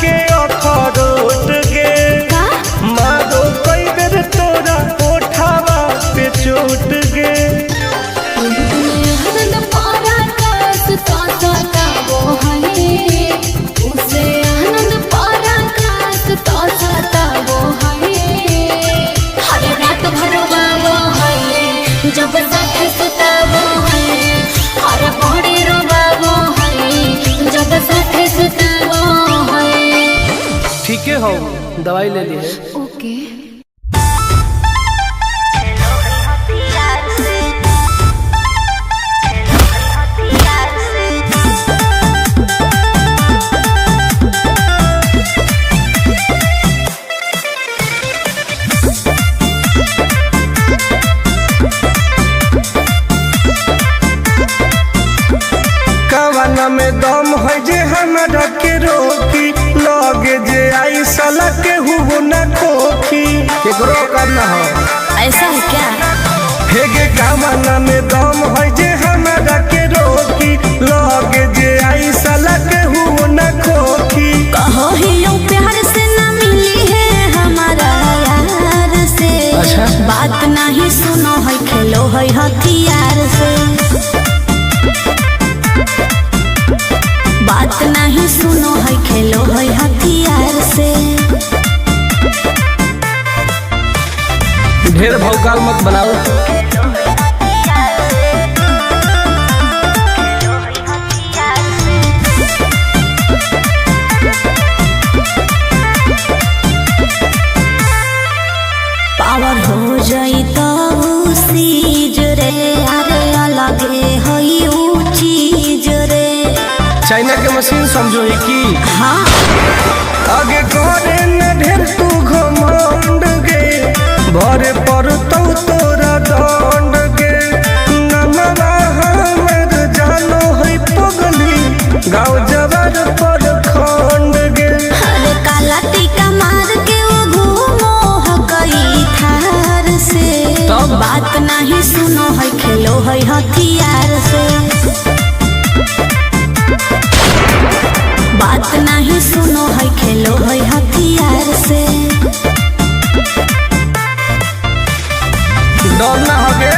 के अखरोट गे मारो कई बेर तोरा ओठावा पे चोट गे। आनंद पराकाश तोता वो है उसे आनंद पराकाश तोता वो है हर रात भर वो है जब साथ सुता वो है हर बड़े रोवा वो है जब साथ सुता वो है। ठीक है हो दवाई ले ली है। ओके कवाना में दम है जे हमरा के रोकी लगे जे आई साला के हुओ न खोखी केकरो करना हो ऐसा है क्या? हेगे कवाना में दम है जे हमरा के रोकी लगे जे आई साला के हुओ न खोखी। कहो ही यूं प्यार से न मिली है हमारा यार से। अच्छा? बात नहीं सुनो है खेलो है हथियार से। बात नहीं सुनो है खेलो है हथियार से। ढेर भौकाल मत बनाओ। पावर हो जाई तो सीज रे अरे अलगे होई ऊ चीज रे। चाइना के मशीन समझो ही की हाँ आगे करे न ढेर तू घमंड गे भरे पर तोरा दंड गे नमवा हमर जानो है पगली गाँव जबर पर खंड गे। अरे काला टीका मार के वो घूमो हो गई थार से। तब? बात नहीं सुनो है खेलो है हथियार से। बात नहीं सुनो है खेलो है हथियार से। डर ना हगे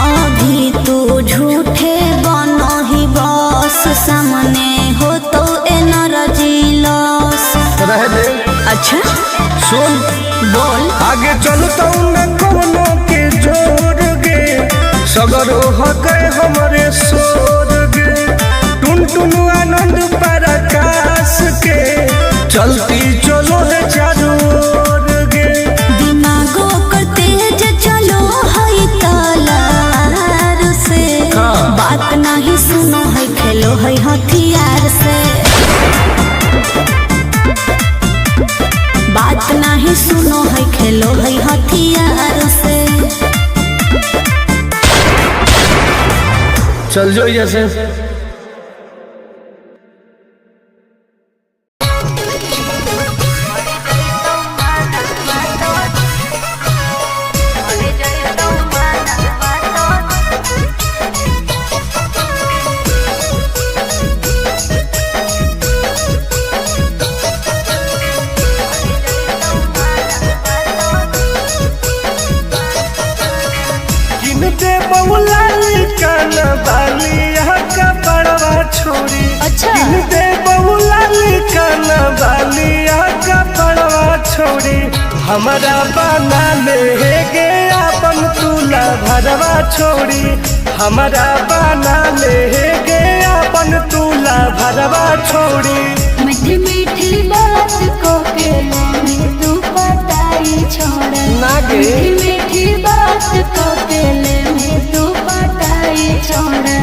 अभी तू झूठे बनो ही बस सामने हो तो एनर्जी लॉस। रह दे अच्छा सुन बोल आगे चलता न कोनो के जोर गे सगर हो गए हमारे सोर गे टुन टुन आनंद पराकाश के चलती चलो है चारों ओर गे। दिमागो कर तेज चलो है तलार से। हाँ। बात नहीं सुनो है खेलो है हथियार से। बात नहीं सुनो है खेलो है हथियार से। चल जो जैसे किनते बहुला कान बालिया का बड़वा छोड़ी। अच्छा। किनते बहुला कान बालिया का बड़वा छोड़ी हमारा बना ले गे अपन तुला भरवा छोड़ी हमारा बना ले गे अपन तुला भरवा छोड़ी। मीठी मीठी बात को के में तू पटाई छोड़ा। ना गे। मीठी मीठी बात को के में तू पटाई छोड़ा।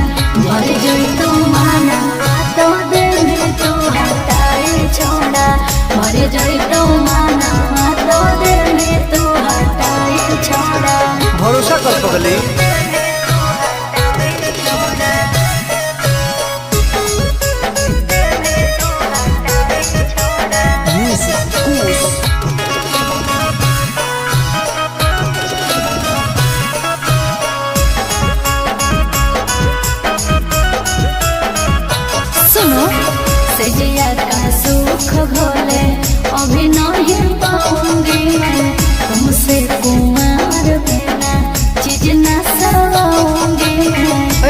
मर जाई तू माना तो दे में तू हटाई छोड़ा। मर जाई तू माना तो दे में तू हटाई छोड़ा। भरोसा कर पगली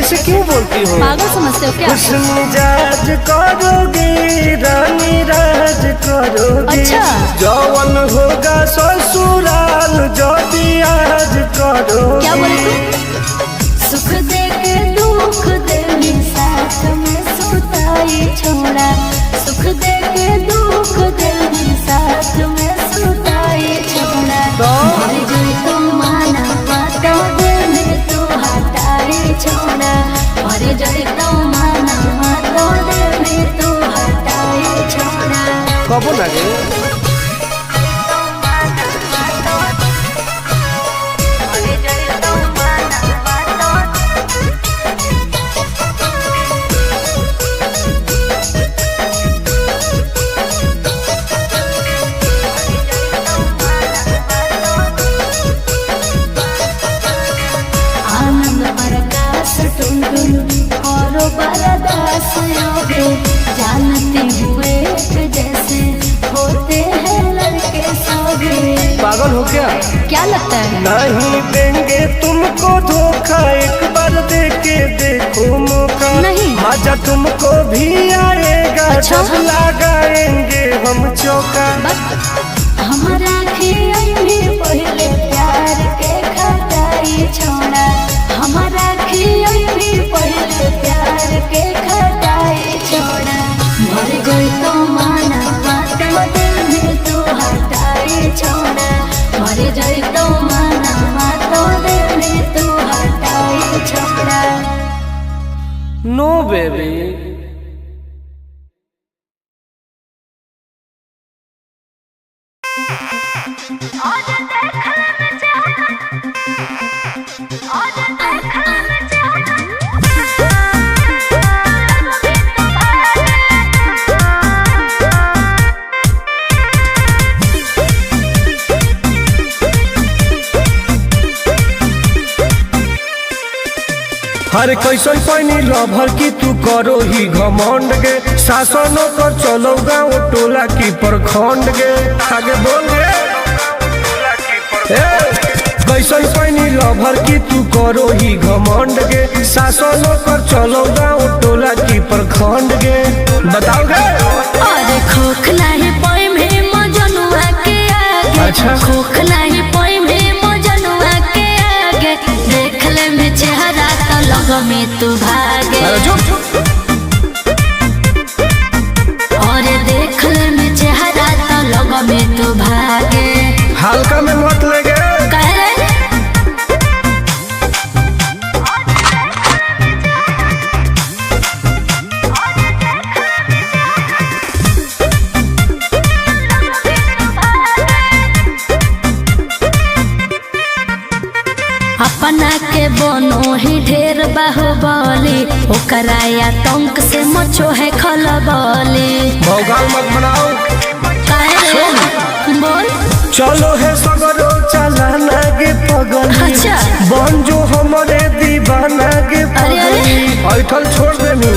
ऐसे क्यों बोलती हो? पागल समझते हो क्या? खुश मिजाज करोगे रानी राज करोगे। अच्छा। जौवन होगा ससुराल जो भी आज करोगे। क्या बोले तू? सुख दे के दुख दे साथ में सुताई छोड़ा, सुख दे के दुख दे साथ में सुताई छोड़ा। मर जाए तो माना पाता दे तू हटाई छोड़ा, मर जाए तो माना पाता दे तू हटाई छोड़ा। कबो ना गे बरदास योगे जानते हुए जैसे होते हैं लड़के सोगे। पागल हो क्या लगता है? नहीं देंगे तुमको धोखा, एक बार दे के देखो मौका। नहीं। मजा तुमको भी आएगा। अच्छा? जब लगाएंगे हम चौका। हमारा भी पहले प्यार के खटाई छोड़ा, हमारा भी पहले प्यार के खटाई छोड़ा। मर गई तो माना पाता दिल तू हटाई छोड़ा, मर गई तो माना पाता दिल तू हटाई छोड़ा। नो बेबी। हर कैसन पैनी लभर की तू करो ही घमंड गे। शासनों कर चलो गाँव टोला की प्रखंड गे। आगे बोल गे। कैसन पैनी लभर की तू करो ही घमंड गे। शासनों कर चलो गाँव टोला की प्रखंड गे। बताओ गे। अरे खोखला ही पोई में मजनुआ के आगे। अच्छा। खोखला ही पोई में मजनुआ के आगे। देख ले में चेहरा तो लग में तू भागे। अरे चुप। और देख ले में चेहरा तो लग में तू भागे। हल्का में मत लगे। कह रहे अपना के बनो ही ढेर बाहुबली, ओकरा आतंक से मचो है खलबली। भौकाल मत बनाओ। बोल। चलो है सगरो चलाना गे पगली। अच्छा। बन जो हमारे दीवाना गे पगली। ऐठल छोड़ देनी।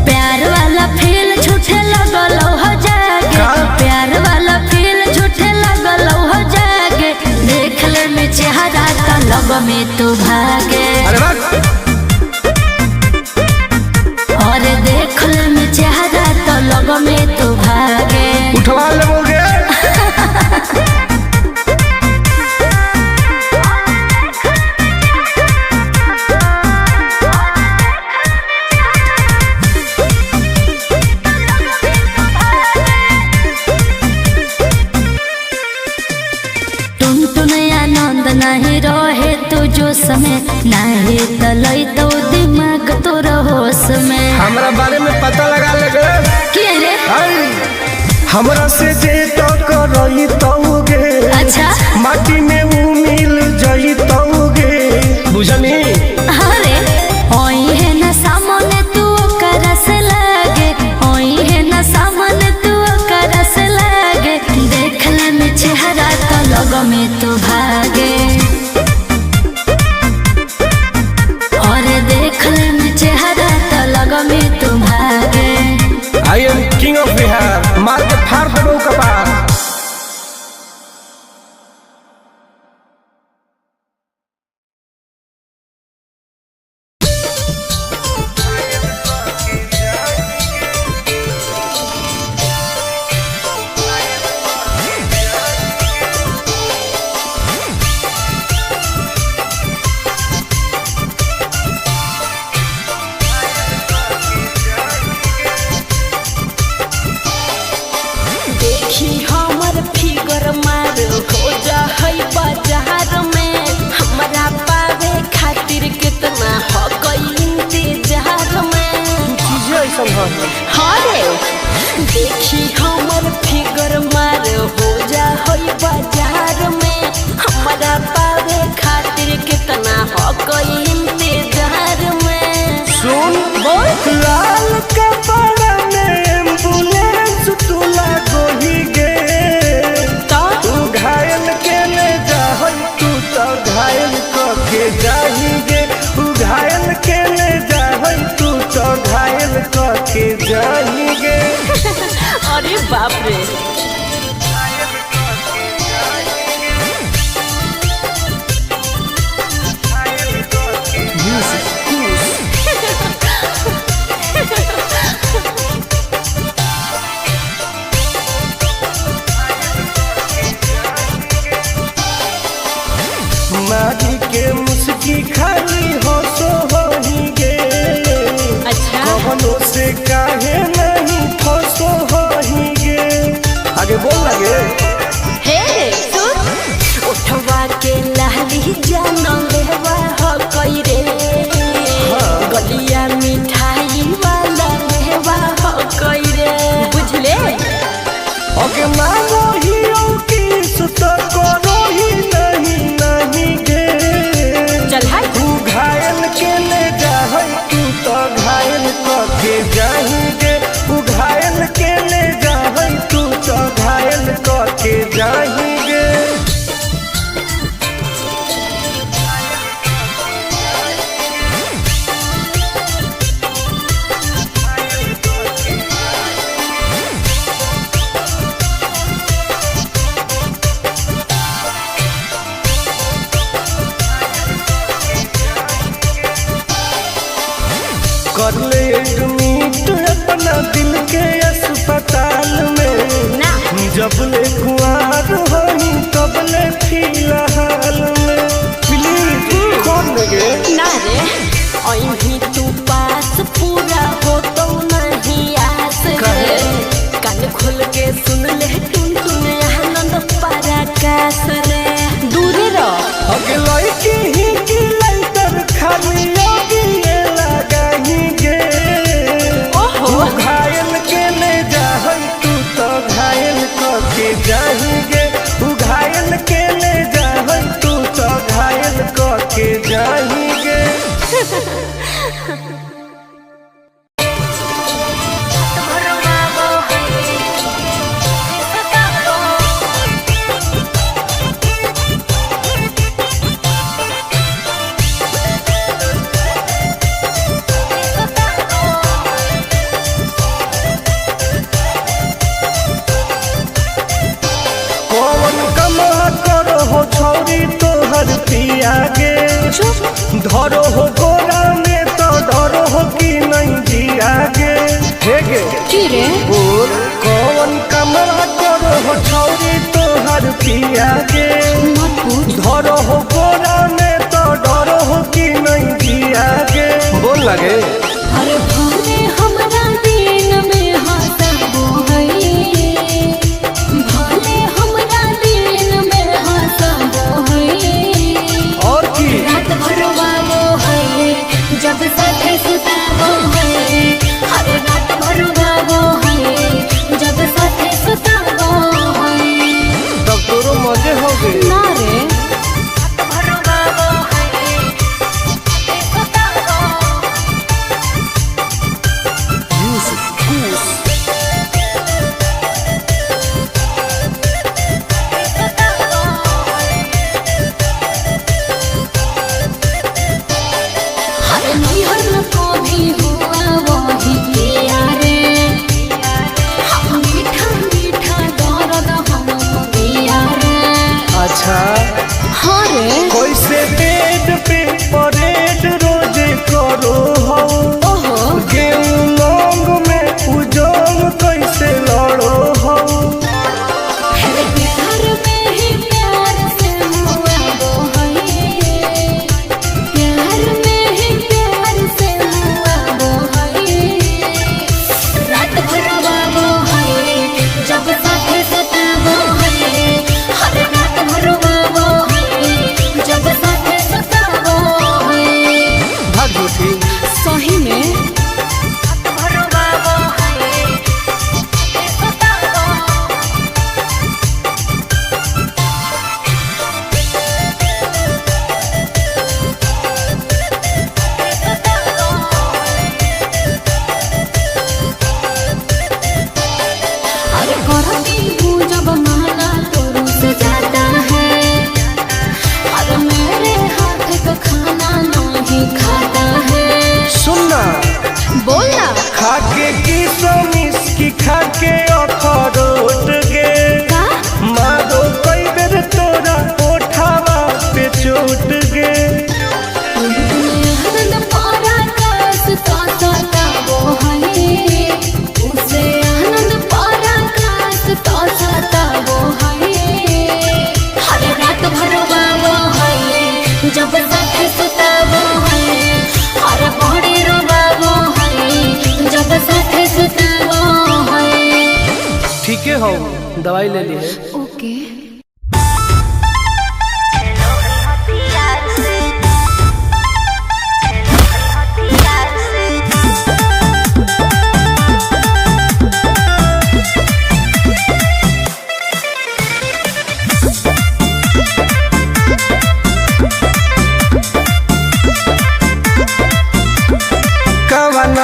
प्यार वाला फील झूठे लगल हो जागे। का? प्यार वाला फील झूठे लगल हो जागे। देख ले में चेहरा का लग में तू भागे। अरे बात। और देख ले में चेहरा तो लग में तू भागे। उठवा ले बोल गे। नहीं रहे तू जो समय नहीं तलई तो दिमाग तो होश में। हमरा बारे में पता लगा लगे। क्या रे? हमरा से जे तो करई तौगे। अच्छा। माटी में ऊ मिल जई तौगे। बुझनी। अरे ओई है ना सामने तू करस लागे, ओई है ना सामने तू करस लागे। देख ले में चेहरा तो लग में तू भागे। और देख ले में चेहरा तो लग में तू भागे। I am king of Bihar. मार के फाड़ देबो कपार। कैसन है? हाँ रे देखी हमर फिगर मार हो जा होई बाजार में हमारा पावे खातिर कितना हो कोई इंतजार में। सुन बोल लाल कपड़ा में एम्बुलेंस तू लागोही गे तू घायल के ले जाहई तू तो घायल के जाही गे तू घायल के ले जाहई तू तो घायल के जाही गे। अरे बाप रे मारी के मुस्की खाली हो सो होही गे अच्छा कवनो से काहे नहीं फसो होही गे। आगे बोल लगे हे सुन उठवा के लहली जानो लेवा हो कोई रे गलिया मिठाई वाला लेवा हो कोई रे बुझले। ओके मांगो ही किस तो करो ही नहीं गे चल हाय तू घायल के ले जाहई तू तो घायल के जाही गे तू घायल के ले जाहई तू तो घायल के जाही गे। कर ले एडमिट अपना दिल के अस्पताल में ना जब ले कुआर होही तब ले फिलहाल में प्लीज कौन लगे ना रे अहीं तू पास पूरा हो तो नहीं आस रे कान खोल के सुन ले टुन टुन आनंद पराकाश रे दूर रह अगे लड़की ही की लाइटर खाली लगी लगाही गे ओहो तू घायल के ले जाहई तू तो घायल के जाही गे तू घायल के ले जाहई तू तो घायल के जाही गे। कौन कमा करो हो छौरी तोहर पिया गे धरो हो गोरा में तो डरो हो कि नहीं जिया गे हे गे की रे बोल कौन कमा करो हो छौरी तोहर पिया गे मत पूछ धरो हो गोरा में तो डरो हो कि नहीं जिया गे। बोल लगे अरे भले हमरा दिन में हंसबो है भले हमरा दिन में हंसबो है और की रात भर वाबो है जब साथे सुताबो है हर रात भर वाबो है जब साथे सुताबो है तब तोरो मजे हो गए ना रे भर बाबो है सुताबो खाके किशमिश की खाके अखरोट गे मारो कई बेर तोरा ओठावा पे चोट गे जब साथे सुताबो है और बड़ी रोबाबो है जब साथे सुताबो है। ठीक है हो दवाई ले ली है। ओके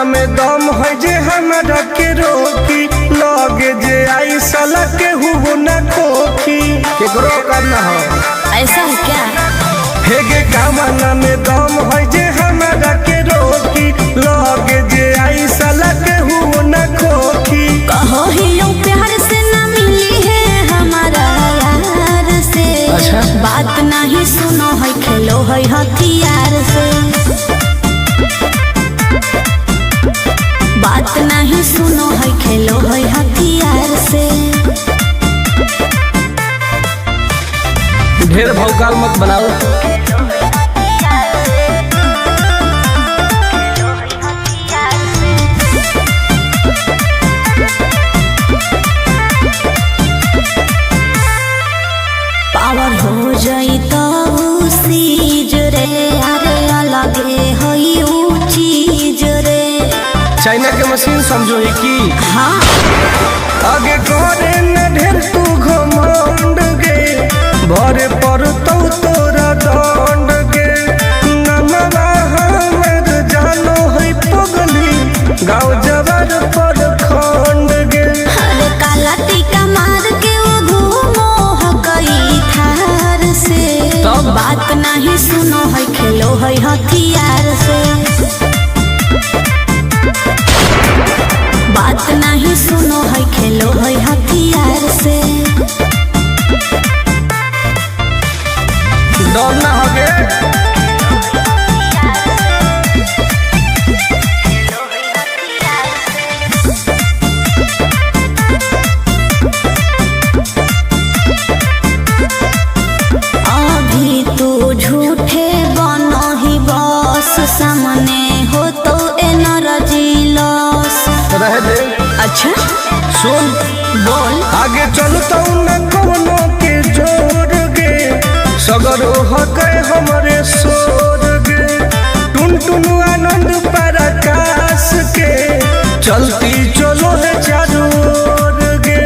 में दम है जे हमरा के रोकी लगे जे आई साला के हुबो न खोखी केकरो करना हो ऐसा है क्या? हेगे कामना में दम है जे हमरा के रोकी लगे जे आई साला के हुबो न खोखी कहो ही लो प्यार से ना मिली है हमारा यार से। अच्छा बात नहीं सुनो है खेलो है हथियार से। बात नहीं सुनो है खेलो है हथियार से। ढेर भौकाल मत बनाओ। पावर हो जाई तो सीज रे अरे अलगे होई ऊ चीज रे। चाइना के मशीन समझो ही की हाँ आगे करे न ढेर तू घमंड गे भरे पर तो तोरा दंड गे नमवा हमर जानो है पगली गाँव जबर पर खंड गे अरे काला टीका मार के वो घूमो हकई थार से। तब? बात नहीं सुनो है खेलो है हथियार से। बात नहीं सुनो है खेलो है हथियार से। डर ना होगे अभी तू झूठे बनो ही बस सामने हो तो एनर्जी लॉस। रह दे अच्छा सुन बोल आगे चलता न कोनो के जोर गे सगर हके हमरे सोर गे टुन टुन आनंद पराकाश के चलती चलो है चारों ओर गे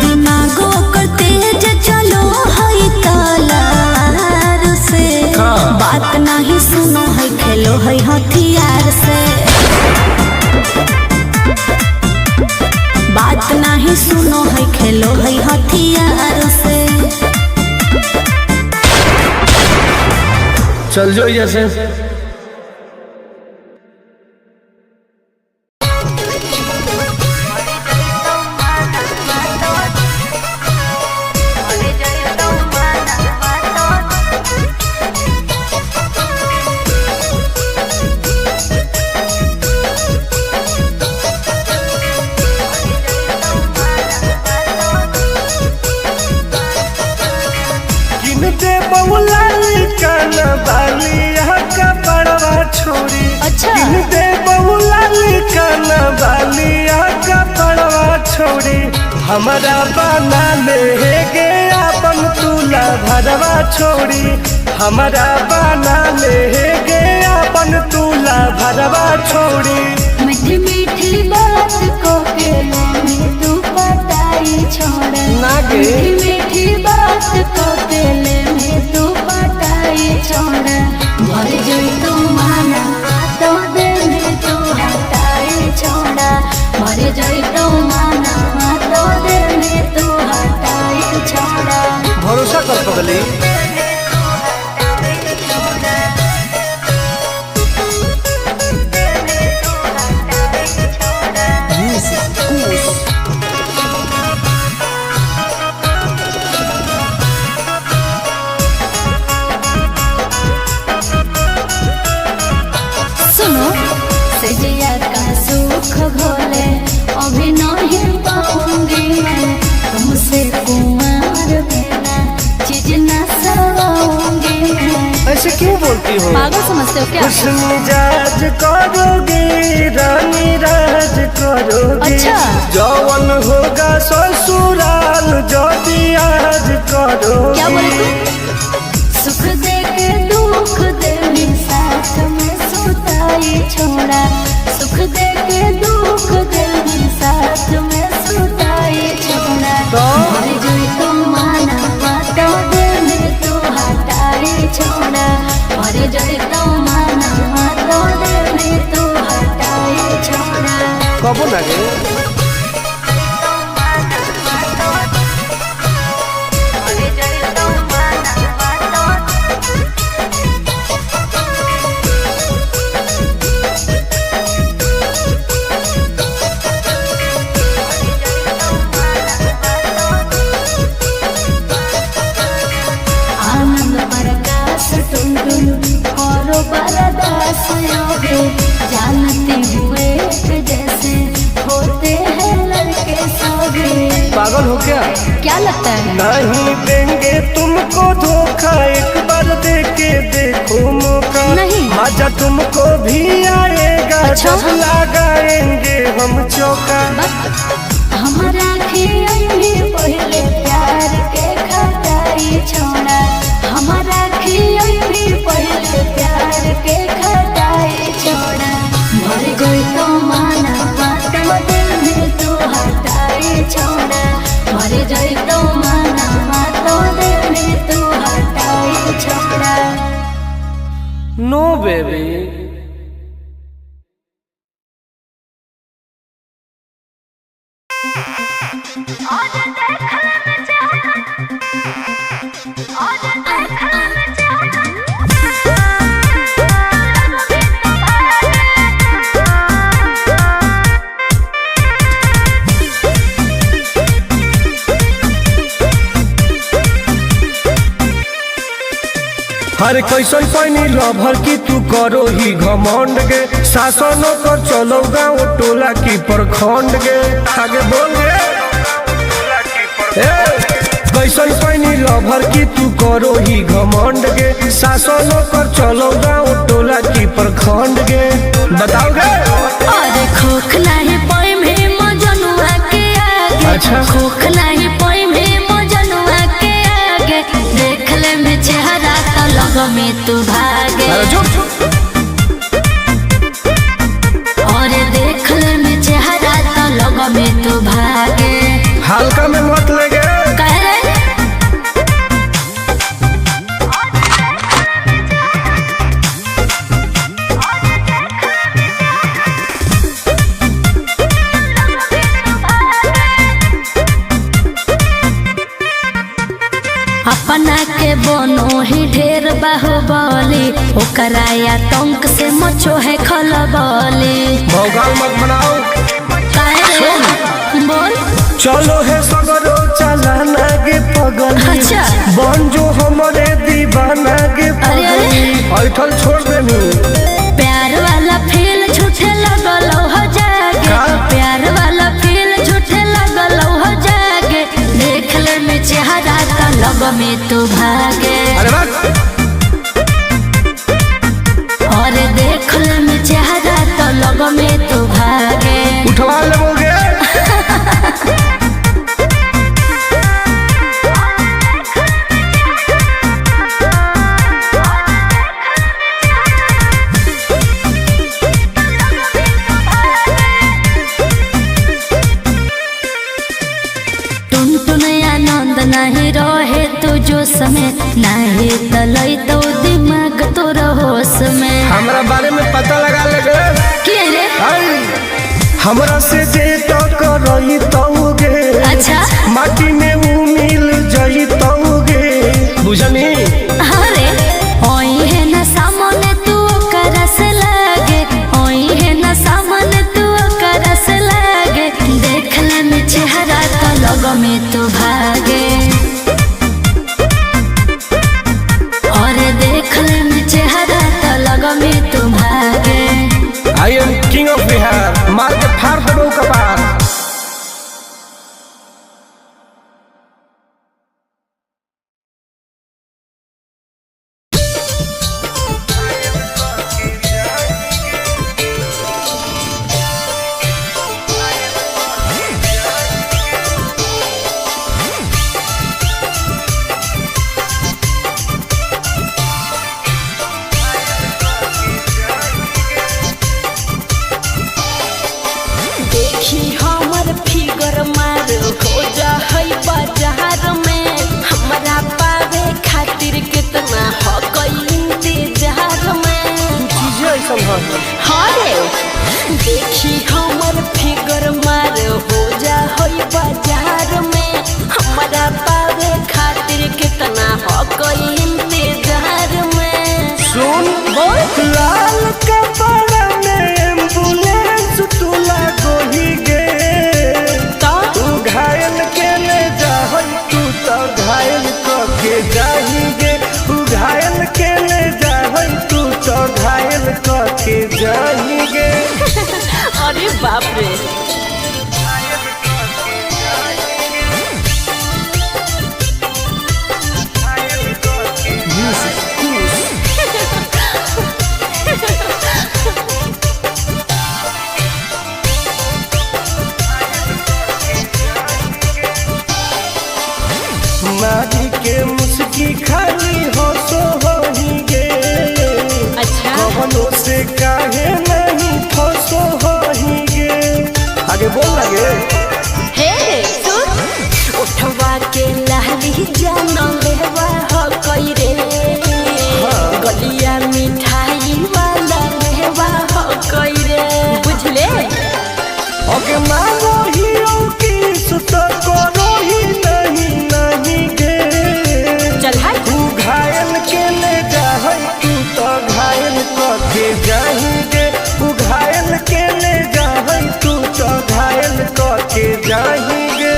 दिमागो कर तेज चलो है तलार से। हाँ। बात नहीं सुनो है खेलो है हथियार से। बात नहीं सुनो है खेलो है हथियार से। चल जो जैसे किनते बहुला कान बाली का बड़वा छोड़ी अच्छा। किनते बहुला कान बाली का बड़वा छोड़ी हमारा बना ले गे अपन तुला भरवा छोड़ी हमारा बना ले गे अपन तुला भरवा छोड़ी मीठी मीठी बात को के में तू पटाई छोड़ ना गे। मीठी मीठी बात को के में तू पटाई छोड़ भर जोई तू माना तो दे में तू हटाई छोड़ा भर जोई तू माना तो दे में तू हटाई छोड़ा। भरोसा कर पगली सुख घोले अभी नहीं पाऊंगी मैं तुमसे कुमार बिना चीज न सवाऊंगी मैं। ऐसे क्यों बोलती हो? पागल समझते हो क्या? हुस्न मिजाज करोगे रानी राज करोगे। अच्छा। जौवन होगा ससुराल जो भी आज करोगे। क्या बोले तू? सुख दे के दुख दे साथ में सुताई छोड़ा सुख दे के दुख दे साथ में सुताई छोड़ा मर जाए तो माना माता दिल तू हटाई छोड़ा मर जाए तो माना माता दिल तू हटाई छोड़ा। कब लगे बरदास योगे जानती हुए जैसे होते हैं लड़के सोगे। पागल हो क्या लगता है? नहीं देंगे तुमको धोखा एक बार दे के देखो मौका। नहीं। मजा तुमको भी आएगा। अच्छा? जब लगाएंगे हम चौका। हमारा खियाई पहले प्यार के खटाई छोड़ा हमारा खियाई पहले प्यार के खटाई छोड़ा मर गई तो माना माता दिल तू हटाई छोड़ा मर गई तो माना माता दिल तू हटाई छोड़ा। नो बेबी। हर कैसन पैनी लभर की तू करो ही घमंड गे शासनों कर चलो गाँव टोला की प्रखंड गे आगे बोल गे। कैसन पैनी लभर की तू करो ही घमंड गे शासनों कर चलो गाँव टोला की प्रखंड गे बताओ गे। अरे खोख नहीं पाई में मजनुआ के आगे। अच्छा। खोख नहीं पाई में मजनुआ के आगे देख ले में चेहरा तो लगो में तू भागे और देख ले में चेहरा तो लगो में तू भागे। हल्का में मत लगे। अपना के बनो ही ढेर बाहुबली ओकरा आतंक से मचो है खलबली। भौकाल मत बनाओ। बोल। चलो है सगरो चलाना गे पगली। अच्छा। बन जो हमारे दीवाना गे पगली। ऐठल छोड़ देनी। प्यार वाला फील झूठे लगल हो जागे प्यार वाला फील झूठे लगल हो जागे देख ले में चेहरा तो लग में तू भागे। अरे बात। और देख ले में चेहरा तो लग में तू भागे। उठवा लोगे। नहीं रहे तू जो समय नहीं तलई तो दिमाग तो होश में। हमरा बारे में पता लगा लगे क्या रे? हमरा से जे तो करई तौगे। अच्छा। माटी में वो मिल जई तौगे बुझनी। अरे ओई है ना सामने तू करस लागे ओई है ना सामने तू करस लागे देख ले में चेहरा तो लग में तू भागे और देख ले में चेहरा तो लग में तू भागे। I am king of Bihar. मार के फाड़ देबो कपार। देखी हमर फिगर मार हो जा है बाजार में, हमरा पावे खातिर कितना हो गई इंतजार में। चीजें ऐसा है। हाँ रे, देखी हमर फिगर मार हो जा है बाजार में, हमरा पावे खातिर कितना हो गई इंतजार में। सुन बोल लाल कपड़ा में एम्बुलेंस तू लागोही गे, तू घायल के ले जाहई तू तो घायल के जाही गे, तू घायल के ले जाहई तू तो घायल के जाही गे। अरे बाप रे, मारी के मुस्की खाली हो सो होही गे, अच्छा कवनो से काहे नहीं फसो होही गे। आगे बोल लगे हे सुन, उठवा के लाली जाना लेवा हो कोई रे, गलिया मिठाई वाला लेवा हो कोई रे, बुझले। ओके मानो ही की सुत करो ही नहीं गे, चल हाय तू घायल के ले जाहई तू तो घायल के जाही गे, तू घायल के ले जाहई तू तो घायल के जाही गे।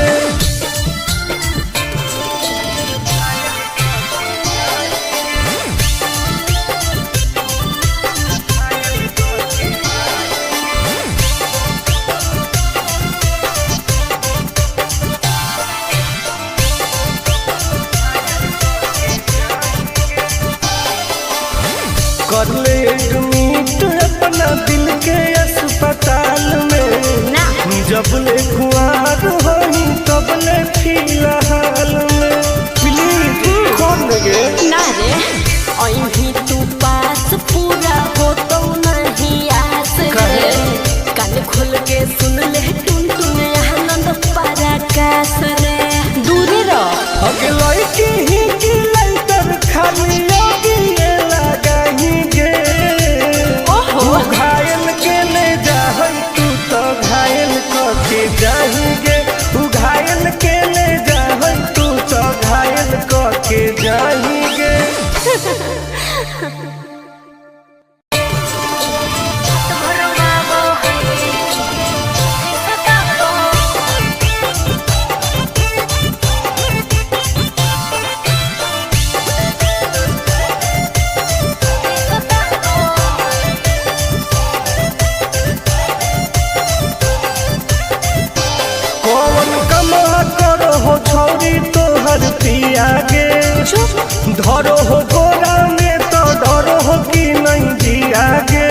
कर ले एडमिट अपना दिल के अस्पताल में, ना जब ले खुआर होई तब ले फिलहाल में। प्लीज खोल गे ना रे, अहीं तू पास पूरा हो तो नहीं आस रे, कान खोल के सुन ले टुन टुन आनंद पराकाश रे, दूरे रह। अगे लड़की ही की लइटर खाली योगी ये लगाही गे, ओहो तू घायल के ले जाहई तू तो घायल के जाही गे, तू घायल के ले जाहई तू तो घायल के जाही गे। कौन कमा करो हो छौरी तोहर पिया गे, धरो हो गोरा में तो डरो हो कि नहीं जिया गे।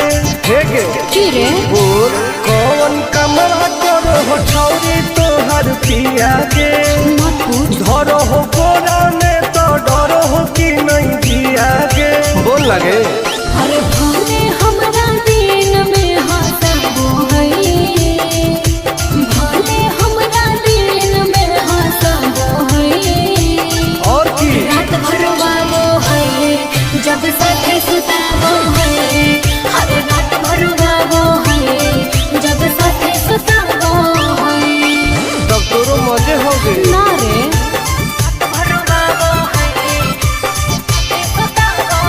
हे गे की रे, बोल कौन कमा करो हो छौरी तोहर पिया गे, मत पूछ। धरो हो गोरा में तो डरो हो कि नहीं जिया गे। बोल लगे अरे भले हमरा दिन में हंसबो है, भले हमरा दिन में हंसबो है, और की रात भर वालो है जब साथे सुताबो है, अरे रात भर वालो है जब साथे सुताबो है। तब तोरो मजे हो गए। ना रे, रात भर वालो है सुताबो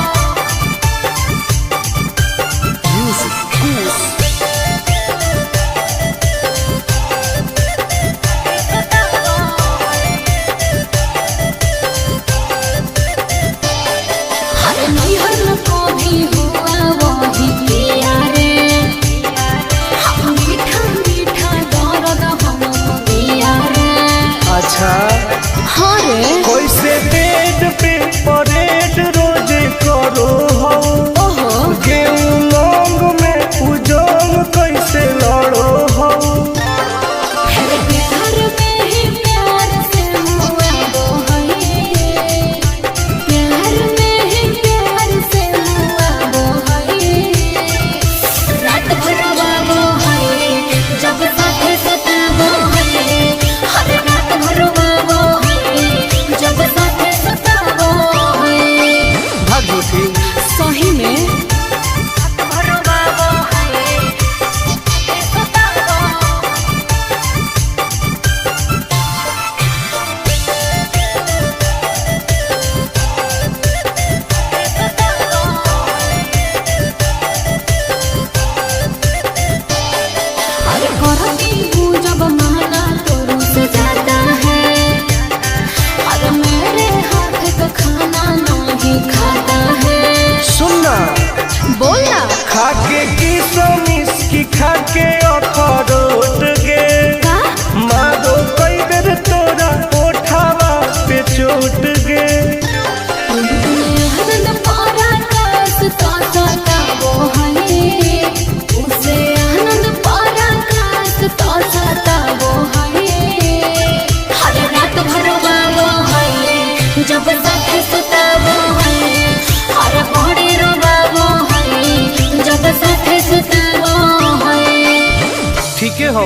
ठीके हो,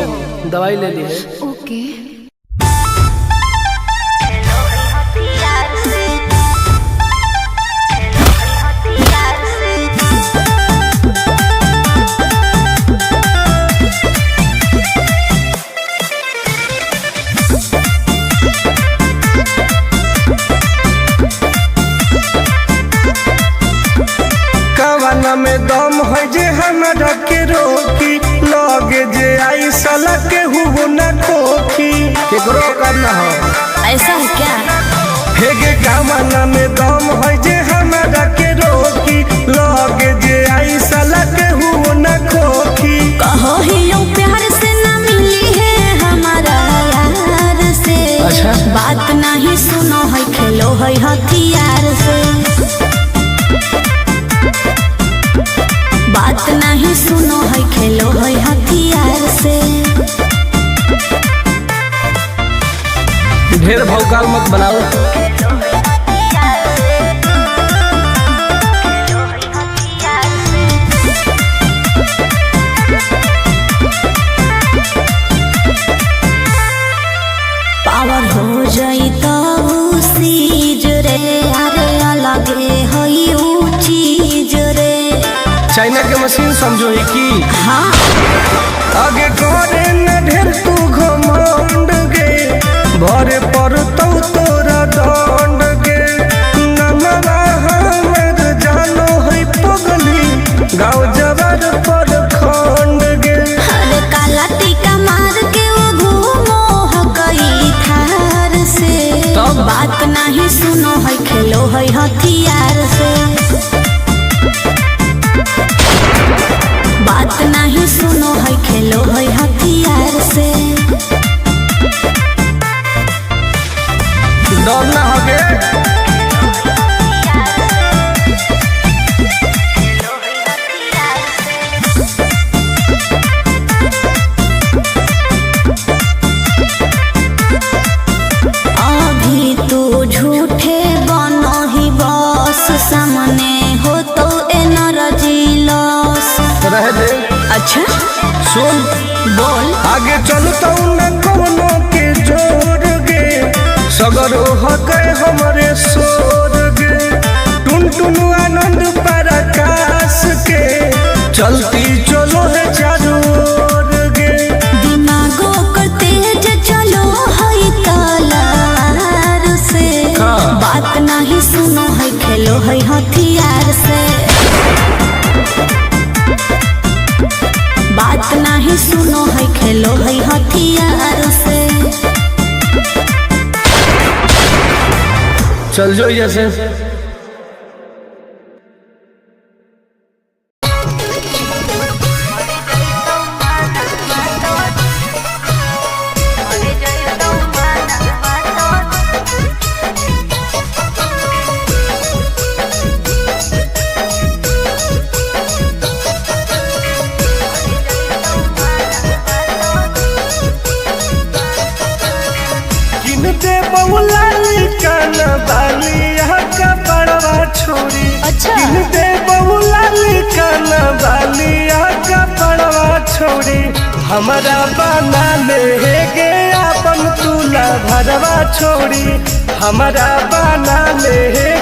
दवाई ले ली है। ओके। में दम है जे हमरा के रोकी, लगे जे आई साला के हुओ न खोखी। केकरो करना हो ऐसा है क्या? हेगे कामना में दम है जे हमरा के रोकी, लगे जे आई साला के हुओ न खोखी। कहो ही यूं प्यार से न मिली है हमारा यार से। अच्छा। बात नहीं सुनो है, खेलो है हथियार से। बात नहीं सुनो है, खेलो है हथियार से। ढेर भौकाल मत बनाओ। पावर हो जाई तो सीज रे, अरे अलगे हई ऊ चीज रे। चाइना के मशीन समझो ही की। हाँ। आगे करे न ढेर तू घमंड गे, भरे पर तो तोरा दंड गे। नमवा हमर जानो है पगली, गाँव जबर पर खंड गे। अरे काला टीका मार के वो घूमो हकई थार से। तब बात नहीं सुनो है, खेलो है हथियार से। बात नहीं सुनो है, खेलो है हथियार से। डर ना होगे। अभी तू झूठे बनो ही बस, सामने हो तो एनर्जी लॉस। रह दे। अच्छा सुन बोल। आगे चलता न कोनो के जोर गे, सगर हो गए हमारे सोर गे। टुन टुन आनंद पराकाश के, चलती चलो है चारों ओर गे। दिमागो कर तेज चलो है तलवार से। बात नहीं सुनो है, खेलो है हथियार से। बात नहीं सुनो है, खेलो है हथियार से। चल जो जैसे। छोड़ी अच्छा। दे बहुला काना बालिया का पड़वा छोड़ी, हमारा बना ले गे अपन तुला भरवा छोड़ी। हमारा बना ले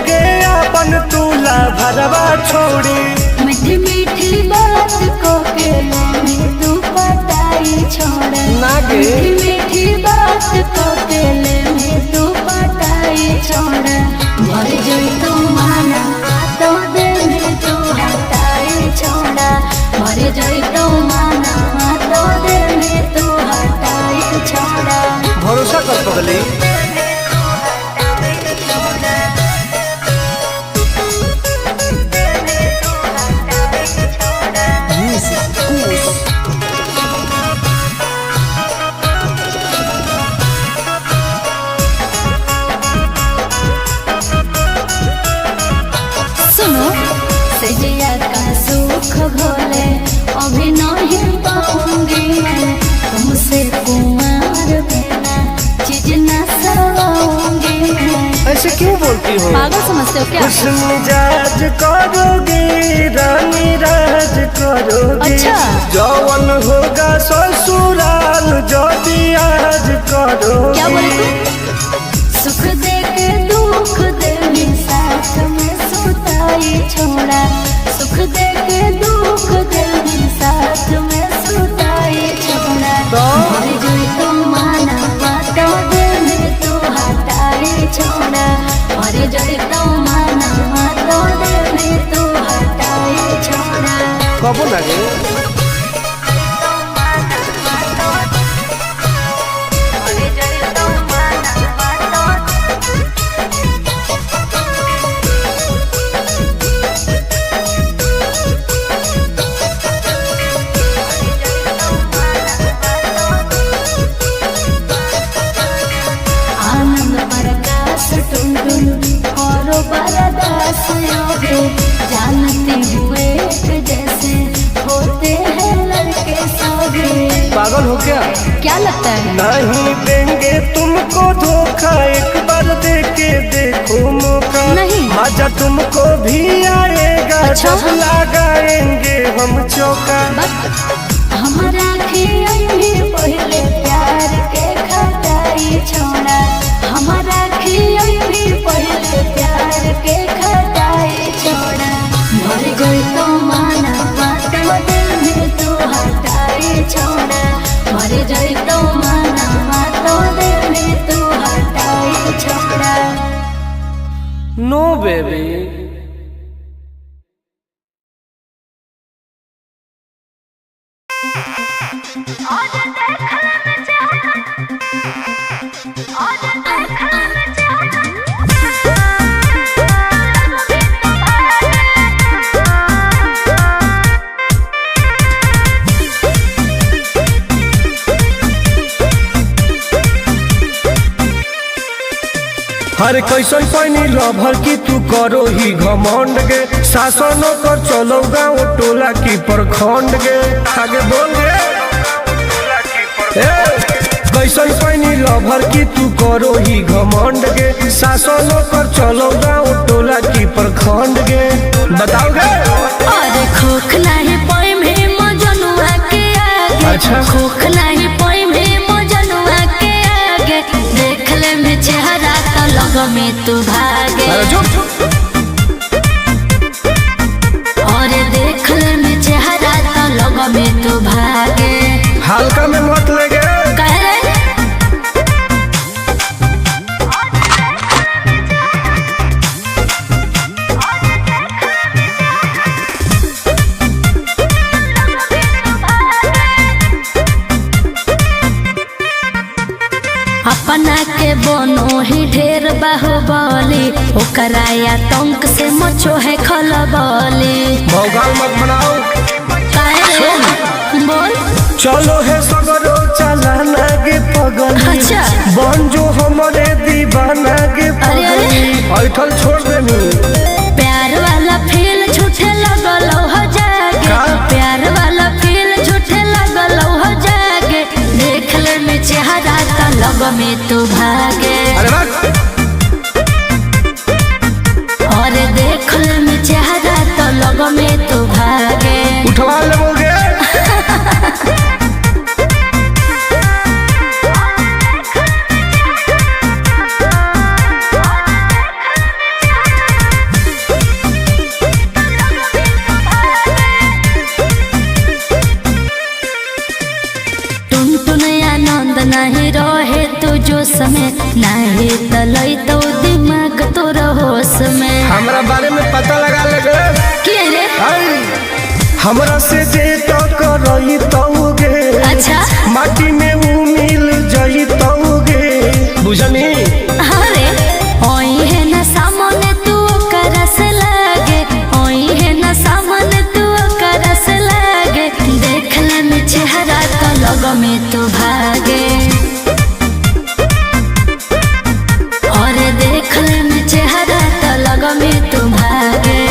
गे अपन तुला भरवा छोड़ी। मीठी मीठी बात को के में तू पटाई छोड़ ना गे। मीठी मीठी बात को के में तू पटाई छोड़। मर जोई तू माना तो दे में तू हटाई छोड़ा। मर जोई तू माना तो दे में तू हटाई छोड़ा। भरोसा कर पगली। सुनो सजिया का सुख भोले अभी नहीं पाऊंगी मैं, तुमसे कुमार बिना चीज न सवाऊंगी मैं। ऐसे क्यों बोलती हो? पागल समझते हो क्या? खुश मिजाज करोगी रानी राज करोगी। अच्छा। जौवन होगा ससुरा कबो ना गे। आनंद प्रकाश टुनटुन करो बरदास योगे जानते हुए कि जैसे होते हैं लड़के सौगे। पागल हो क्या लगता है? नहीं देंगे तुमको धोखा, एक बार दे के देखो मौका। नहीं। मजा तुमको भी आएगा अच्छा। जब लगाएंगे हम चौका। हमारा खियाई भी पहले प्यार के खटाई छोड़ा, हमारा खियाई भी पहले प्यार के खटाई छोड़ा। मर गई तो माना बातों दिल में तू हटाई छोड़ा, मर गई तो माना बातों दिल में तू हटाई छोड़ा। नो बेबी। हर कैसन पानी लभर की तू करो ही घमंड गे। शासनों कर चलो गाँव टोला की प्रखंड गे। आगे बोल गे। कैसन पानी लभर की तू करो ही घमंड गे। शासनों कर चलो गाँव टोला की प्रखंड गे। बताओ गे। अरे खोख नहीं पाई में मजनुआ के आगे। अच्छा। खोख नहीं पाई में मजनुआ के आगे। देख ले में चेहरा तो लग में तू भागे। अरे चुप। और देख ले में चेहरा तो लग में तू भागे। हल्का में मत लगे। कह रे अपना के बनो ही ढेर बाहुबली, ओकरा आतंक से मचो है खलबली। भौकाल मत बनाओ। काहे रे? बोल। चलो है सगरो चलाना गे पगली। अच्छा। बन जो हमारे दीवाना गे अरे, अरे। पगली। ऐठल छोड़ देनी। प्यार वाला फील झूठे लगल हो जागे। का? प्यार वाला फील झूठे लगल हो जागे। देख ले में चेहरा तो लग में तू भागे। अरे बस। और देख ले में चेहरा तो लग में तू भागे। उठवा ले बोल गे। टुनटुन आनंद नहीं रहे तू जो समय, नहीं तलई तो दिमाग तो होश में। हमरा बारे में पता लगा लगे। के रे? हमरा से जे तो करई तौगे। अच्छा। माटी में ऊ मिल जई तौगे। बुझनी। अरे ओई है ना सामने तू करस लागे, ओई है ना सामने तू करस लागे। देख ले में चेहरा तो लग में तू भागे। और देख ले में चेहरा तो लग में तू भागे।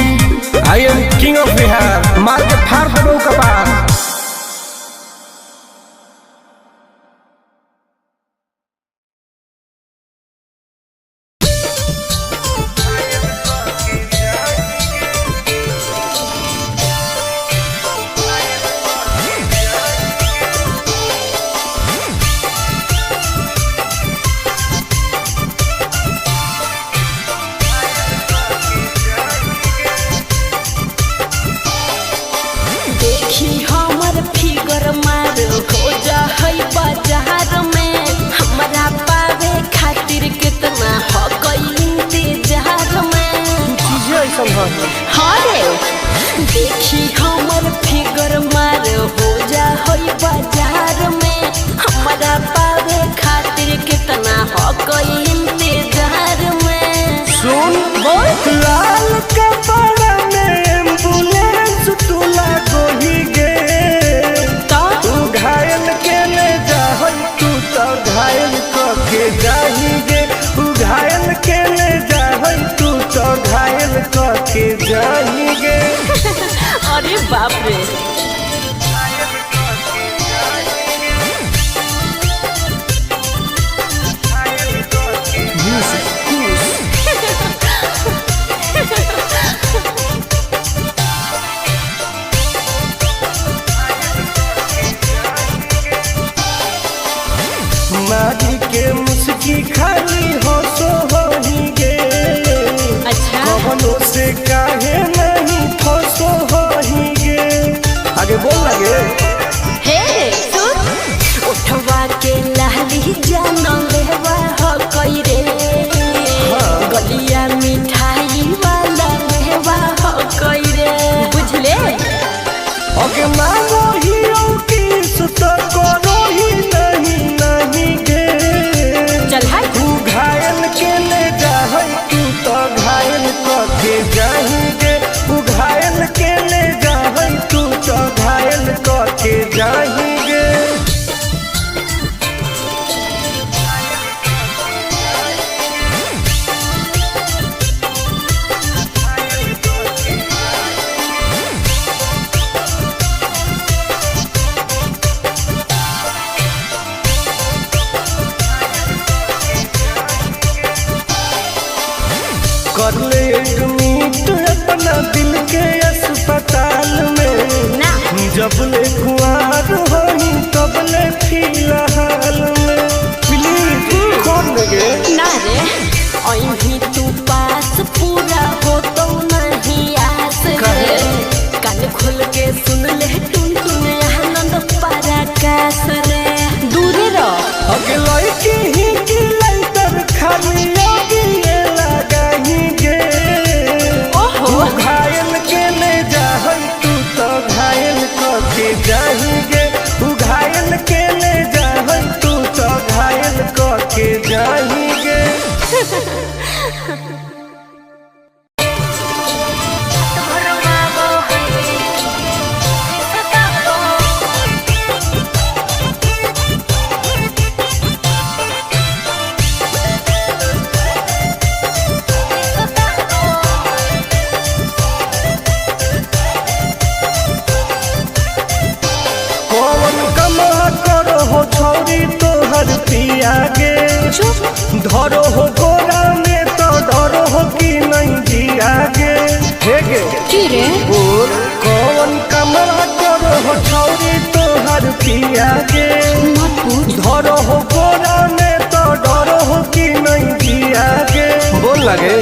I am king of Bihar. मार के फाड़ देबो कपार। के मुस्की खाली हंसो होही गे। अच्छा कवनो से काहे नहीं फंसो होही गे। आगे बोल लगे हे सुन उठवा के लहली जानो लेवा हो कोई रे गलिया मिठाई वाला लेवा हो कोई रे बुझले। अगे मांगो ही किस तो करो ही नहीं गे। चल हाय तू घायल के ले जा तू तो घायल के जाएंगे। तू घायल के ले जा तू तो घायल के जाएंगे। कर ले एडमिट अपना दिल के अस्पताल में ना जब ले कुआर होही तब ले फिलहाल में प्लीज कौन लगे ना रे अहीं तू पास पूरा हो तो नहीं आस रे कान खोल के सुन ले टुन टुन आनंद पराकाश रे दूर रह अगे लड़की ही की लाइटर खाली लगी लगाही गे। ओहो तू घायल के ले जा तू तो घायल के जाएंगे। तू घायल के ले जा तू तो घायल के जाएंगे। कौन कमा करो हो छौरी तोहर पिया गे। धरो हो गोरा में तो डरो हो कि नहीं जिया गे। हे गे की रे बोल कौन कमा करो हो छौरी तोहर पिया गे। मत पूछ धरो हो गोरा में तो डरो हो कि नहीं जिया गे। बोल लगे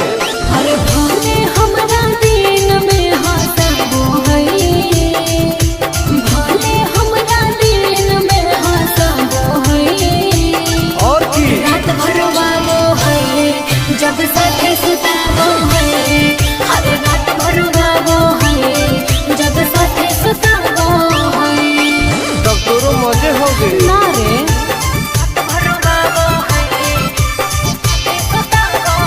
अरे भले हमरा दिन में हंसबो है भले हमरा दिन में हंसबो है और की रात भर रोवाबो है जब साथे सुताबो है हर रात भर रोवाबो है जब साथे सुताबो है तब तोरो मजे हो गए। ना रे रात भर रोवाबो है सुताबो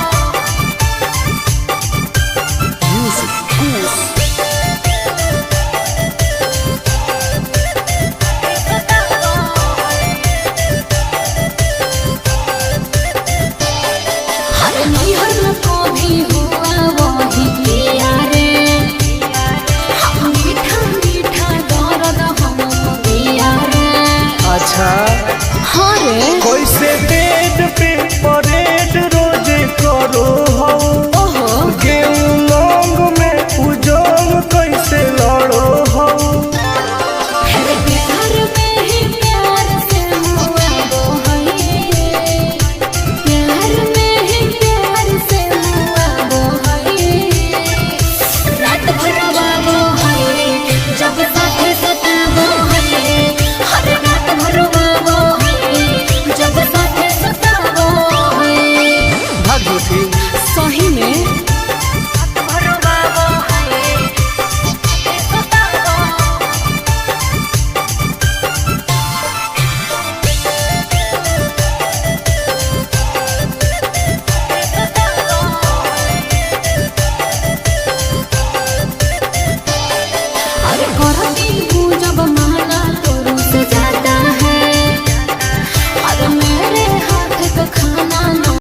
हर नैहर को भी हुआ वही पिया रे हम मीठा मीठा दर्द हम पिया रे अच्छा हाँ रे कैसे दे